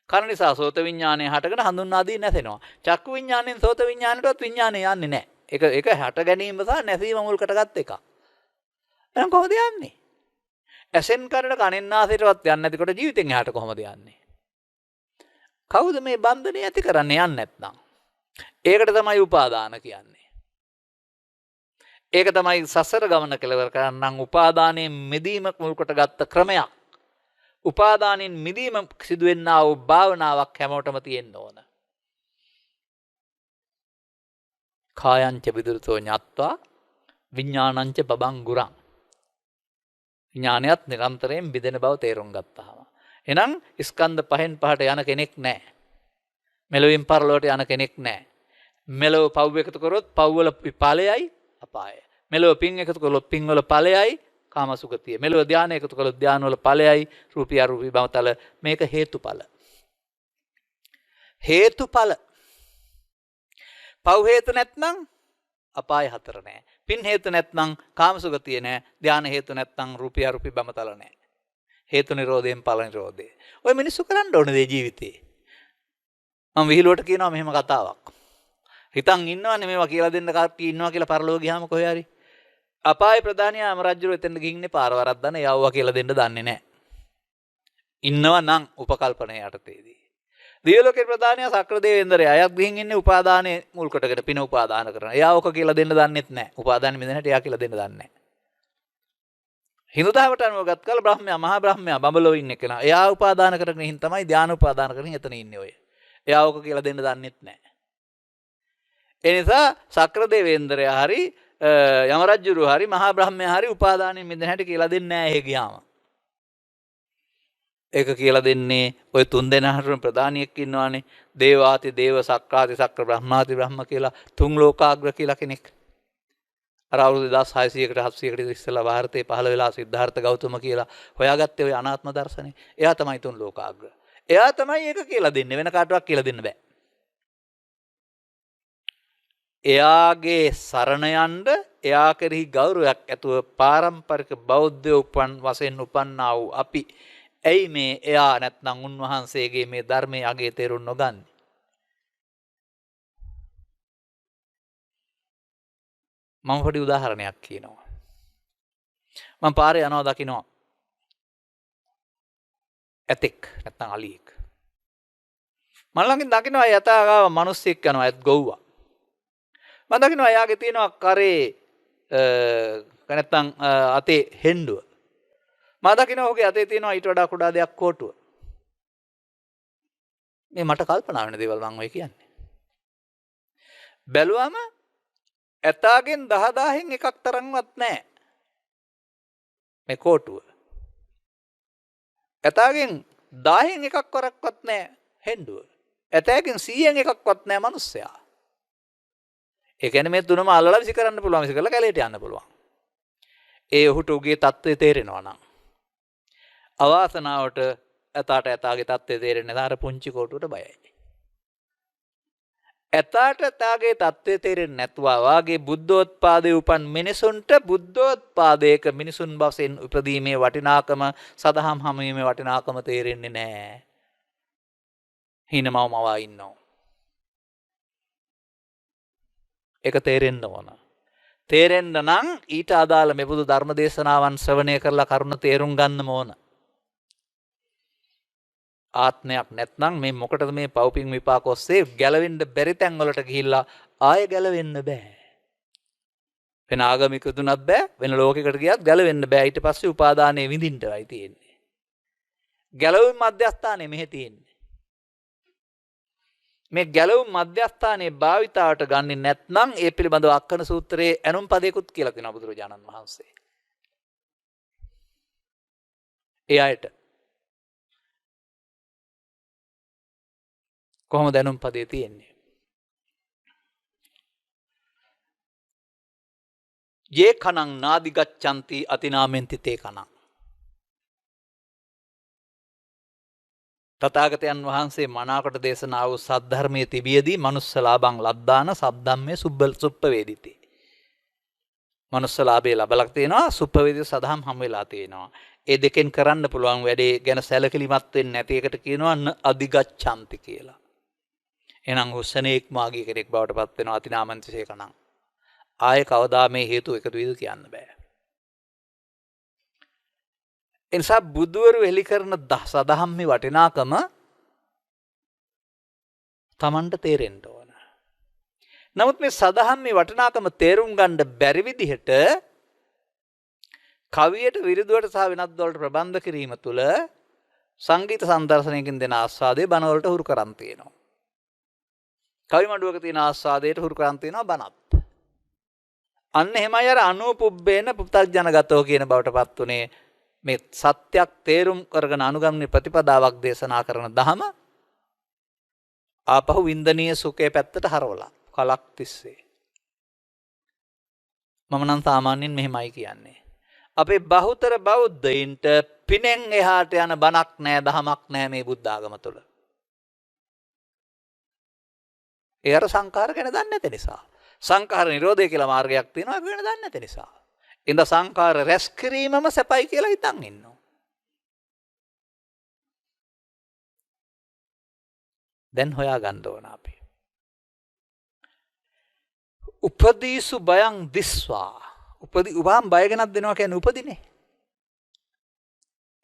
කන නිසා සෝත විඥානය හටගෙන හඳුන්වා දී නැසෙනවා. චක්කු විඥාණයෙන් සෝත විඥානයටවත් විඥානය යන්නේ නැහැ. ඒක හට ගැනීම සහ නැසීම මුල් කරගත් එකක්. එහෙනම් කොහොමද යන්නේ? ඇසෙන් කරන කනෙන් නාසයටවත් යන්නේ නැතිකොට ජීවිතෙන් එහාට කොහොමද යන්නේ? කවුද මේ බන්ධනය ඇති කරන්නේ යන්නේ නැත්නම්? ඒකට තමයි උපාදාන කියන්නේ. ඒක තමයි සසර ගමන කෙලවර කරන්නම් උපාදානයෙන් මිදීම මුල් කොටගත් ක්‍රමයක්. උපාදානෙන් මිදීම සිදුවෙන්නා වූ භාවනාවක් හැමෝටම තියෙන්න ඕන. කායංච විදුරතෝ ඤත්වා විඥානංච බබංගුරං. විඥානයත් නිරන්තරයෙන් බෙදෙන බව තේරුම් ගත්තාම. එහෙනම් ස්කන්ධ පහෙන් පහට යන කෙනෙක් නැහැ. මෙලොවින් පරලොවට යන කෙනෙක් නැහැ. මෙලොව පව් එකතු කරොත් පව් වල ඵලයයි අපාය. මෙලොව පින් එකතු කරොත් පින් වල ඵලයයි කාමසුගතිය. මෙලොව ධානය එකතු කරොත් ධාන වල ඵලයයි රූපී අරූපී බවතල. මේක හේතුඵල. හේතුඵල. පව් හේතු නැත්නම් අපාය හතර නැහැ. පින් හේතු නැත්නම් කාමසුගතිය නැහැ. ධාන හේතු නැත්නම් රූපී අරූපී බවතල නැහැ. හේතු නිරෝධයෙන් ඵල නිරෝධය. ඔය මිනිස්සු කරන්න ඕන දේ ජීවිතේ. මම විහිළුවට කියනවා මෙහෙම කතාවක්. හිතන් ඉන්නවනේ මේවා කියලා දෙන්න කට්ටිය ඉන්නවා කියලා පරලෝක ගියාම කොහේ හරි. අපාය ප්‍රධානියා අමරජ්ජුර එතෙන්ද ගිහින්නේ පාර වරද්දන යවුවා කියලා දෙන්න දන්නේ නැහැ. ඉන්නව නම් උපකල්පනය යටතේදී. දිව්‍ය ලෝකේ ප්‍රධානියා සක්‍ර දේවේන්ද්‍රයා. අයත් ගිහින් ඉන්නේ උපාදානයේ මුල් කොටගෙන පින උපාදාන කරන. එයා ඕක කියලා දෙන්න දන්නෙත් නැහැ. උපාදානෙ මිදෙන හැටි එයා කියලා දෙන්න දන්නේ නැහැ. හින්දු දහමට අනුව ගත් කල බ්‍රහ්මයා මහා බ්‍රහ්මයා බඹලෝ ඉන්න කෙනා. එයා උපාදාන කරගෙන හින් තමයි ධානය උපාදාන කරගෙන එතන ඉන්නේ ඔය. එයා ඕක කියලා දෙන්න දන්නෙත් නැහැ. ඒ නිසා සක්‍ර දේවේන්ද්‍රයා හරි යම රජුරු හරි මහා බ්‍රහ්මයා හරි උපාදානෙ මිදෙන හැටි කියලා දෙන්නේ නැහැ එහෙ ගියාම. ඒක කියලා දෙන්නේ ඔය තුන් දෙනාටම ප්‍රධානියෙක් ඉන්නවානේ. දේවාති දේව සක්කාති සක්‍ර බ්‍රහ්මාති බ්‍රහ්ම කියලා තුන් ලෝකාග්‍ර කියලා කෙනෙක්. අර අවුරුදු 2600කට 700කට ඉස්සෙල්ලා ಭಾರತේ පහළ වෙලා සිද්ධාර්ථ ගෞතම කියලා හොයාගත්තේ ඔය අනාත්ම දර්ශනේ. එයා තමයි තුන් ලෝකාග්‍ර. එයා තමයි ඒක කියලා දෙන්නේ. වෙන කාටවත් කියලා දෙන්න බෑ. එයාගේ සරණ යන්න එයා කෙරෙහි ගෞරවයක් ඇතුව පාරම්පරික බෞද්ධ උපන් වශයෙන් උපන්නා වූ අපි ඇයි මේ එයා නැත්නම් උන්වහන්සේගේ මේ ධර්මයේ අගේ තේරුම් නොගන්නේ? මම පොඩි උදාහරණයක් කියනවා. මම පාරේ යනවා දකින්නවා ඇතෙක් නැත්නම් අලියෙක්. මම ළඟින් දකින්නවා යතාගාව මිනිස්සෙක් යනවා ඇත් ගොව්වා. මම දකින්නවා එයාගේ තියෙනවා කරේ නැත්නම් අතේ හෙන්ඩුව. මම දකින්නවා ඔහුගේ අතේ තියෙනවා ඊට වඩා කුඩා දෙයක් කෝටුව. මේ මට කල්පනා වෙන දේවල් මම ඔය කියන්නේ. බැලුවම ඇතාගෙන් 10000න් එකක් තරම්වත් නැහැ මේ කෝටුව. ඇතාගෙන් 10න් එකක් වරක්වත් නැහැ හෙන්ඩුව. ඇතාගෙන් 100න් එකක්වත් නැහැ මිනිස්සයා. ඒ කියන්නේ මේ තුනම අල්ලලා විසි කරන්න පුළුවන්, විසි කරලා කැලේට යන්න පුළුවන්. ඒ ඔහුට උගේ தත්ත්වය තේරෙනවා නම්. අවාසනාවට ඇතාට ඇතාගේ தත්ත්වය තේරෙන්නේ නැහැ. අර පුංචි කෝටුවට බයයි. ඇතාට ඇතාගේ தත්ත්වය තේරෙන්නේ නැතුවා වාගේ බුද්ධෝත්පාදයේ උපන් මිනිසුන්ට බුද්ධෝත්පාදයක මිනිසුන් වශයෙන් උපදීමේ වටිනාකම සදහම් හමුවීමේ වටිනාකම තේරෙන්නේ නැහැ. හිනමවමවා ඉන්නවා. ඒක තේරෙන්න ඕන. තේරෙන්න නම් ඊට අදාළ මෙබඳු ධර්ම දේශනාවන් ශ්‍රවණය කරලා කරුණ තේරුම් ගන්නම ඕන. ආත්මයක් නැත්නම් මේ මොකටද මේ පව්පින් විපාක ඔස්සේ ගැලවෙන්න බැරි තැන් වලට ගිහිල්ලා ආයෙ ගැලවෙන්න බෑ. වෙන ආගමික දුනත් බෑ, වෙන ලෝකයකට ගියත් ගැලවෙන්න බෑ. ඊට පස්සේ උපාදානයේ විඳින්නයි තියෙන්නේ. ගැලවීම මධ්‍යස්ථානයේ මෙහෙ තියෙන්නේ. මේ ගැලවුම් මධ්‍යස්ථානයේ භාවිතාවට ගන්නේ නැත්නම් ඒ පිළිබඳව අක්කන සූත්‍රයේ ඇනුම් පදයකුත් කියලා කියනවා බුදුරජාණන් වහන්සේ. ඒ අයට කොහොමද ඇනුම් පදේ තියෙන්නේ? යේ කනං නාදි ගච්ඡanti අතිනාමෙන්ති තේ කනං. තථාගතයන් වහන්සේ මනාකොට දේශනා වූ සද්ධර්මයේ තිබියදී මනුස්ස ලාභං ලද්දාන සද්ධම්මේ සුප්පවේදිතේ. මනුස්ස ලාභේ ලබලක් තියෙනවා, සුප්පවේදිත සදහම් හම් වෙලා තියෙනවා. ඒ දෙකෙන් කරන්න පුළුවන් වැඩේ ගැන සැලකිලිමත් වෙන්නේ නැති එකට කියනවා අදිගච්ඡanti කියලා. එහෙනම් හුස්සනේක් මාගේ කෙනෙක් බවට පත් වෙනවා අතිනාමන්තිසේ කණං. ආයේ කවදා මේ හේතු එකතු වෙයිද කියන්න බෑ. එනිසා බුදුවරු එලි කරන සදහම්මේ වටිනාකම Tamanට තේරෙන්න ඕන. නමුත් මේ සදහම්මේ වටිනාකම තේරුම් ගන්න බැරි විදිහට කවියට විරුදුවට සහ වෙනත් වලට ප්‍රබන්ධ කිරීම තුළ සංගීත සම්දර්ශනයකින් දෙන ආස්වාදයේ බණ වලට හුරු කරන් තියෙනවා. කවි මඩුවක තියෙන ආස්වාදයට හුරු කරන් තියෙනවා බණත්. අන්න එහෙමයි අර අනුපුබ්බේන පුත්තජනගතෝ කියන බවට පත් උනේ. මේ සත්‍යක් තේරුම් කරගෙන අනුගමන ප්‍රතිපදාවක් දේශනා කරන දහම ආපහු වින්දනීය සුඛයේ පැත්තට හරවලා කලක් තිස්සේ. මම නම් සාමාන්‍යයෙන් මෙහෙමයි කියන්නේ. අපේ බහුතර බෞද්ධයින්ට පිනෙන් එහාට යන බණක් නැහැ, දහමක් නැහැ මේ බුද්ධ ආගම තුළ. ඒ අර සංඛාර ගැන දන්නේ නැති නිසා. සංඛාර නිරෝධය කියලා මාර්ගයක් තියෙනවා, ඒක ගැන දන්නේ නැති නිසා. ඉඳ සංඛාර රැස් කිරීමම සැපයි කියලා හිතන් ඉන්නවා. දැන් හොයා ගන්න ඕන අපි. උපදීසු බයං දිස්වා. උපම් බය ගැනක් දෙනවා කියන්නේ උපදිනේ.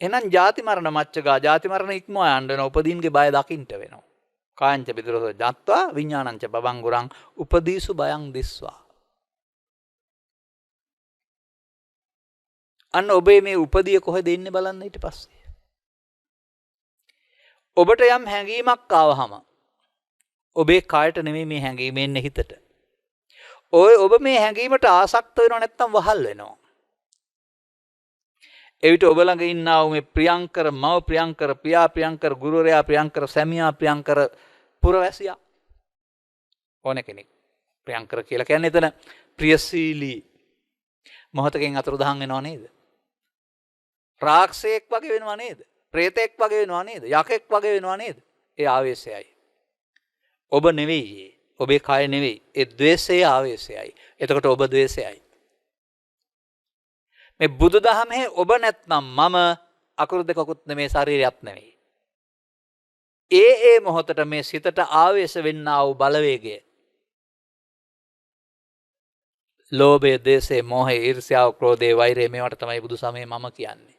එහෙනම් ජාති මරණ මච්චගා ජාති මරණ ඉක්මවා යන්න වෙන උපදීන්ගේ බය දකින්න වෙනවා. කායංච පිතරෝ ජාත්වා විඥානංච බබංගුරං උපදීසු බයං දිස්වා. අන්න ඔබේ මේ උපදිය කොහෙද ඉන්නේ බලන්න ඊට පස්සේ. ඔබට යම් හැඟීමක් ආවහම ඔබේ කායට නෙමෙයි මේ හැඟීම එන්නේ හිතට. ඔබ මේ හැඟීමට ආසක්ත වෙනව නැත්තම් වහල් වෙනවා. එවිට ඔබ ළඟ ඉන්නා වූ මේ ප්‍රියංකර මව ප්‍රියංකර පියා ප්‍රියංකර ගුරුවරයා ප්‍රියංකර සැමියා ප්‍රියංකර පුරවැසියා ඕන කෙනෙක් ප්‍රියංකර කියලා කියන්නේ එතන ප්‍රියශීලී මොහොතකින් අතුරුදහන් වෙනව නේද? රාක්ෂයෙක් වගේ වෙනව නේද? ප්‍රේතෙක් වගේ වෙනව නේද? යකෙක් වගේ වෙනව නේද? ඒ ආවේශයයි. ඔබ නෙවෙයි. ඔබේ කය නෙවෙයි. ඒ ද්වේෂයේ ආවේශයයි. එතකොට ඔබ ද්වේෂයයි. මේ බුදුදහමේ ඔබ නැත්නම් මම අකුරු දෙකකුත් නෙමේ ශරීරයක් නෙවෙයි. ඒ මොහොතට මේ සිතට ආවේශ වෙන්නා වූ බලවේගය ලෝභය, දේශය, මෝහය, ඊර්ෂ්‍යාව, ක්‍රෝධය, වෛරය මේවට තමයි බුදු සමයේ මම කියන්නේ.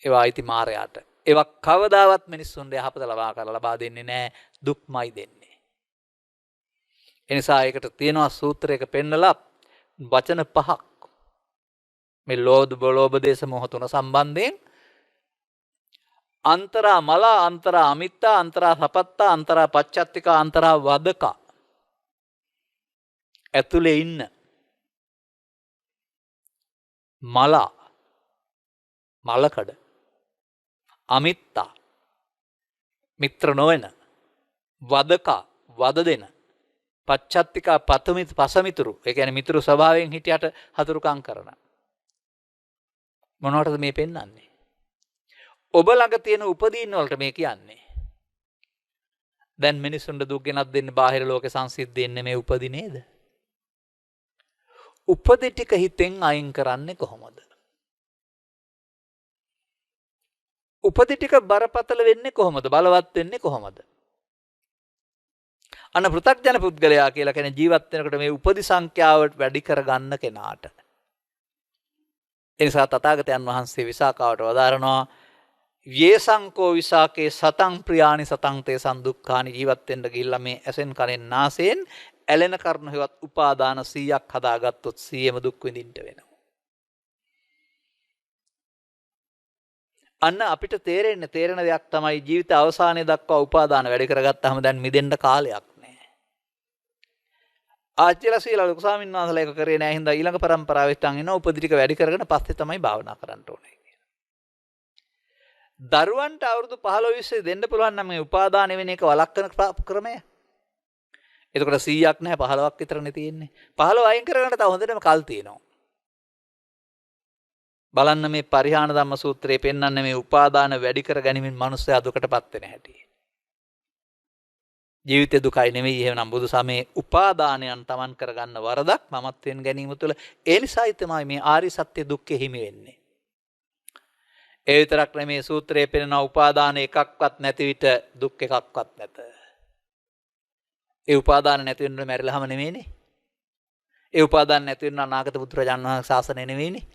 ඒවා අයිති මායයට. ඒවා කවදාවත් මිනිස්සුන්ට යහපත ලබා දෙන්නේ නැහැ. දුක්මයි දෙන්නේ. එනිසා ඒකට තියෙනවා සූත්‍රයක පෙන්නලා වචන 5ක්. මේ ලෝභ දේශ මොහ තුන සම්බන්ධයෙන් අන්තරා මලා, අන්තරා අමිත්තා, අන්තරා සපත්තා, අන්තරා පච්චත්තිකා, අන්තරා වදකා ඇතුලේ ඉන්න මලා මලකඩ, අමිත්තා මිත්‍ර නොවන, වදකා වද දෙන, පච්චත්තිකා පසමිතුරු ඒ කියන්නේ මිතුරු ස්වභාවයෙන් හිටියට හතුරුකම් කරන මොනවටද මේ පෙන්වන්නේ? ඔබ ළඟ තියෙන උපදීන් වලට මේ කියන්නේ. දැන් මිනිසුන්ට දුක් ගෙනත් දෙන්නේ බාහිර ලෝක සංසිද්ධියෙන් මේ උපදි නේද? උපදි ටික හිතෙන් අයින් කරන්නේ කොහොමද? උපදි ටික බරපතල වෙන්නේ කොහොමද? බලවත් වෙන්නේ කොහොමද? අන්න පෘථග්ජන පුද්ගලයා කියලා කියන්නේ ජීවත් වෙනකොට මේ උපදි සංඛ්‍යාව වැඩි කරගන්න කෙනාට. එනිසා තථාගතයන් වහන්සේ විසාකාවට වදාරනවා යේසංකෝ විසාකේ සතං ප්‍රියානි සතං තේසං දුක්ඛානි ජීවත් වෙන්න ගිහිල්ලා මේ ඇසෙන් කනෙන් නාසයෙන් ඇලෙන කරුණු හේවත් උපාදාන 100ක් හදාගත්තොත් 100ම දුක් විඳින්න වෙනවා. අන්න අපිට තේරෙන දෙයක් තමයි ජීවිත අවසානයේ දක්වා උපාදාන වැඩි කරගත්තාම දැන් මිදෙන්න කාලයක් නැහැ. ආච්චිලා සීලා ලොකු ස්වාමීන් වහන්සේලා එක කරේ නැහැ හින්දා ඊළඟ පරම්පරාවෙත් අන් එනවා උපදි ටික වැඩි කරගෙන පස්සේ තමයි භාවනා කරන්න ඕනේ. දරුවන්ට අවුරුදු 15 20 දෙන්න පුළුවන් නම් මේ උපාදාන වෙන එක වළක්වන ක්‍රමය. එතකොට 100ක් නැහැ 15ක් විතරනේ තියෙන්නේ. 15 අයින් කරගන්න තව හොඳටම කල් තියෙනවා. බලන්න මේ පරිහාන ධම්ම සූත්‍රයේ පෙන්වන්නේ මේ උපාදාන වැඩි කර ගැනීමෙන් මිනිස්සයා දුකටපත් වෙන හැටි. ජීවිතේ දුකයි නෙමෙයි එහෙනම් බුදු සමයේ උපාදානයන් තමන් කරගන්න වරදක් මමත්වෙන් ගැනීම තුළ ඒ නිසායි තමයි මේ ආරි සත්‍ය දුක්ඛ හිමි වෙන්නේ. ඒ විතරක් නෙමේ සූත්‍රයේ පෙනෙන උපාදාන එකක්වත් නැති විට දුක් එකක්වත් නැත. ඒ උපාදාන නැති වෙන්න මැරිලාම නෙමෙයිනේ. ඒ උපාදාන නැති වෙන්න අනාගත පුත්‍රයන් වහන්සේ ශාසනය නෙමෙයිනේ.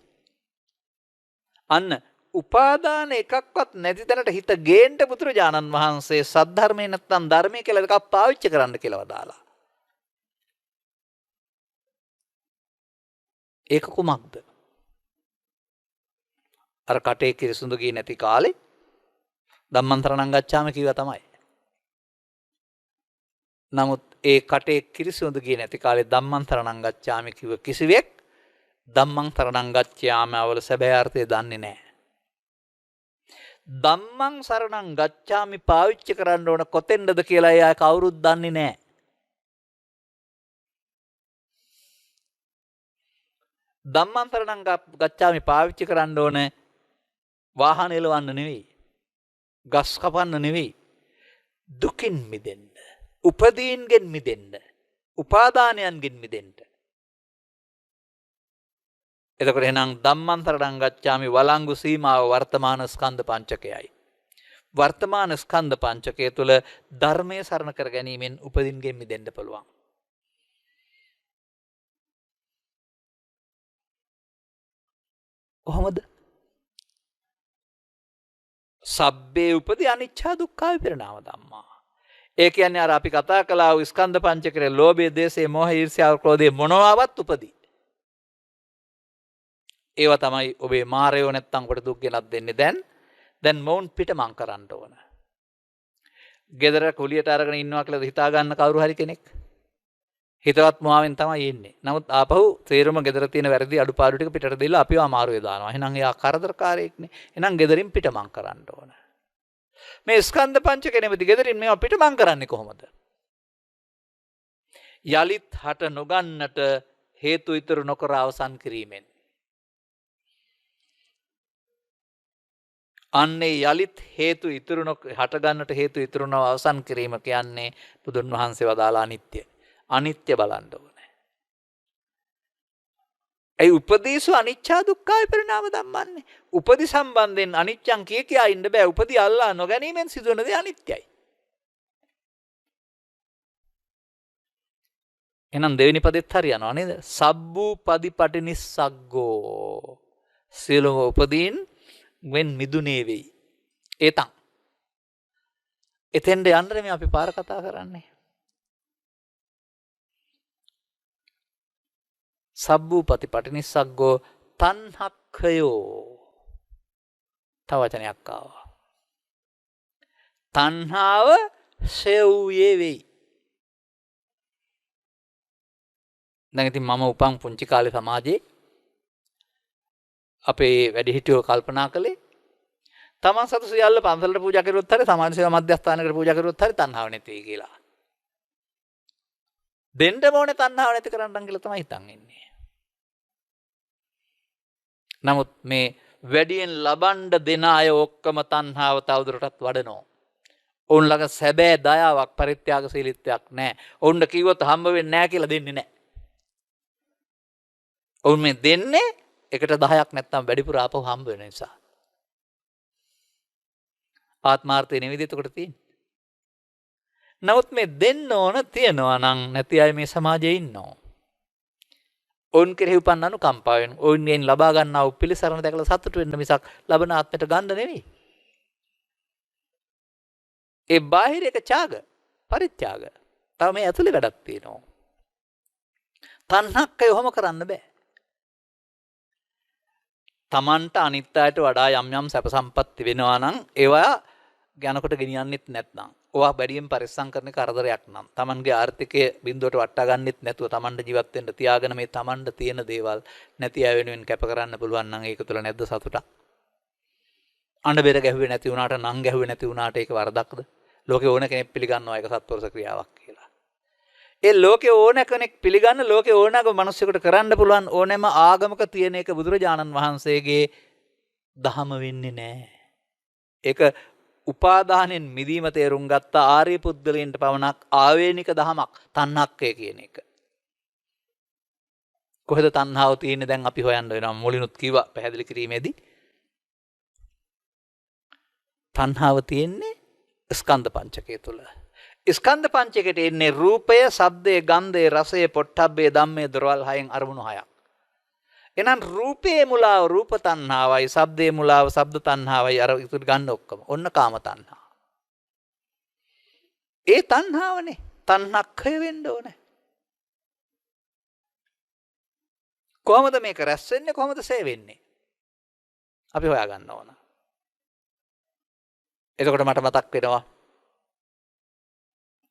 අන්න උපාදාන එකක්වත් නැති තැනට හිත ගේන්න පුත්‍රජානන් වහන්සේ සද්ධර්මයේ නැත්තම් ධර්මයේ කියලා එකක් පාවිච්චි කරන්න කියලා වදාලා. ඒක කුමක්ද? අර කටේ කිරිසුඳු ගියේ නැති කාලේ ධම්මන්තරණං ගච්ඡාම කිව්වා තමයි. නමුත් ඒ කටේ කිරිසුඳු ගියේ නැති කාලේ ධම්මන්තරණං ගච්ඡාම කිව්ව කිසිවෙක් ධම්මන්තරණං ගච්ඡාම වල සැබෑ අර්ථය දන්නේ නැහැ. ධම්මං සරණං ගච්ඡාමි පාවිච්චි කරන්න ඕන කොතෙන්ද කියලා එයා කවුරුත් දන්නේ නැහැ. ධම්මං සරණං ගච්ඡාමි පාවිච්චි කරන්න ඕන වාහන එලවන්න නෙවෙයි. ගස් කපන්න නෙවෙයි. දුකින් මිදෙන්න. උපදීන්ගෙන් මිදෙන්න. උපාදානයන්ගෙන් මිදෙන්න. එතකොට එහෙනම් ධම්මං සරණං ගච්ඡාමි වළංගු සීමාව වර්තමාන ස්කන්ධ පංචකයයි. වර්තමාන ස්කන්ධ පංචකය තුළ ධර්මයේ සරණ කර ගැනීමෙන් උපදින්ගෙන් මිදෙන්න පුළුවන්. කොහොමද? සබ්බේ උපදී අනිච්චා දුක්ඛා විපරිණාම ධම්මා. ඒ කියන්නේ අර අපි කතා කළා වූ ස්කන්ධ පංචකයේ ලෝභය, දේශය, මෝහය, ඊර්ෂ්‍යාව, ක්‍රෝධය මොනවාවත් උපදී. ඒවා තමයි ඔබේ මායයෝ නැත්තම් කොට දුක් ගෙනත් දෙන්නේ. දැන් මොවුන් පිටමං කරන්න ඕන. ගෙදර කුලියට අරගෙන ඉන්නවා කියලා හිතා ගන්න කවුරු හරි කෙනෙක් හිතවත් මුවාවෙන් තමයි ඉන්නේ. නමුත් ආපහු තේරුම ගෙදර තියෙන වැරදි අඩුපාඩු ටික පිටට දීලා අපිව අමාරුවේ දානවා. එහෙනම් එයා කරදරකාරයෙක්නේ. එහෙනම් ගෙදරින් පිටමං කරන්න ඕන. මේ ස්කන්ධ පංචකේ නෙමෙයි ගෙදරින් මේවා පිටමං කරන්නේ කොහොමද? යලිත් හට නොගන්නට හේතු ඉතුරු නොකර අවසන් කිරීමෙන්. අන්නේ යලිත් හේතු ඉතුරු හට ගන්නට හේතු ඉතුරු නොව අවසන් කිරීම කියන්නේ බුදුන් වහන්සේ වදාළ අනිත්‍ය. අනිත්‍ය බලන්න ඕනේ. ඒ උපදීසු අනිච්චා දුක්ඛා විපරිණාම ධම්මන්නේ. උපදි සම්බන්ධයෙන් අනිච්චං කියා ඉන්න බෑ. උපදි අල්ලා නොගැනීමෙන් සිදුවන දේ අනිත්‍යයි. එහෙනම් දෙවෙනි පදෙත් හරියනවා නේද? සබ්බූ පදිපටිනිස්සග්ගෝ. සියලුම උපදීන් වෙන් මිදුනේ වෙයි. ඒතන්. එතෙන්ද යන්න මේ අපි පාර කතා කරන්නේ. සබ්බූ පටිනිස්සග්ගෝ තණ්හක්ඛයෝ. තව වචනයක් ආවා. තණ්හාව සෙව්වේ වෙයි. දැන් ඉතින් මම උපන් පුංචි කාලේ සමාජයේ අපේ වැඩිහිටියෝ කල්පනා කළේ තමන් සතු සියල්ල පන්සලට පූජා කරුවොත් හරි සමාජ සේවා මධ්‍යස්ථානයකට පූජා කරුවොත් හරි තණ්හාව නැති වෙයි කියලා. දෙන්න ඕනේ තණ්හාව නැති කරන්න කියලා තමයි හිතන් ඉන්නේ. නමුත් මේ වැඩියෙන් ලබන්න දෙන අය ඔක්කොම තණ්හාව තවදුරටත් වඩනවා. ඔවුන් ළඟ සැබෑ දයාවක් පරිත්‍යාගශීලීත්වයක් නැහැ. ඔවුන්ට කිව්වොත් හම්බ වෙන්නේ නැහැ කියලා දෙන්නේ නැහැ. ඔවුන් මේ දෙන්නේ එකට 10ක් නැත්තම් වැඩිපුර ආපහු හම්බ වෙන නිසා. ආත්මාර්ථය නෙවෙයිද එතකොට තියෙන්නේ. නමුත් මේ දෙන්න ඕන තියනවා නම් නැති අය මේ සමාජයේ ඉන්නවා. ඔවුන් කෙරෙහි උපන් අනුකම්පාවෙන් ඔවුන්ගෙන් ලබා ගන්නා වූ පිළිසරණ දැකලා සතුටු වෙන්න මිසක් ලබන ආත්මයට ගන්න නෙවෙයි. ඒ බාහිර එක ත්‍යාග, පරිත්‍යාග. තව මේ ඇතුලේ වැඩක් තියෙනවා. තණ්හක්කය ඔහොම කරන්න බෑ. තමන්ට අනිත් අයට වඩා යම් යම් සැප සම්පත් වෙනවා නම් ඒවා යනකොට ගෙනියන්නෙත් නැත්නම් ඕවා බැරියෙන් පරිස්සම් කරන කරදරයක් නම් තමන්ගේ ආර්ථිකය බිඳුවට වටා ගන්නෙත් නැතුව තමන්ට ජීවත් වෙන්න තියාගෙන මේ තමන්ට තියෙන දේවල් නැති අය වෙනුවෙන් කැප කරන්න පුළුවන් නම් ඒක තුල නැද්ද සතුටක්? අඬ බෙර ගැහුවේ නැති වුණාට නම් ගැහුවේ නැති වුණාට ඒක වරදක්ද? ලෝකේ ඕන කෙනෙක් පිළිගන්නවා ඒක සත්පුරුෂ ක්‍රියාවක් කියලා. ඒ ලෝකේ ඕන කෙනෙක් පිළිගන්න ලෝකේ ඕනෑම මිනිසෙකුට කරන්න පුළුවන් ඕනෑම ආගමක තියෙන එක බුදුරජාණන් වහන්සේගේ දහම වෙන්නේ නැහැ. ඒක උපාදානෙන් මිදීම තේරුම් ගත්ත ආර්ය පුද්ගලයන්ට පවණක් ආවේනික දහමක් තණ්හක්කය කියන එක. කොහෙද තණ්හාව තියෙන්නේ දැන් අපි හොයන්න වෙනවා. මුලිනුත් කිව්වා පැහැදිලි කිරීමේදී. තණ්හාව තියෙන්නේ ස්කන්ධ පංචකය තුල. ස්කන්ධ පංචකයට එන්නේ රූපය, ශබ්දය, ගන්ධය, රසය, පොට්ටබ්බේ, ධම්මේ, දොරවල් හයෙන් අරමුණු හයක්. එහෙනම් රූපේ මුලාව රූප තණ්හාවයි, ශබ්දේ මුලාව ශබ්ද තණ්හාවයි අර ඉතුරු ගන්න ඔක්කොම. ඔන්න කාම තණ්හා. ඒ තණ්හාවනේ තණ්හක්ඛය වෙන්න ඕනේ. කොහොමද මේක රැස් වෙන්නේ? කොහොමද සේ වෙන්නේ? අපි හොයා ගන්න ඕන. එතකොට මට මතක් වෙනවා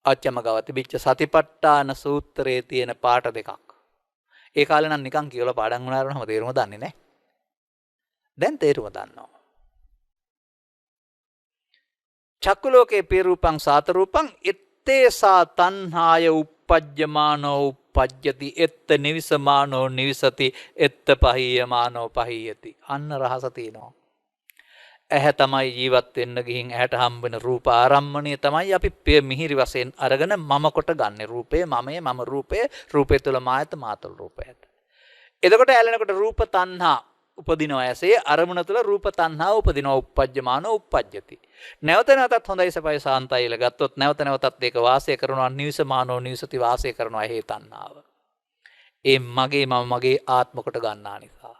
අච්චමගව තිබිච්ච සතිපට්ඨාන සූත්‍රයේ තියෙන පාඩ දෙකක්. ඒ කාලේ නම් නිකන් කියලා පාඩම් වුණාරනම තේරුම දන්නේ නැහැ. දැන් තේරුම දන්නවා. චක්කු ලෝකේ පේරූපං සාත රූපං එත්තේසා තණ්හාය uppajjamaano uppajjati එත්ත නිවිසමානෝ නිවිසති එත්ත පහීයමානෝ පහීයති. අන්න රහස තියෙනවා. ඇහැ තමයි ජීවත් වෙන්න ගිහින් ඇහැට හම්බ වෙන රූප ආරම්මණය තමයි අපි මිහිරි වශයෙන් අරගෙන මම කොට ගන්න. රූපය මමයේ, මම රූපය, රූපය තුල මායත, මාතුල රූපයත්. එතකොට ඇලෙනකොට රූප තණ්හා උපදිනවා. ඇසේ අරමුණ තුල රූප තණ්හා උපදිනවා. uppajjamaano uppajjati. නැවත නැවතත් හොඳයි සපයි සාන්තයිල ගත්තොත් නැවත නැවතත් ඒක වාසය කරනවා. නිවිසමානෝ නිවිසති වාසය කරනවා. හේ තණ්හාව. ඒ මගේ මම මගේ ආත්ම කොට ගන්නා නිසා.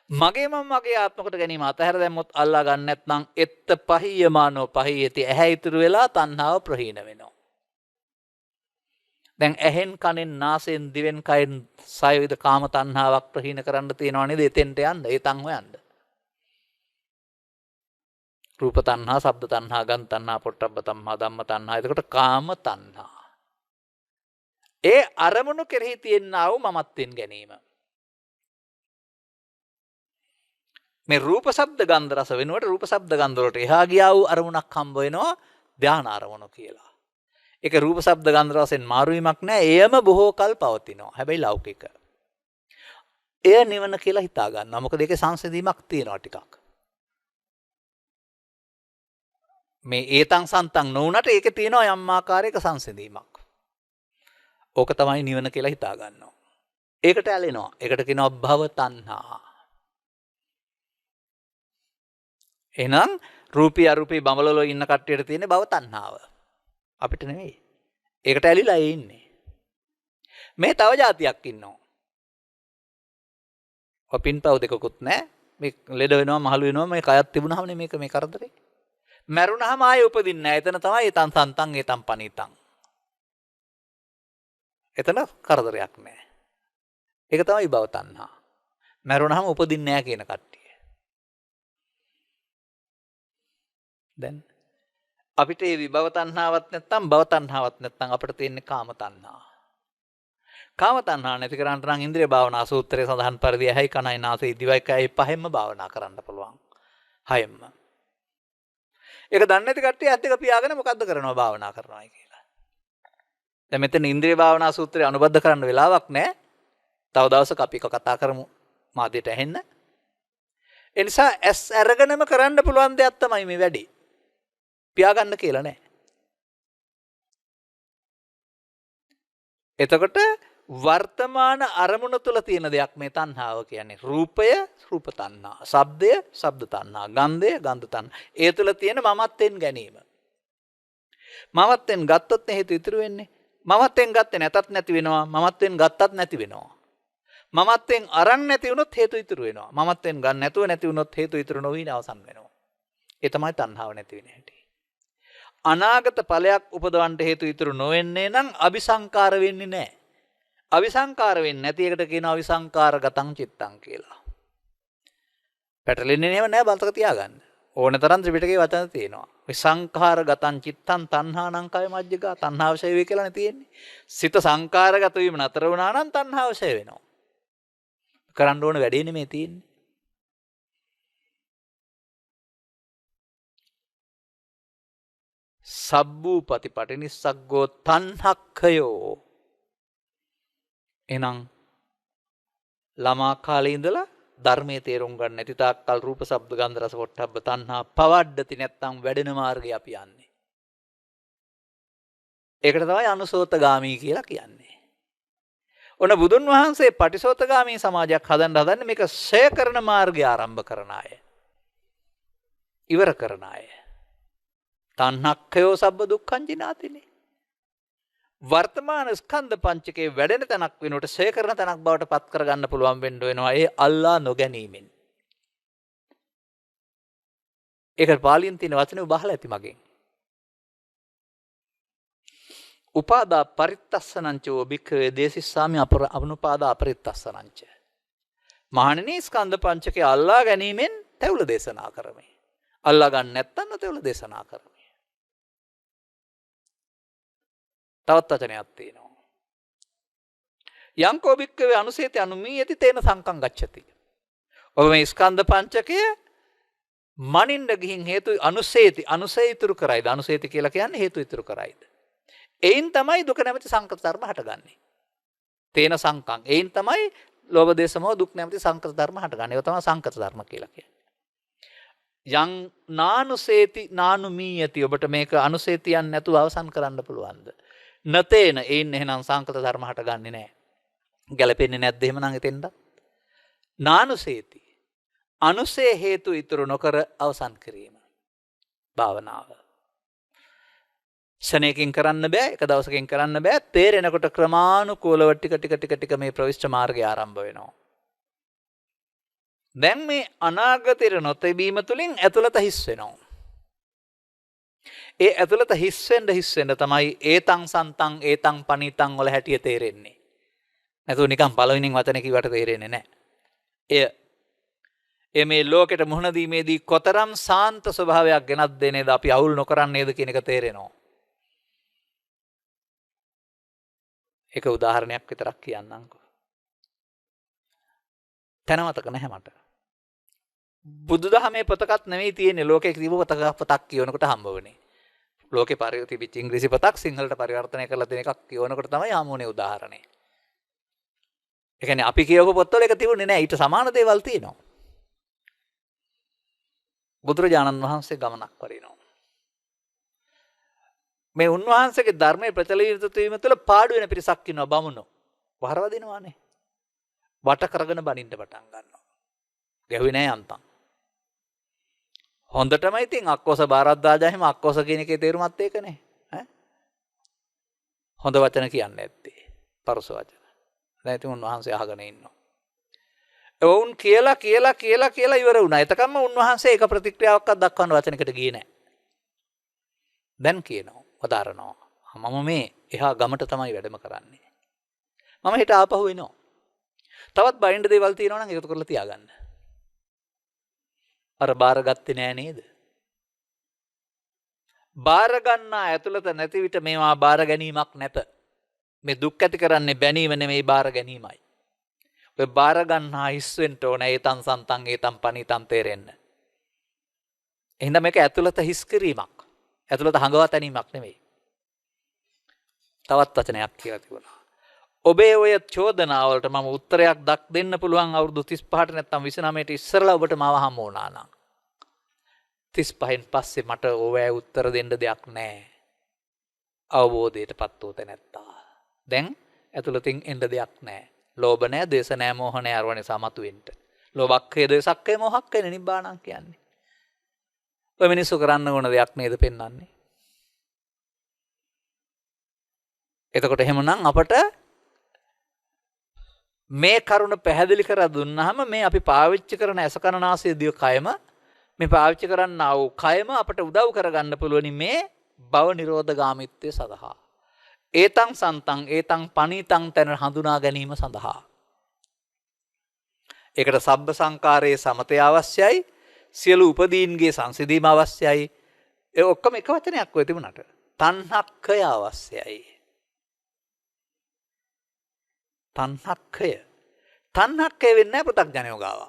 මගේ මම මගේ ආත්මකට ගැනීම අතහැර දැම්මොත් අල්ලා ගන්න නැත්නම් එත්ත පහියමානෝ පහියති ඇහැ ඉතුරු වෙලා තණ්හාව ප්‍රහීන වෙනවා. දැන් ඇහෙන් කනෙන් නාසයෙන් දිවෙන් කයෙන් සයවිද කාම තණ්හාවක් ප්‍රහීන කරන්න තියෙනවා නේද? එතෙන්ට යන්න, ඒතන් හොයන්න. රූප තණ්හා, ශබ්ද තණ්හා, ගන්ධ තණ්හා, පොට්ටබ්බ තණ්හා, ධම්ම තණ්හා. එතකොට කාම තණ්හා. ඒ අරමුණු කෙරෙහි තියෙනා වූ මමත්වෙන් ගැනීම. මේ රූප ශබ්ද ගන්ධ රස වෙනුවට රූප ශබ්ද ගන්ධ වලට එහා ගියා වූ අරමුණක් හම්බ වෙනවා ධාන අරමුණ කියලා. ඒක රූප ශබ්ද ගන්ධ රසෙන් මාරු වීමක් නෑ. එයම බොහෝ කල් පවතිනවා. හැබැයි ලෞකික. එය නිවන කියලා හිතා ගන්නවා. මොකද ඒකේ සංසිඳීමක් තියෙනවා ටිකක්. මේ ඒතං සන්තං නොවුනට ඒකේ තියෙනවා යම් ආකාරයක සංසිඳීමක්. ඕක තමයි නිවන කියලා හිතා ගන්නවා. ඒකට ඇලෙනවා. ඒකට කියනවා භව තණ්හා. එහෙනම් රූපී අරූපී බඹලොල ඉන්න කට්ටියට තියෙන භව තණ්හාව. අපිට නෙවෙයි. ඒකට ඇලිලා ඉන්නේ. මේ තව જાතියක් ඉන්නවා. ඔපින්පව් දෙකකුත් නැහැ. මේ ලෙඩ වෙනවා මහලු වෙනවා මේ කයත් තිබුණාමනේ මේ කරදරේ. මැරුණාම ආයෙ උපදින්නේ නැහැ. එතන තමයි ඒතන් සන්තන් ඒතන් පනීතන්. එතන කරදරයක් නැහැ. ඒක තමයි භව තණ්හා. මැරුණාම උපදින්නේ නැහැ කියන කට්ටිය. දැන් අපිට මේ විභව තණ්හාවක් නැත්නම් භව තණ්හාවක් නැත්නම් අපිට තියෙන්නේ කාම තණ්හා. කාම තණ්හා නැති කරන්න නම් ඉන්ද්‍රිය භාවනා සූත්‍රයේ සඳහන් පරිදි ඇහැයි කනයි නාසයි දිවයි කයයි පහෙන්ම භාවනා කරන්න පුළුවන්. හයෙන්ම. ඒක දන්නේ නැති කට්ටිය ඇත්ත එක පියාගෙන මොකද්ද කරනවා භාවනා කරනවායි කියලා. දැන් මෙතන ඉන්ද්‍රිය භාවනා සූත්‍රය අනුබද්ධ කරන්න වෙලාවක් නැහැ. තව දවසක අපි කතා කරමු මාදියට ඇහෙන්න. ඒ නිසා ඇස් අරගෙනම කරන්න පුළුවන් දෙයක් තමයි මේ වැඩේ. පියාගන්න කියලා නෑ. එතකොට වර්තමාන අරමුණ තුල තියෙන දෙයක් මේ තණ්හාව කියන්නේ. රූපය රූප තණ්හා, ශබ්දය ශබ්ද තණ්හා, ගන්ධය ගන්ධ තණ්හා. ඒ තුල තියෙන මමත්වෙන් ගැනීම. මමත්වෙන් ගත්තොත් හේතු ඉතුරු වෙන්නේ. මමත්වෙන් ගත්තේ නැතත් නැති වෙනවා. මමත්වෙන් ගත්තත් නැති වෙනවා. මමත්වෙන් අරන් නැති වුණොත් හේතු ඉතුරු වෙනවා. මමත්වෙන් ගන්න නැතුව නැති වුණොත් හේතු ඉතුරු නොවින අවසන් වෙනවා. ඒ තමයි තණ්හාව නැති වෙන හැටි. අනාගත ඵලයක් උපදවන්න හේතු ඉතුරු නොවෙන්නේ නම් අபிසංකාර වෙන්නේ නැහැ. අபிසංකාර වෙන්නේ නැති එකට කියනවා අවිසංකාරගතං චිත්තං කියලා. පැටලෙන්නේ එහෙම නැහැ බලතක තියාගන්න. ඕන තරම් ත්‍රිපිටකේ වචන තියෙනවා. විසංකාරගතං චිත්තං තණ්හානං කය මජ්ජිකා තණ්හාව ඡය වේ කියලානේ තියෙන්නේ. සිත සංකාරගත වීම නතර වුණා නම් තණ්හාව ඡය වෙනවා. කරන්න ඕන වැඩේ නෙමෙයි තියෙන්නේ. සබ්බූ පටිනිස්සග්ගෝ තණ්හක්ඛයෝ. එහෙනම් ළමා කාලේ ඉඳලා ධර්මයේ තේරුම් ගන්න නැති තාක්කල් රූප ශබ්ද ගන්ධ රස පොට්ටබ්බ තණ්හා පවඩ්ඩති නැත්නම් වැඩෙන මාර්ගය අපි යන්නේ. ඒකට තමයි අනුසෝතගාමී කියලා කියන්නේ. ඔන්න බුදුන් වහන්සේ පටිසෝතගාමී සමාජයක් හදන්නේ මේක ෂය කරන මාර්ගය ආරම්භ කරන අය. ඉවර කරන අය. තණ්හක්ඛයෝ සබ්බ දුක්ඛං ජිනාතිනේ. වර්තමාන ස්කන්ධ පංචකේ වැඩෙන තැනක් වෙනුවට ෂය කරන තැනක් බවට පත් කරගන්න පුළුවන් වෙන්න වෙනවා. ඒ අල්ලා නොගැනීමෙන්. ඒකට පාලියෙන් තියෙන වචනේ ඔබ අහලා ඇති මගෙන්. උපාදා පරිත්තස්සනංචෝ භික්ඛවේ දේසිස්සාමි අනුපාදා අපරිත්තස්සනංච. මහණෙනි ස්කන්ධ පංචකේ අල්ලා ගැනීමෙන් තැවුල දේශනා කරමි. අල්ලා ගන්න නැත්නම් තැවුල දේශනා කරමි. තවත් වචනයක් තියෙනවා. යංකෝ භික්ඛවේ අනුසේති අනුමීයති තේන සංකං ගච්ඡති. ඔබ මේ ස්කන්ධ පංචකය මනින්න ගිහින් හේතු අනුසේති අනුසය ඉතුරු කරයිද? අනුසේති කියලා කියන්නේ හේතු ඉතුරු කරයිද? එයින් තමයි දුක නැමැති සංකත ධර්ම හටගන්නේ. තේන සංකං. එයින් තමයි ලෝභ දේශ මොහ දුක් නැමැති සංකත ධර්ම හටගන්නේ. ඒක තමයි සංකත ධර්ම කියලා කියන්නේ. යං නානුසේති නානුමීයති. ඔබට මේක අනුසේතියන් නැතුව අවසන් කරන්න පුළුවන්ද? නතේන එයින් එහෙනම් සංකත ධර්ම හටගන්නේ නැහැ. ගැලපෙන්නේ නැද්ද එහෙමනම් එතෙන්ද? නානුසේති. අනුසේ හේතු ඉතුරු නොකර අවසන් කිරීම. භාවනාව. ශනේකින් කරන්න බෑ, එක දවසකින් කරන්න බෑ. තේරෙනකොට ක්‍රමානුකූලව ටික ටික මේ ප්‍රවිෂ්ඨ මාර්ගය ආරම්භ වෙනවා. දැන් මේ අනාගතයට නොතැබීම තුළින් ඇතුළත හිස් වෙනවා. ඒ ඇතුළත හිස් වෙන්න තමයි ඒතං සන්තං ඒතං පනිතං වල හැටිය තේරෙන්නේ. නැතුව නිකන් පළවෙනින් වචනේ කිව්වට තේරෙන්නේ නැහැ. එය මේ ලෝකෙට මුහුණ දීමේදී කොතරම් සාන්ත ස්වභාවයක් ගෙනත් දෙන්නේද අපි අවුල් නොකරන්නේද කියන එක තේරෙනවා. ඒක උදාහරණයක් විතරක් කියන්නම්කෝ. තන මතක නැහැ මට. බුදුදහමේ පොතකත් නෙවෙයි තියෙන්නේ ලෝකේ තිබු පොතක් කියනකොට හම්බ වෙන්නේ. ලෝකේ පරිවර්තිත ඉංග්‍රීසි පොතක් සිංහලට පරිවර්තනය කරලා දෙන එකක් කියනකොට තමයි හම්බුනේ උදාහරණේ. ඒ කියන්නේ අපි කියවපු පොත්වල ඒක තිබුණේ නැහැ. ඊට සමාන දේවල් තියෙනවා. බුදුරජාණන් වහන්සේ ගමනක් වරිනවා. මේ උන්වහන්සේගේ ධර්මයේ ප්‍රචලිත වීම තුළ පාඩු වෙන පිරිසක් ඉන්නවා බමුණෝ. වහරවදිනවානේ. වට කරගෙන බනින්න පටන් ගන්නවා. ගැහුවේ නැහැ අන්තම්. හොඳටම ඉතින් අක්කොස බාරද්දාජා එහෙම අක්කොස කියන එකේ තේරුමත් ඒකනේ. ඈ හොඳ වචන කියන්නේ නැත්තේ. පරස වචන. දැන් ඉතින් උන්වහන්සේ අහගෙන ඉන්නවා. ඔවුන් කියලා ඉවර වුණා. එතකම්ම උන්වහන්සේ එක ප්‍රතික්‍රියාවක්වත් දක්වන්න වචනයකට ගියේ නැහැ. දැන් කියනවා, වදාරනවා. මම මේ එහා ගමට තමයි වැඩම කරන්නේ. මම හෙට ආපහු එනවා. තවත් බයින්ඩ් දේවල් තියෙනවා නම් එකතු කරලා තියාගන්න. අර බාරගත්තේ නෑ නේද? බාර ගන්නා ඇතුළත නැති විට මේවා බාර ගැනීමක් නැත. මේ දුක් ඇති කරන්නේ බැනීම නෙමෙයි බාර ගැනීමයි. ඔය බාර ගන්නා හිස් වෙන්න ඕන ඒතන් සන්තන් ඒතන් පනිතන් තේරෙන්න. එහෙනම් මේක ඇතුළත හිස් කිරීමක්. ඇතුළත හංගවා තැනීමක් නෙමෙයි. තවත් වචනයක් කියලා තිබුණා. ඔබේ ඔය චෝදනාවලට මම උත්තරයක් දෙන්න පුළුවන් අවුරුදු 35ට නැත්නම් 29ට ඉස්සරලා ඔබට මාව හමු වුණා නම් 35න් පස්සේ මට ඕවැය උත්තර දෙන්න දෙයක් නැහැ. අවබෝධයටපත් වූ තැනැත්තා. දැන් ඇතුළතින් එන්න දෙයක් නැහැ. ලෝභ නැහැ, දේශ නැහැ, මෝහ නැහැ අරවනේ සමතුවෙන්න. ලෝභක්ඛය, දේශක්ඛය, මෝහක්ඛය නිබ්බාණං කියන්නේ. ඔය මිනිස්සු කරන්න ඕන දෙයක් නේද පෙන්වන්නේ. එතකොට එහෙමනම් අපට මේ කරුණ පැහැදිලි කර දුන්නාම මේ අපි පාවිච්චි කරන ඇසකරනාසය දිය කයම මේ පාවිච්චි කරන්නා වූ කයම අපට උදව් කරගන්න පුළුවනි මේ භව නිරෝධගාමීත්වය සඳහා. ඒතං සන්තං ඒතං පනිතං තැන හඳුනා ගැනීම සඳහා. ඒකට සබ්බ සංකාරයේ සමතය අවශ්‍යයි. සියලු උපදීන්ගේ සංසිඳීම අවශ්‍යයි. ඒ ඔක්කොම එක වචනයක් වෙ තිබුණාට තණ්හක්ඛය අවශ්‍යයි. තණ්හක්ඛය වෙන්නේ නැහැ පෘථග්ජනයෝ ගාව.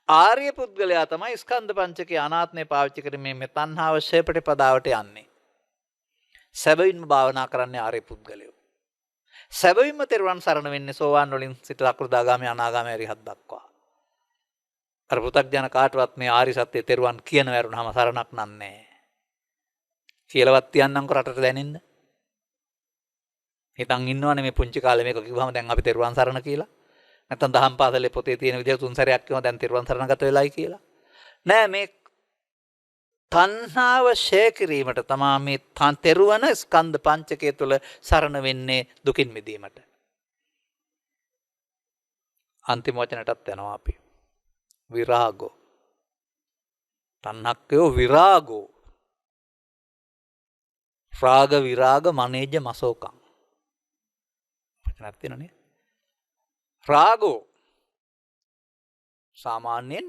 ආර්ය පුද්ගලයා තමයි ස්කන්ධ පංචකයේ අනාත්මය පාවිච්චි කරමින් මේ තණ්හාව ශේපටිපදාවට යන්නේ. සැබවින්ම භාවනා කරන්නේ ආර්ය පුද්ගලයෝ. සැබවින්ම තෙරුවන් සරණ වෙන්නේ සෝවාන් වලින් සිට අකෘදාගාමී අනාගාමී අරිහත් දක්වා. අර පෘථග්ජන කාටවත් මේ ආර්ය සත්‍ය තෙරුවන් කියන වැරුණාම සරණක් නන්නේ. කියලාවත් තියන්නම්කො රටට දැනෙන්න. හිතන් ඉන්නවනේ මේ පුංචි කාලේ මේක කිව්වම දැන් අපි තෙරුවන් සරණ කියලා. නැත්නම් දහම් පාසලේ පොතේ තියෙන විදිහට තුන් සැරයක් කියනවා දැන් තෙරුවන් සරණගත වෙලායි කියලා. නෑ මේ තණ්හාව ෂේ කිරීමට තමයි මේ තෙරුවන ස්කන්ධ පංචකය තුළ සරණ වෙන්නේ දුකින් මිදීමට. අන්තිම වචනටත් යනවා අපි. විරාගෝ. තණ්හක්කයෝ විරාගෝ. රාග විරාග මනේජ මසෝකං. වචනක් තියෙනනේ. රාගෝ සාමාන්‍යයෙන්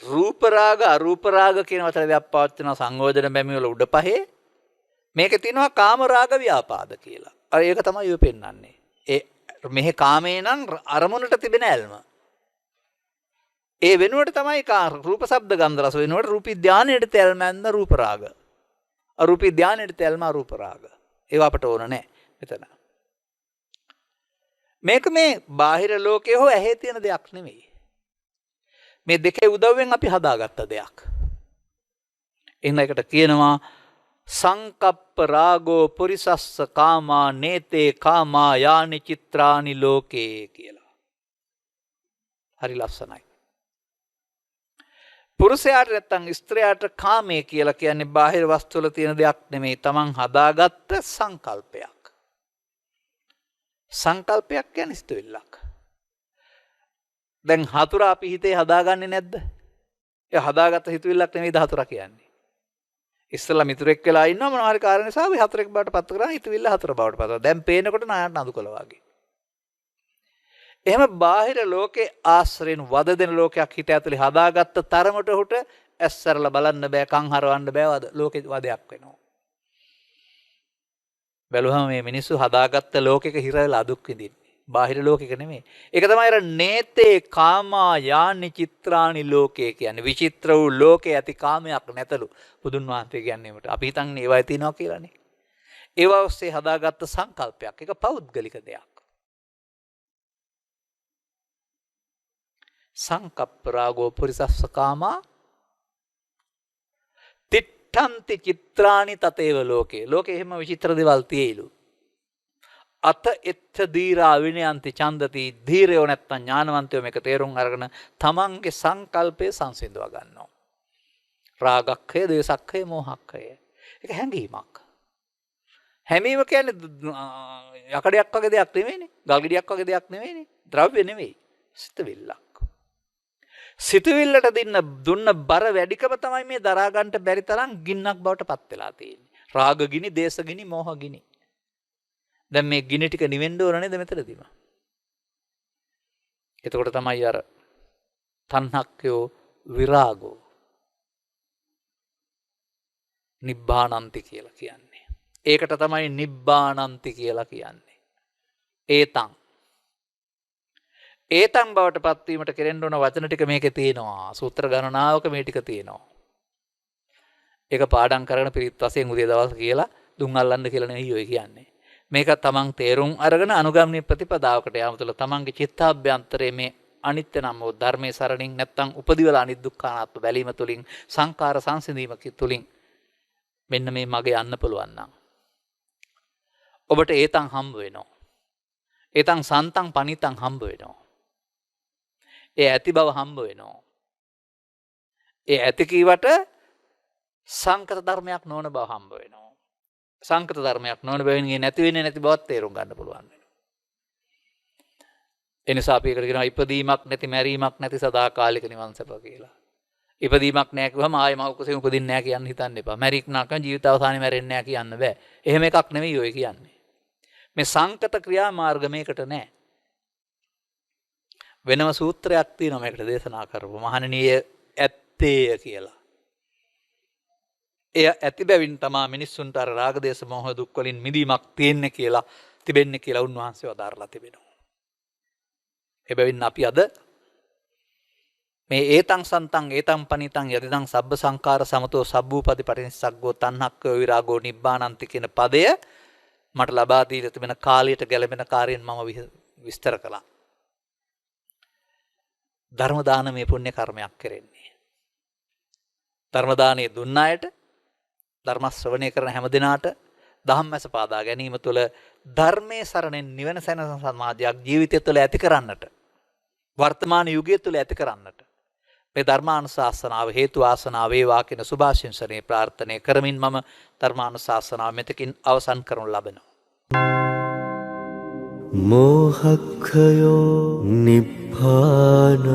රූප රාග අරූප රාග කියන වචන දෙකක් පවත්වන සංයෝජන බැමි වල උඩ පහේ මේකේ තියෙනවා කාම රාග ව්‍යාපාද කියලා. අර ඒක තමයි ඔය පෙන්වන්නේ. ඒ මෙහි කාමේ නම් අරමුණට තිබෙන ඇල්ම. ඒ වෙනුවට තමයි රූප ශබ්ද ගන්ධ රස වෙනුවට රූපී ධානයේට තැල්ම ඇඳ රූප රාග. අරූපී ධානයේට තැල්ම අරූප රාග. ඒව අපට ඕන නැහැ මෙතන. මේක මේ බාහිර ලෝකයේ හෝ ඇහි තියෙන දෙයක් නෙමෙයි. මේ දෙකේ උදව්වෙන් අපි හදාගත්ත දෙයක්. එහෙනම් ඒකට කියනවා සංකප්ප රාගෝ පුරිසස්ස කාමා නේතේ කාමා යානි චිත්‍රානි ලෝකේ කියලා. හරි ලස්සනයි. පුරුෂයාට නැත්තම් ස්ත්‍රියට කාමයේ කියලා කියන්නේ බාහිර වස්තු වල තියෙන දෙයක් නෙමෙයි. Taman හදාගත්ත සංකල්පයක්. සංකල්පයක් කියන්නේ සිතුවිල්ලක්. දැන් හතුර අපි හිතේ හදාගන්නේ නැද්ද? ඒ හදාගත්ත හිතුවිල්ලක් නෙමෙයි හතුර කියන්නේ. ඉස්සෙල්ලා මිතුරෙක් වෙලා ඉන්නවා මොනවා හරි කාරණේ නිසා අපි හතරෙක් බවට පත් කරා හිතුවිල්ල හතර බවට පත් කරා. දැන් පේනකොට නායන්න අඳුකල වගේ. එහෙම බාහිර ලෝකේ ආශ්‍රයෙන් වද දෙන ලෝකයක් හිත ඇතුලේ හදාගත්ත තරමට උට ඇස්සරලා බලන්න බෑ, කන් හරවන්න බෑ, ලෝකේ වදයක් වෙනවා. බැලුවම මේ මිනිස්සු හදාගත්ත ලෝකෙක හිර වෙලා දුක් විඳින්නේ. බාහිර ලෝකෙක නෙමෙයි. ඒක තමයි අර නේතේ කාමා යානි චිත්‍රානි ලෝකේ කියන්නේ. විචිත්‍ර වූ ලෝකේ ඇති කාමයක් නැතලු. බුදුන් වහන්සේ කියන්නේ මට. අපි හිතන්නේ ඒවයි තියනවා කියලානේ. ඒව ඔස්සේ හදාගත්ත සංකල්පයක්. ඒක පෞද්ගලික දෙයක්. සංකප්ප රාගෝ පුරිසස්ස කාමා තිට්ඨන්ති චිත්‍රානි තතේව ලෝකේ. ලෝකේ එහෙම විචිත්‍ර දේවල් තියෙයිලු. අත එත්ත දීරා විනයන්ති ඡන්දති. ධීරයෝ නැත්තම් ඥානවන්තයෝ මේක තේරුම් අරගෙන තමන්ගේ සංකල්පය සංසිඳවා ගන්නවා. රාගක්ඛය, ද්වේෂක්ඛය, මෝහක්ඛය. ඒක හැඟීමක්. හැඟීම කියන්නේ යකඩයක් වගේ දෙයක් නෙවෙයිනේ. ගල් ගෙඩියක් වගේ දෙයක් නෙවෙයිනේ. ද්‍රව්‍ය නෙවෙයි. සිතවිල්ලක්. සිතවිල්ලට දුන්න බර වැඩිකම තමයි මේ දරා ගන්නට බැරි තරම් ගින්නක් බවට පත් වෙලා තියෙන්නේ. රාග ගිනි, දේශ ගිනි, මෝහ ගිනි. දැන් මේ ගිනි ටික නිවෙන්න ඕන නේද මෙතනදීම? එතකොට තමයි අර තණ්හක්ඛයෝ විරාගෝ නිබ්බානන්ති කියලා කියන්නේ. ඒකට තමයි නිබ්බානන්ති කියලා කියන්නේ. ඒතං බවට පත්වීමට කෙරෙන්න ඕන වචන ටික මේකේ තියෙනවා. සූත්‍ර ගණනාවක මේ ටික තියෙනවා. ඒක පාඩම් කරගෙන පිරිත් වශයෙන් උදේ දවස් කියලා දුම් අල්ලන්න කියලා නෙවෙයි ඔය කියන්නේ. මේක තමන් තේරුම් අරගෙන අනුගමනීය ප්‍රතිපදාවකට යාම තුළ තමන්ගේ චිත්තාභ්‍යන්තරයේ මේ අනිත්‍ය නම් වූ ධර්මයේ සරණින් නැත්තම් උපදිවලා අනිත් දුක්ඛානාත්ම බැලීම තුළින් සංකාර සංසිඳීම තුළින් මෙන්න මේ මගේ යන්න පුළුවන් නම් ඔබට ඒතං හම්බ වෙනවා. ඒතං සන්තං පනිතං හම්බ වෙනවා. ඒ ඇති බව හම්බ වෙනවා. ඒ ඇති කීවට සංකත ධර්මයක් නොවන බව හම්බ වෙනවා. සංකත ධර්මයක් නොවන බැවින් නැති වෙන්නේ නැති බවත් තේරුම් ගන්න පුළුවන් වෙනවා. ඒ නිසා අපි ඒකට කියනවා ඉපදීමක් නැති, මැරීමක් නැති සදාකාලික නිවන් සැප කියලා. ඉපදීමක් නැහැ කිව්වම ආයෙ මව කුසෙම උපදින්නේ නැහැ කියන්න හිතන්න එපා. මැරික් නාකන් ජීවිත අවසානයේ මැරෙන්නේ නැහැ කියන්න බෑ. එහෙම එකක් නෙවෙයි ඔය කියන්නේ. මේ සංකත ක්‍රියා මාර්ග මේකට නැහැ. වෙනම සූත්‍රයක් තියෙනවා මේකට දේශනා කරපු මහණෙනි ඇත්තේය කියලා. එය ඇති බැවින් තමා මිනිස්සුන්ට අර රාග දේශ මොහ දුක් වලින් මිදීමක් තියෙන්නේ කියලා තිබෙන්නේ කියලා උන්වහන්සේ වදාරලා තිබෙනවා. එබැවින් අපි අද මේ ඒතං සන්තං ඒතං පනිතං යදිදං සබ්බ සංඛාර සමතෝ සබ්බූපදි පටිනිස්සග්ගෝ තණ්හක්ඛයෝ විරාගෝ නිබ්බානන්ති කියන පදය මට ලබා දීලා තිබෙන කාලයට ගැලපෙන කාර්යයෙන් මම විස්තර කළා. ධර්ම දානමය පුණ්‍ය කර්මයක් කරන්නේ. ධර්ම දානයේ දුන්න අයට ධර්ම ශ්‍රවණය කරන හැම දිනාට ධම්මස පාදා ගැනීම තුළ ධර්මයේ සරණෙන් නිවන සැනසෙන සමාජයක් ජීවිතය තුළ ඇති කරන්නට වර්තමාන යුගය තුළ ඇති කරන්නට මේ ධර්මානුශාසනාව හේතු ආසනාව වේවා කියන සුභාශිංසනයේ ප්‍රාර්ථනා කරමින් මම ධර්මානුශාසනාව මෙතකින් අවසන් කරනු ලබනවා. මෝහක්ඛයෝ නිබ්බානං